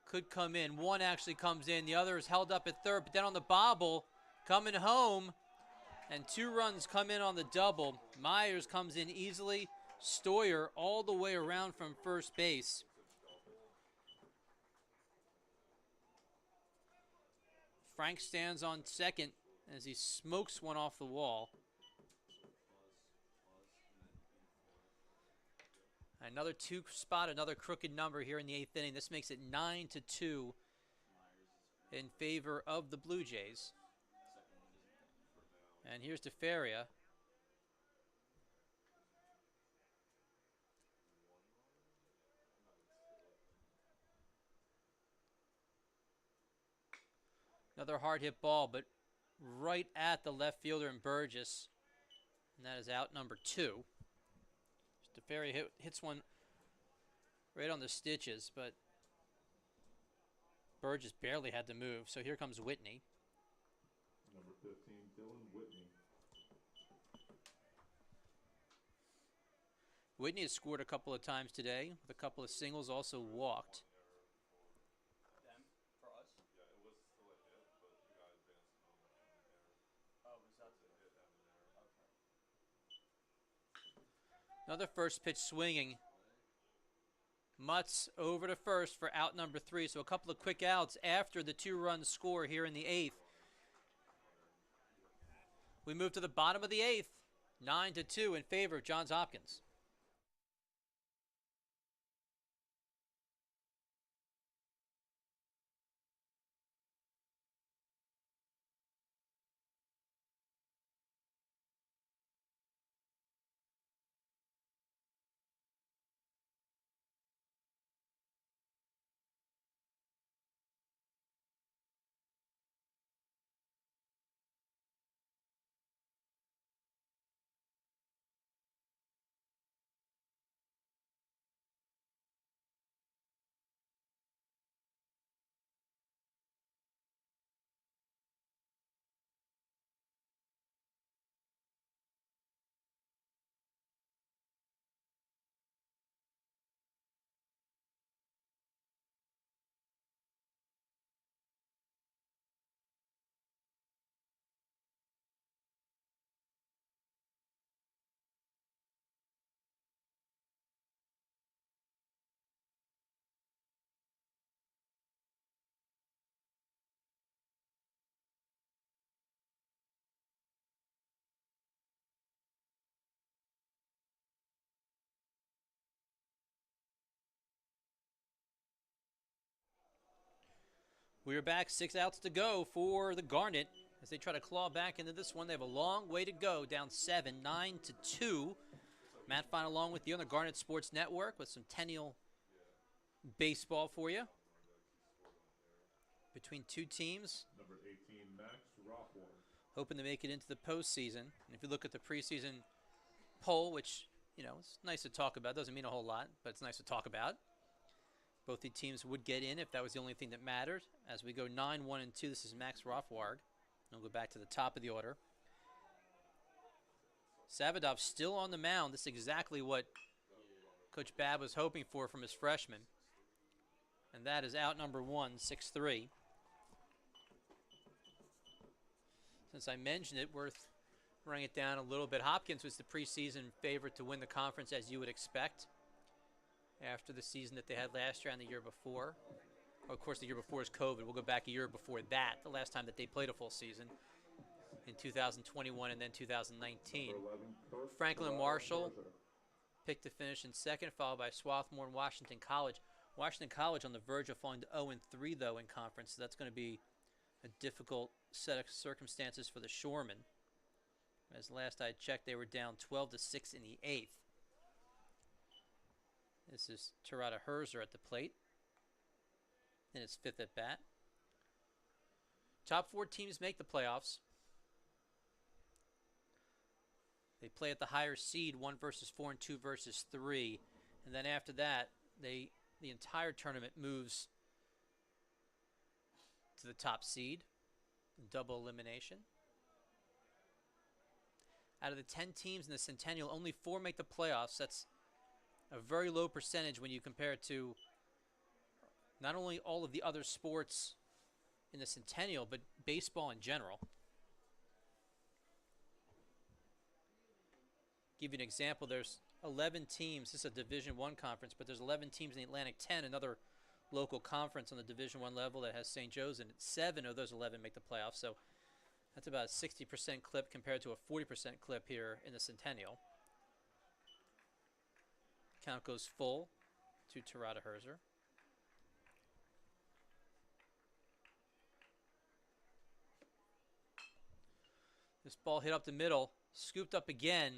could come in. One actually comes in. The other is held up at third. But then on the bobble, coming home, and 2 runs come in on the double. Myers comes in easily. Stoyer all the way around from first base. Frank stands on second as he smokes one off the wall. Another 2 spot, another crooked number here in the 8th inning. This makes it 9-2 in favor of the Blue Jays. And here's DeFaria. Another hard hit ball, but right at the left fielder in Burgess. And that is out number 2. DeFaria hits one right on the stitches, but Burgess barely had to move. So here comes Whitney. Number 15, Dylan Whitney. Whitney has scored a couple of times today with a couple of singles, also walked. Them? For us? Yeah, it was still a hit, but the guy advanced on an error. Oh, was that It's a hit and an error. Okay. Another first pitch swinging. Mutts over to first for out number 3. So a couple of quick outs after the 2-run score here in the 8th. We move to the bottom of the 8th. 9-2 in favor of Johns Hopkins. We are back. 6 outs to go for the Garnet as they try to claw back into this one. They have a long way to go, down 7, 9-2. Matt Fine along with you on the Garnet Sports Network with some Centennial baseball for you. Between two teams. Number 18, Max Rothward. Hoping to make it into the postseason. And if you look at the preseason poll, which, you know, it's nice to talk about. Doesn't mean a whole lot, but it's nice to talk about. Both the teams would get in if that was the only thing that mattered. As we go 9, 1, and 2, this is Max Rothward. We'll go back to the top of the order. Savadov still on the mound. This is exactly what Coach Babb was hoping for from his freshman. And that is out number 1, 6-3. Since I mentioned it, worth running it down a little bit. Hopkins was the preseason favorite to win the conference, as you would expect, after the season that they had last year and the year before. Well, of course, the year before is COVID. We'll go back a year before that, the last time that they played a full season, in 2021 and then 2019. Franklin Marshall picked to finish in second, followed by Swarthmore and Washington College. Washington College on the verge of falling to 0-3, though, in conference, so that's going to be a difficult set of circumstances for the Shoremen. As last I checked, they were down 12-6 in the 8th. This is Terada Herzer at the plate in his 5th at bat. Top 4 teams make the playoffs. They play at the higher seed, 1 versus 4 and 2 versus 3. And then after that, the entire tournament moves to the top seed, double elimination. Out of the 10 teams in the Centennial, only 4 make the playoffs. That's a very low percentage when you compare it to not only all of the other sports in the Centennial, but baseball in general. Give you an example, there's 11 teams. This is a Division I conference, but there's 11 teams in the Atlantic 10, another local conference on the Division I level that has St. Joe's in it. 7 of those 11 make the playoffs, so that's about a 60% clip compared to a 40% clip here in the Centennial. Count goes full to Terada Herzer. This ball hit up the middle, scooped up again,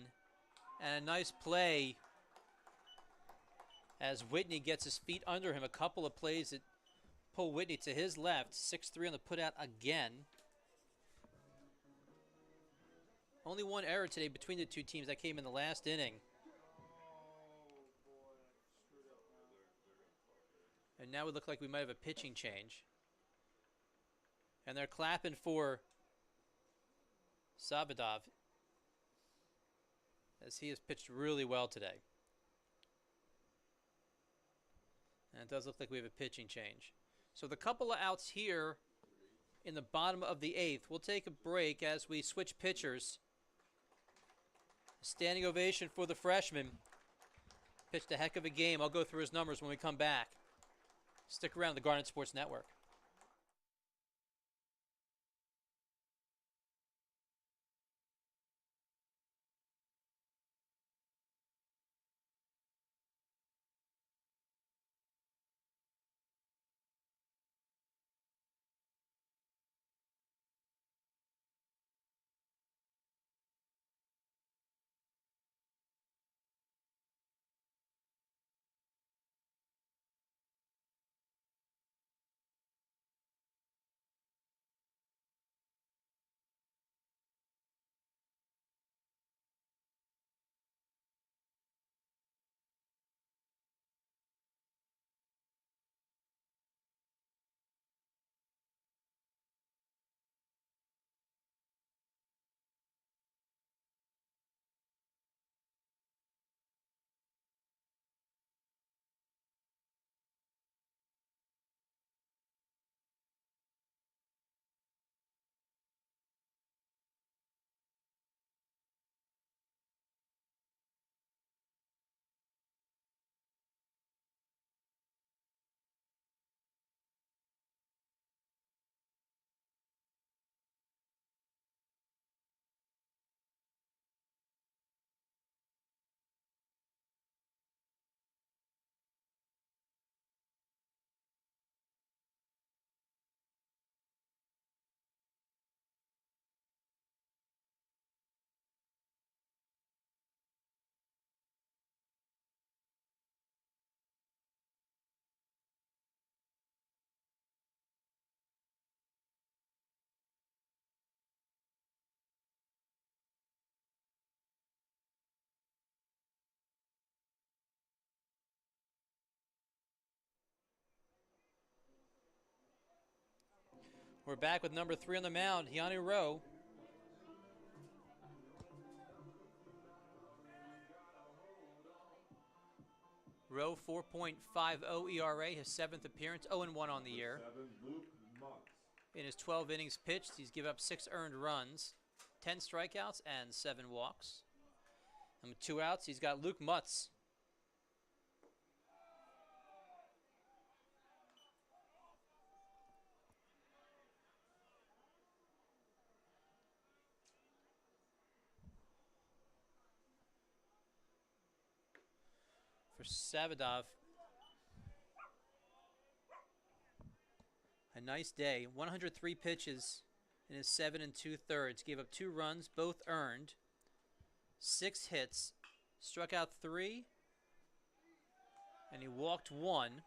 and a nice play as Whitney gets his feet under him. A couple of plays that pull Whitney to his left. 6-3 on the putout again. Only one error today between the two teams. That came in the last inning. And now we look like we might have a pitching change. And they're clapping for Savadov, as he has pitched really well today. And it does look like we have a pitching change. So the couple of outs here in the bottom of the 8th. We'll take a break as we switch pitchers. Standing ovation for the freshman. Pitched a heck of a game. I'll go through his numbers when we come back. Stick around, the Garnet Sports Network. We're back with number 3 on the mound, Keanu Rowe. Rowe, 4.50 ERA, his 7th appearance, 0-1 on the year. 7, Luke Mutts. In his 12 innings pitched, he's given up 6 earned runs, 10 strikeouts, and 7 walks. And with 2 outs, he's got Luke Mutts. For Savadov, a nice day. 103 pitches in his 7 2/3. Gave up 2 runs, both earned. 6 hits, struck out 3, and he walked 1.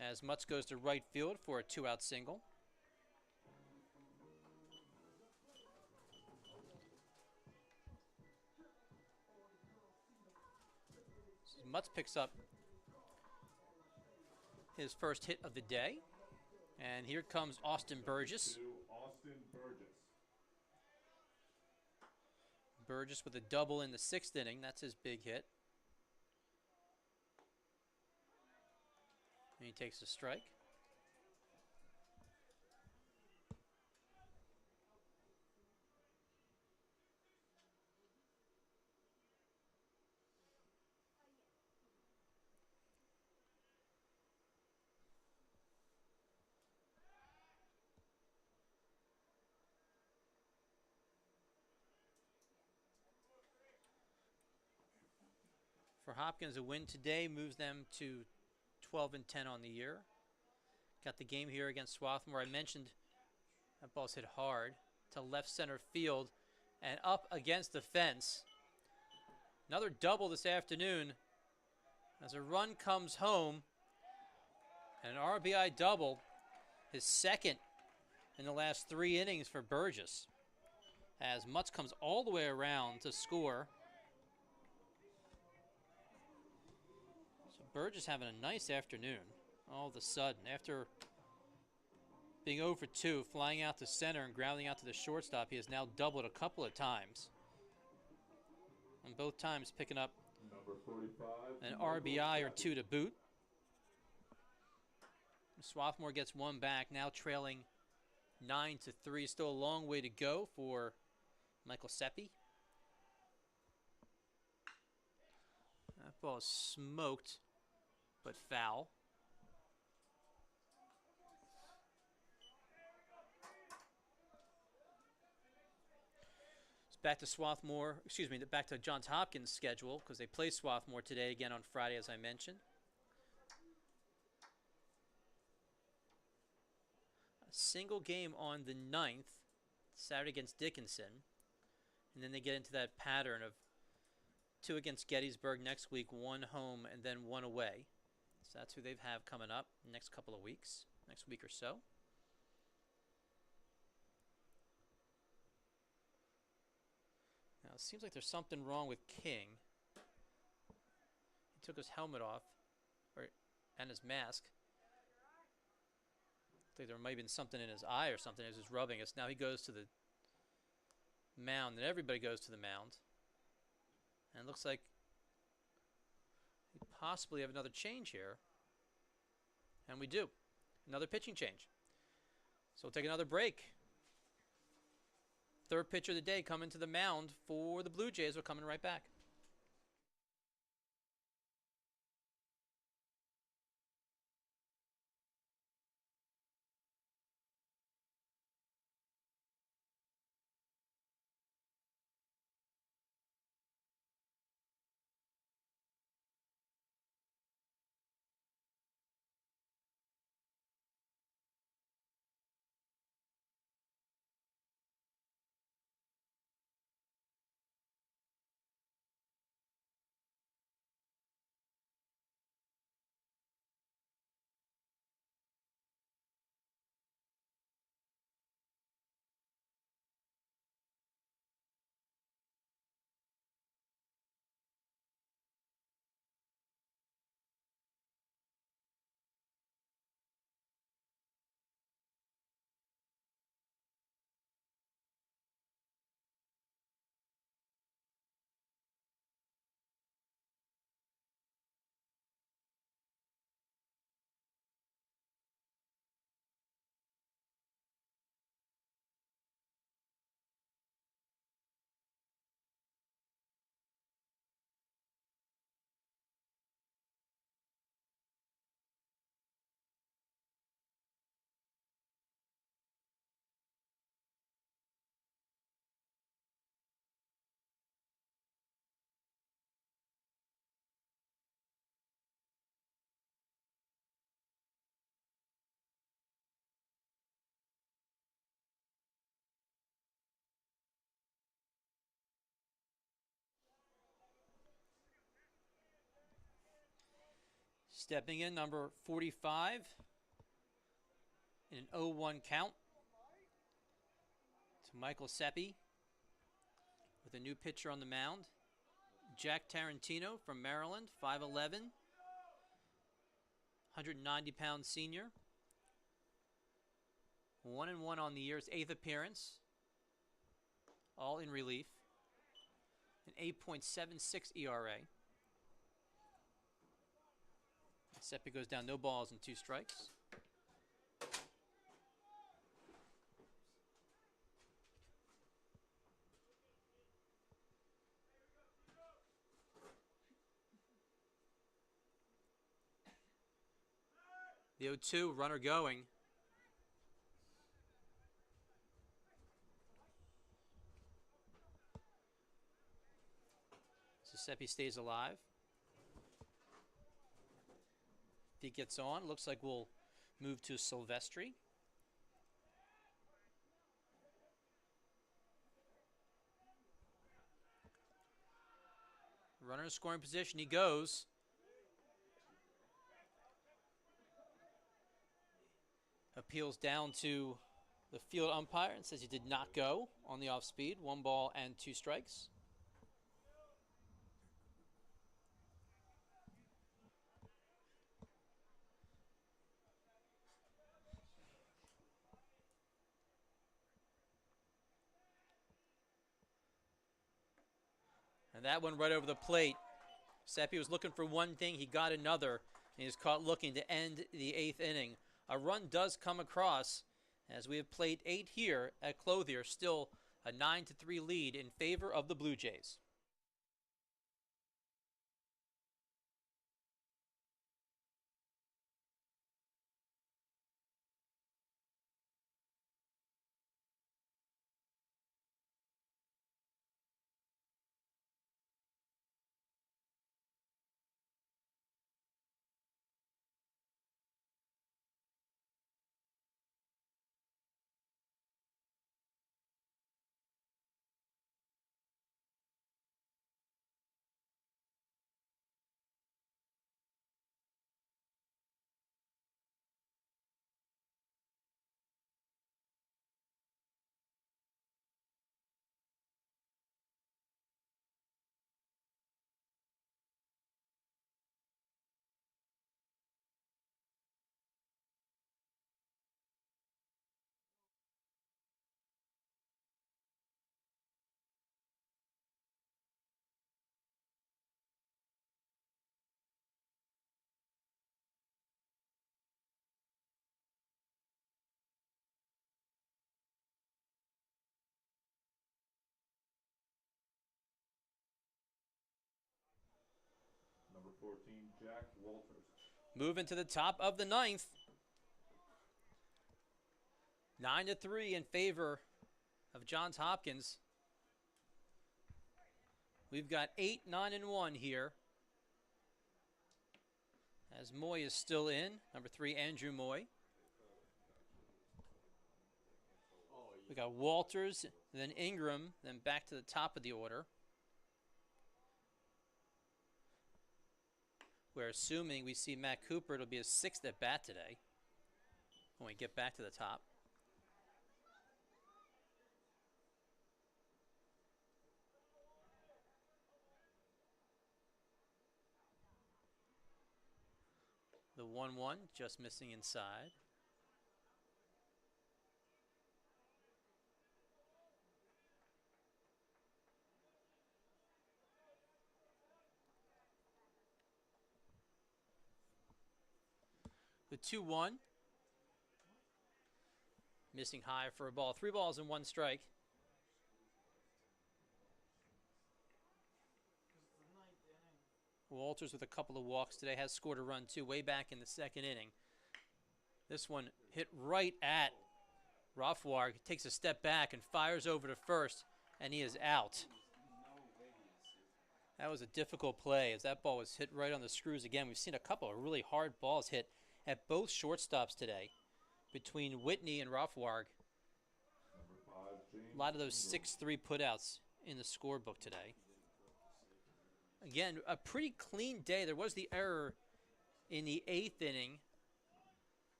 As Mutts goes to right field for a 2-out single. So Mutts picks up his first hit of the day. And here comes Austin Burgess. To Austin Burgess. Burgess with a double in the 6th inning. That's his big hit. And he takes a strike. For Hopkins, a win today moves them to 12-10 on the year. Got the game here against Swarthmore. I mentioned that ball's hit hard to left center field and up against the fence. Another double this afternoon as a run comes home. And an RBI double, his 2nd in the last 3 innings for Burgess. As Mutts comes all the way around to score. Burgess having a nice afternoon all of a sudden. After being 0 for 2, flying out to center and grounding out to the shortstop, he has now doubled a couple of times. And both times picking up Number 45, an RBI or 2 to boot. Swarthmore gets 1 back, now trailing 9-3. Still a long way to go for Michael Seppi. That ball is smoked, but foul. It's back to Swarthmore, back to Johns Hopkins' schedule because they play Swarthmore today again on Friday, as I mentioned. A single game on the 9th, Saturday against Dickinson, and then they get into that pattern of 2 against Gettysburg next week, 1 home, and then 1 away. So that's who they have coming up next couple of weeks, next week or so. Now, it seems like there's something wrong with King. He took his helmet off, and his mask. I think there might have been something in his eye or something as he's rubbing us. Now he goes to the mound, and everybody goes to the mound. And it looks like we possibly have another change here. And we do. Another pitching change. So we'll take another break. 3rd pitcher of the day coming to the mound for the Blue Jays. We're coming right back. Stepping in, number 45 in an 0-1 count to Michael Seppi with a new pitcher on the mound. Jack Tarantino from Maryland, 5'11", 190-pound senior. 1-1 on the year's 8th appearance, all in relief. An 8.76 ERA. Seppi goes down, no balls and 2 strikes. The 0-2, runner going. Seppi stays alive. If he gets on, looks like we'll move to Silvestri. Runner in scoring position, he goes. Appeals down to the field umpire and says he did not go on the off speed. 1 ball and 2 strikes. And that one right over the plate. Seppi was looking for one thing, he got another, and he was caught looking to end the 8th inning. A run does come across, as we have played 8 here at Clothier, still a 9-3 lead in favor of the Blue Jays. Number 14, Jack Walters. Moving to the top of the 9th. 9-3 in favor of Johns Hopkins. We've got 8, 9, and 1 here. As Moy is still in. Number 3, Andrew Moy. We got Walters, then Ingram, then back to the top of the order. We're assuming we see Matt Cooper. It'll be his 6th at bat today when we get back to the top. The 1-1 just missing inside. The 2-1. Missing high for a ball. 3 balls and 1 strike. Walters with a couple of walks today has scored a run too, way back in the 2nd inning. This one hit right at Rothwar. Takes a step back and fires over to first, and he is out. That was a difficult play as that ball was hit right on the screws again. We've seen a couple of really hard balls hit at both shortstops today between Whitney and Rothwar. A lot of those 6-3 putouts in the scorebook today. Again, a pretty clean day. There was the error in the 8th inning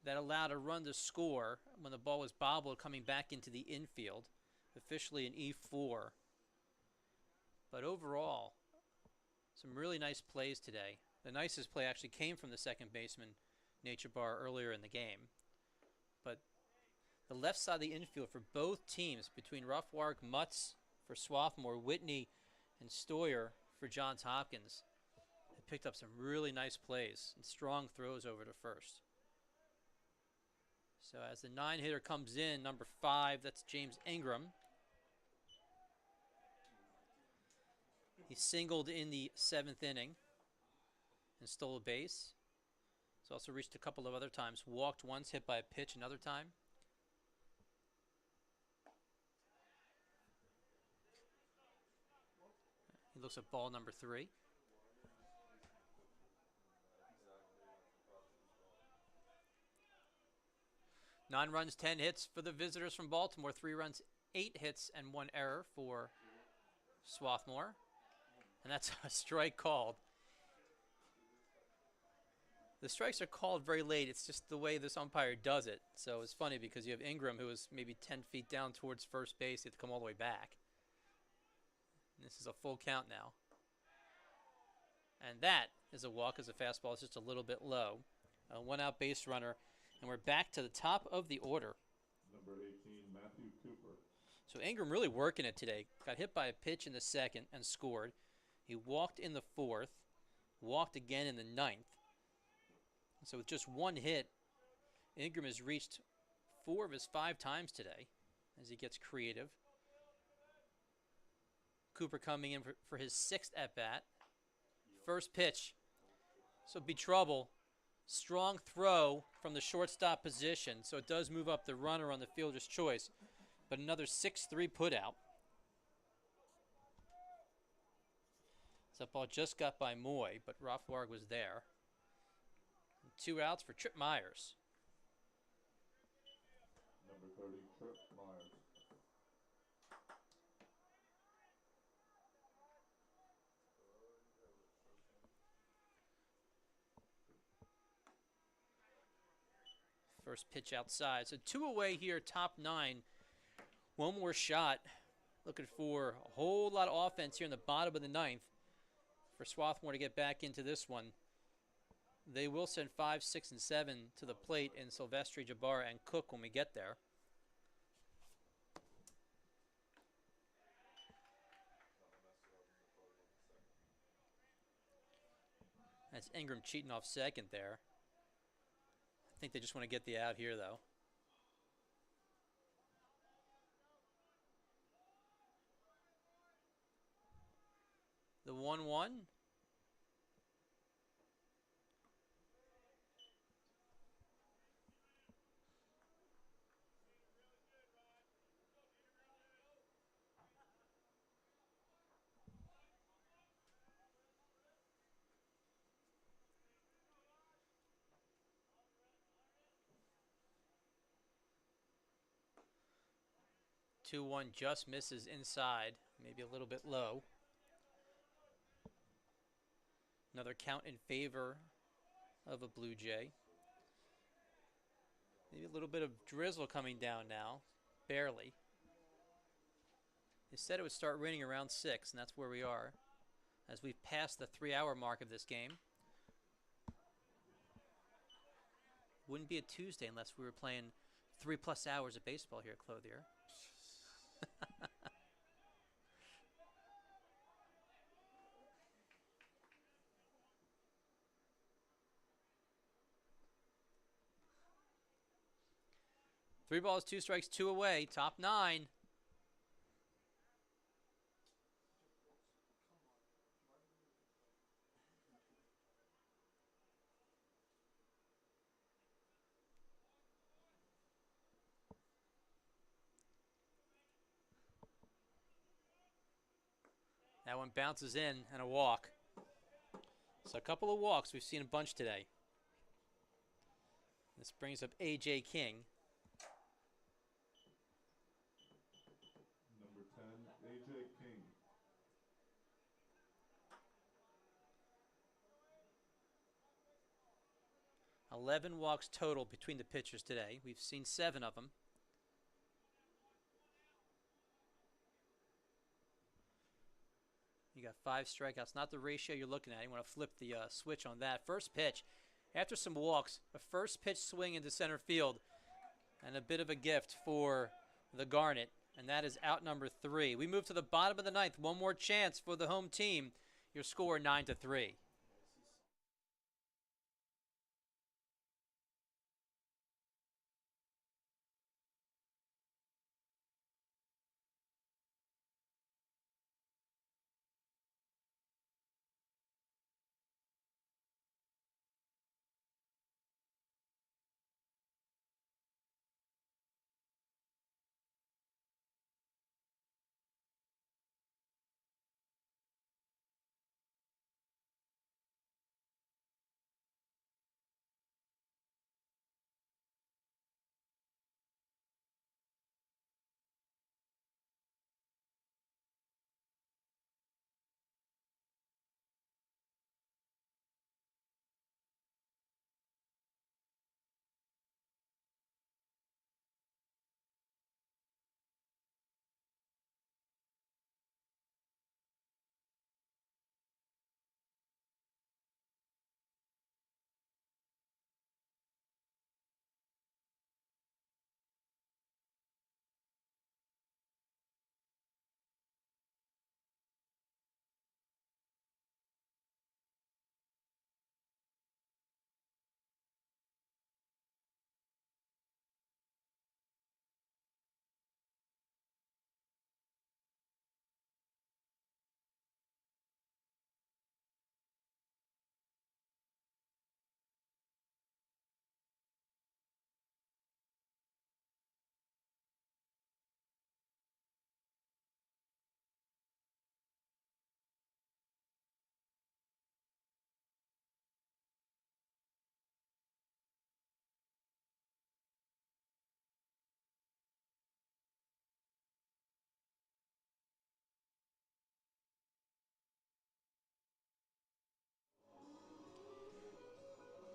that allowed a run to score when the ball was bobbled coming back into the infield, officially an E4. But overall, some really nice plays today. The nicest play actually came from the second baseman, Jabara, earlier in the game. But the left side of the infield for both teams, between Roughwark, Mutts for Swarthmore, Whitney, and Stoyer for Johns Hopkins, they picked up some really nice plays and strong throws over to first. So as the 9-hitter comes in, number 5, that's James Ingram. He singled in the 7th inning and stole a base. He's also reached a couple of other times. Walked once, hit by a pitch another time. He looks at ball number 3. 9 runs, 10 hits for the visitors from Baltimore. 3 runs, 8 hits, and 1 error for Swarthmore. And that's a strike called. The strikes are called very late. It's just the way this umpire does it. So it's funny because you have Ingram, who is maybe 10 feet down towards first base. You have to come all the way back. And this is a full count now. And that is a walk as a fastball is just a little bit low. A 1-out base runner. And we're back to the top of the order. Number 18, Matthew Cooper. So Ingram really working it today. Got hit by a pitch in the 2nd and scored. He walked in the 4th. Walked again in the 9th. So with just 1 hit, Ingram has reached 4 of his 5 times today as he gets creative. Cooper coming in for his 6th at-bat. First pitch. So it'd be trouble. Strong throw from the shortstop position, so it does move up the runner on the fielder's choice. But another 6-3 putout. So that ball just got by Moy, but Roughwark was there. 2 outs for Trip Myers. Number 30, Trip Myers. First pitch outside. So 2 away here, top 9. 1 more shot. Looking for a whole lot of offense here in the bottom of the 9th for Swarthmore to get back into this one. They will send 5, 6, and 7 to the plate in Silvestri, Jabara, and Cook when we get there. That's Ingram cheating off second there. I think they just want to get the out here, though. The 1-1. Two one just misses inside, maybe a little bit low. Another count in favor of a Blue Jay. Maybe a little bit of drizzle coming down now, barely. They said it would start raining around 6, and that's where we are as we've passed the 3-hour mark of this game. Wouldn't be a Tuesday unless we were playing 3+ hours of baseball here at Clothier. 3 balls, 2 strikes, 2 away, top 9. That one bounces in and a walk. So a couple of walks. We've seen a bunch today. This brings up A.J. King. Number 10, A.J. King. 11 walks total between the pitchers today. We've seen 7 of them. You got 5 strikeouts. Not the ratio you're looking at. You want to flip the switch on that. First pitch, after some walks, a first pitch swing into center field, and a bit of a gift for the Garnet, and that is out number 3. We move to the bottom of the 9th. One more chance for the home team. Your score 9-3.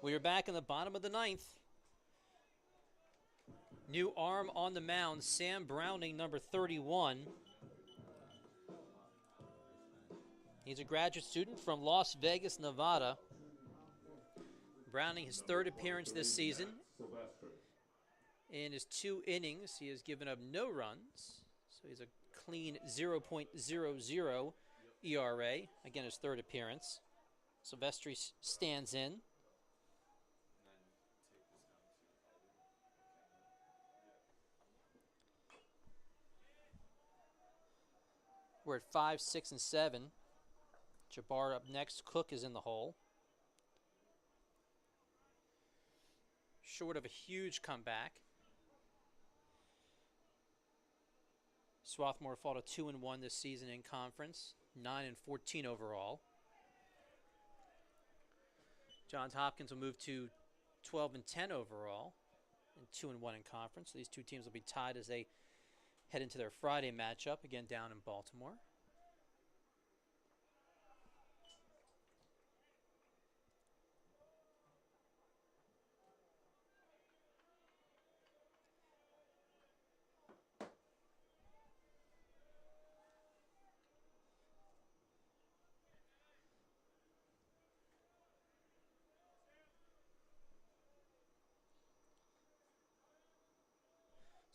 We are back in the bottom of the 9th. New arm on the mound, Sam Browning, number 31. He's a graduate student from Las Vegas, Nevada. Browning, his 3rd appearance this season. Silvestri. In his 2 innings, he has given up no runs. So he's a clean 0.00 ERA. Again, his 3rd appearance. Silvestri stands in. We're at 5, 6, and 7. Jabara up next. Cook is in the hole. Short of a huge comeback. Swarthmore fought a 2-1 this season in conference. 9-14 overall. Johns Hopkins will move to 12-10 overall and 2-1 in conference. So these two teams will be tied as they head into their Friday matchup, again down in Baltimore.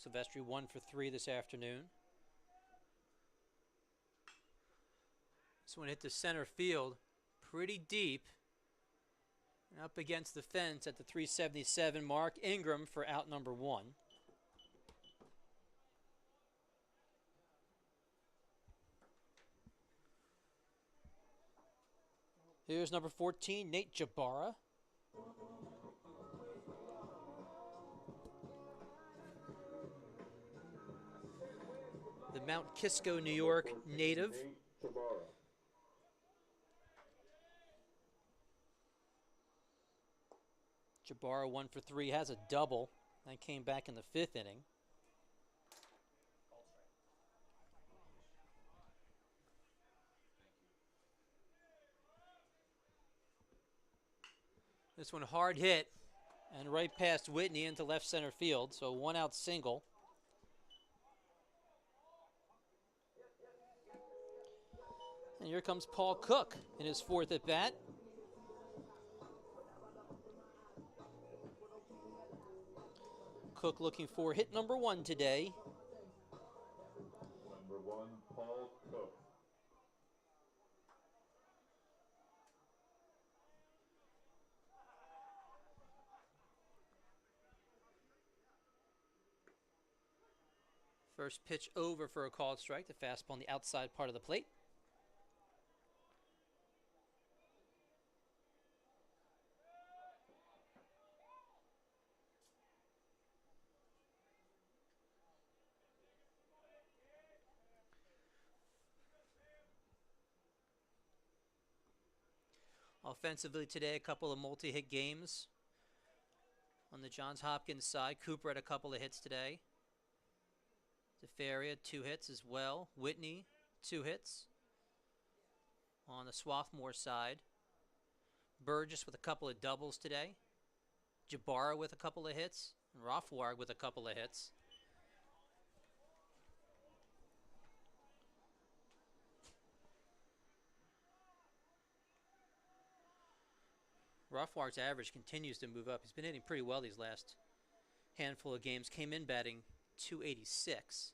Silvestri 1 for 3 this afternoon. This one hit the center field pretty deep. And up against the fence at the 377 mark. Ingram for out number 1. Here's number 14, Nate Jabara. The Mount Kisco, New York native. Jabara 1 for 3, has a double. That came back in the 5th inning. This one hard hit And right past Whitney into left center field, so 1-out single. And here comes Paul Cook in his 4th at bat. Cook looking for hit number 1 today. Number 1, Paul Cook. First pitch over for a called strike. The fastball on the outside part of the plate. Offensively today, a couple of multi-hit games. On the Johns Hopkins side, Cooper had a couple of hits today. DeFaria, 2 hits as well. Whitney, 2 hits. On the Swarthmore side, Burgess with a couple of doubles today. Jabara with a couple of hits. And Rothward with a couple of hits. Rothward's average continues to move up. He's been hitting pretty well these last handful of games. Came in batting .286.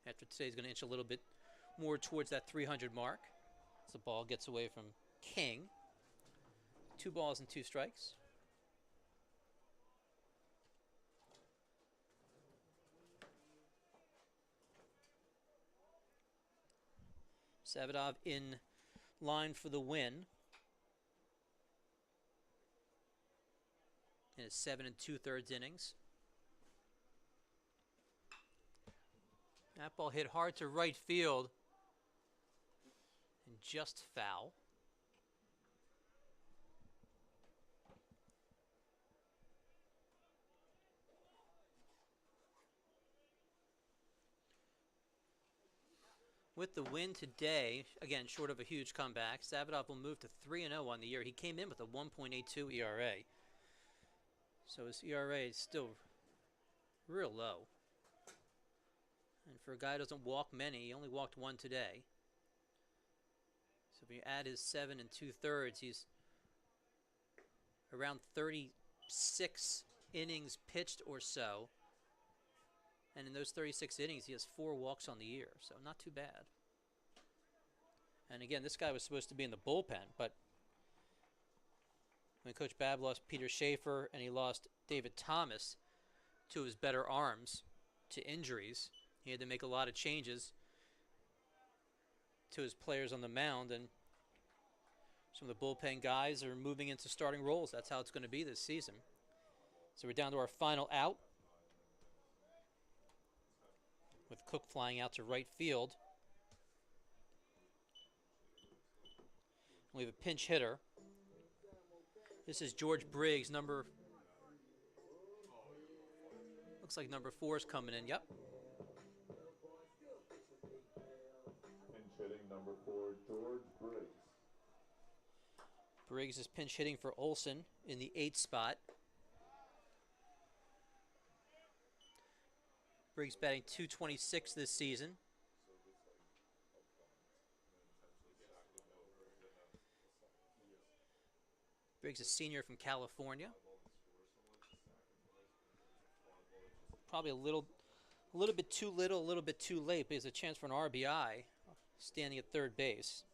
After today, he's going to inch a little bit more towards that 300 mark. As the ball gets away from King. 2 balls and 2 strikes. Savadov in line for the win. In his 7 2/3 innings. That ball hit hard to right field and just foul. With the win today, again, short of a huge comeback, Savadov will move to 3-0 on the year. He came in with a 1.82 ERA. So his ERA is still real low. And for a guy who doesn't walk many, he only walked 1 today. So if you add his 7 2/3, he's around 36 innings pitched or so. And in those 36 innings, he has 4 walks on the year, so not too bad. And again, this guy was supposed to be in the bullpen, but when Coach Babb lost Peter Schaefer and he lost David Thomas, 2 of his better arms, to injuries, he had to make a lot of changes to his players on the mound, and some of the bullpen guys are moving into starting roles. That's how it's going to be this season. So we're down to our final out, with Cook flying out to right field. We have a pinch hitter. This is George Briggs, looks like number 4 is coming in, yep. Pinch hitting number 4, George Briggs. Briggs is pinch hitting for Olson in the 8th spot. Briggs batting .226 this season. Briggs is a senior from California. Probably a little bit too little, a little bit too late, but he has a chance for an RBI standing at 3rd base.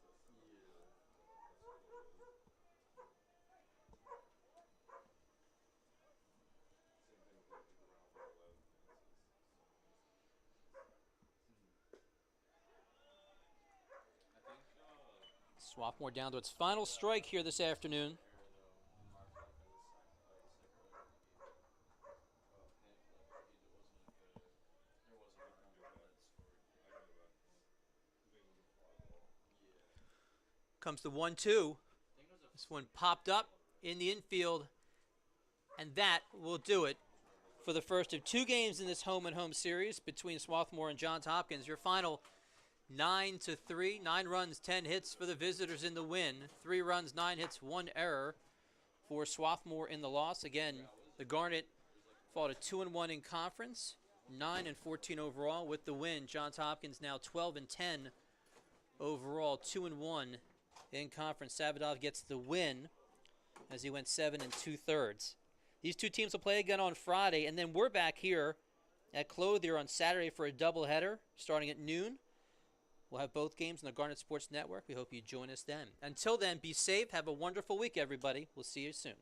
Swarthmore down to its final strike here this afternoon. Comes the 1-2. This one popped up in the infield, and that will do it for the first of 2 games in this home-and-home series between Swarthmore and Johns Hopkins. Your final 9-3, 9 runs, 10 hits for the visitors in the win. 3 runs, 9 hits, 1 error for Swarthmore in the loss. Again, the Garnet fought a 2-1 in conference, 9-14 overall. With the win, Johns Hopkins now 12-10 overall, 2-1 in conference. Savadov gets the win as he went 7 2/3. These two teams will play again on Friday, and then we're back here at Clothier on Saturday for a doubleheader starting at noon. We'll have both games on the Garnet Sports Network. We hope you join us then. Until then, be safe. Have a wonderful week, everybody. We'll see you soon.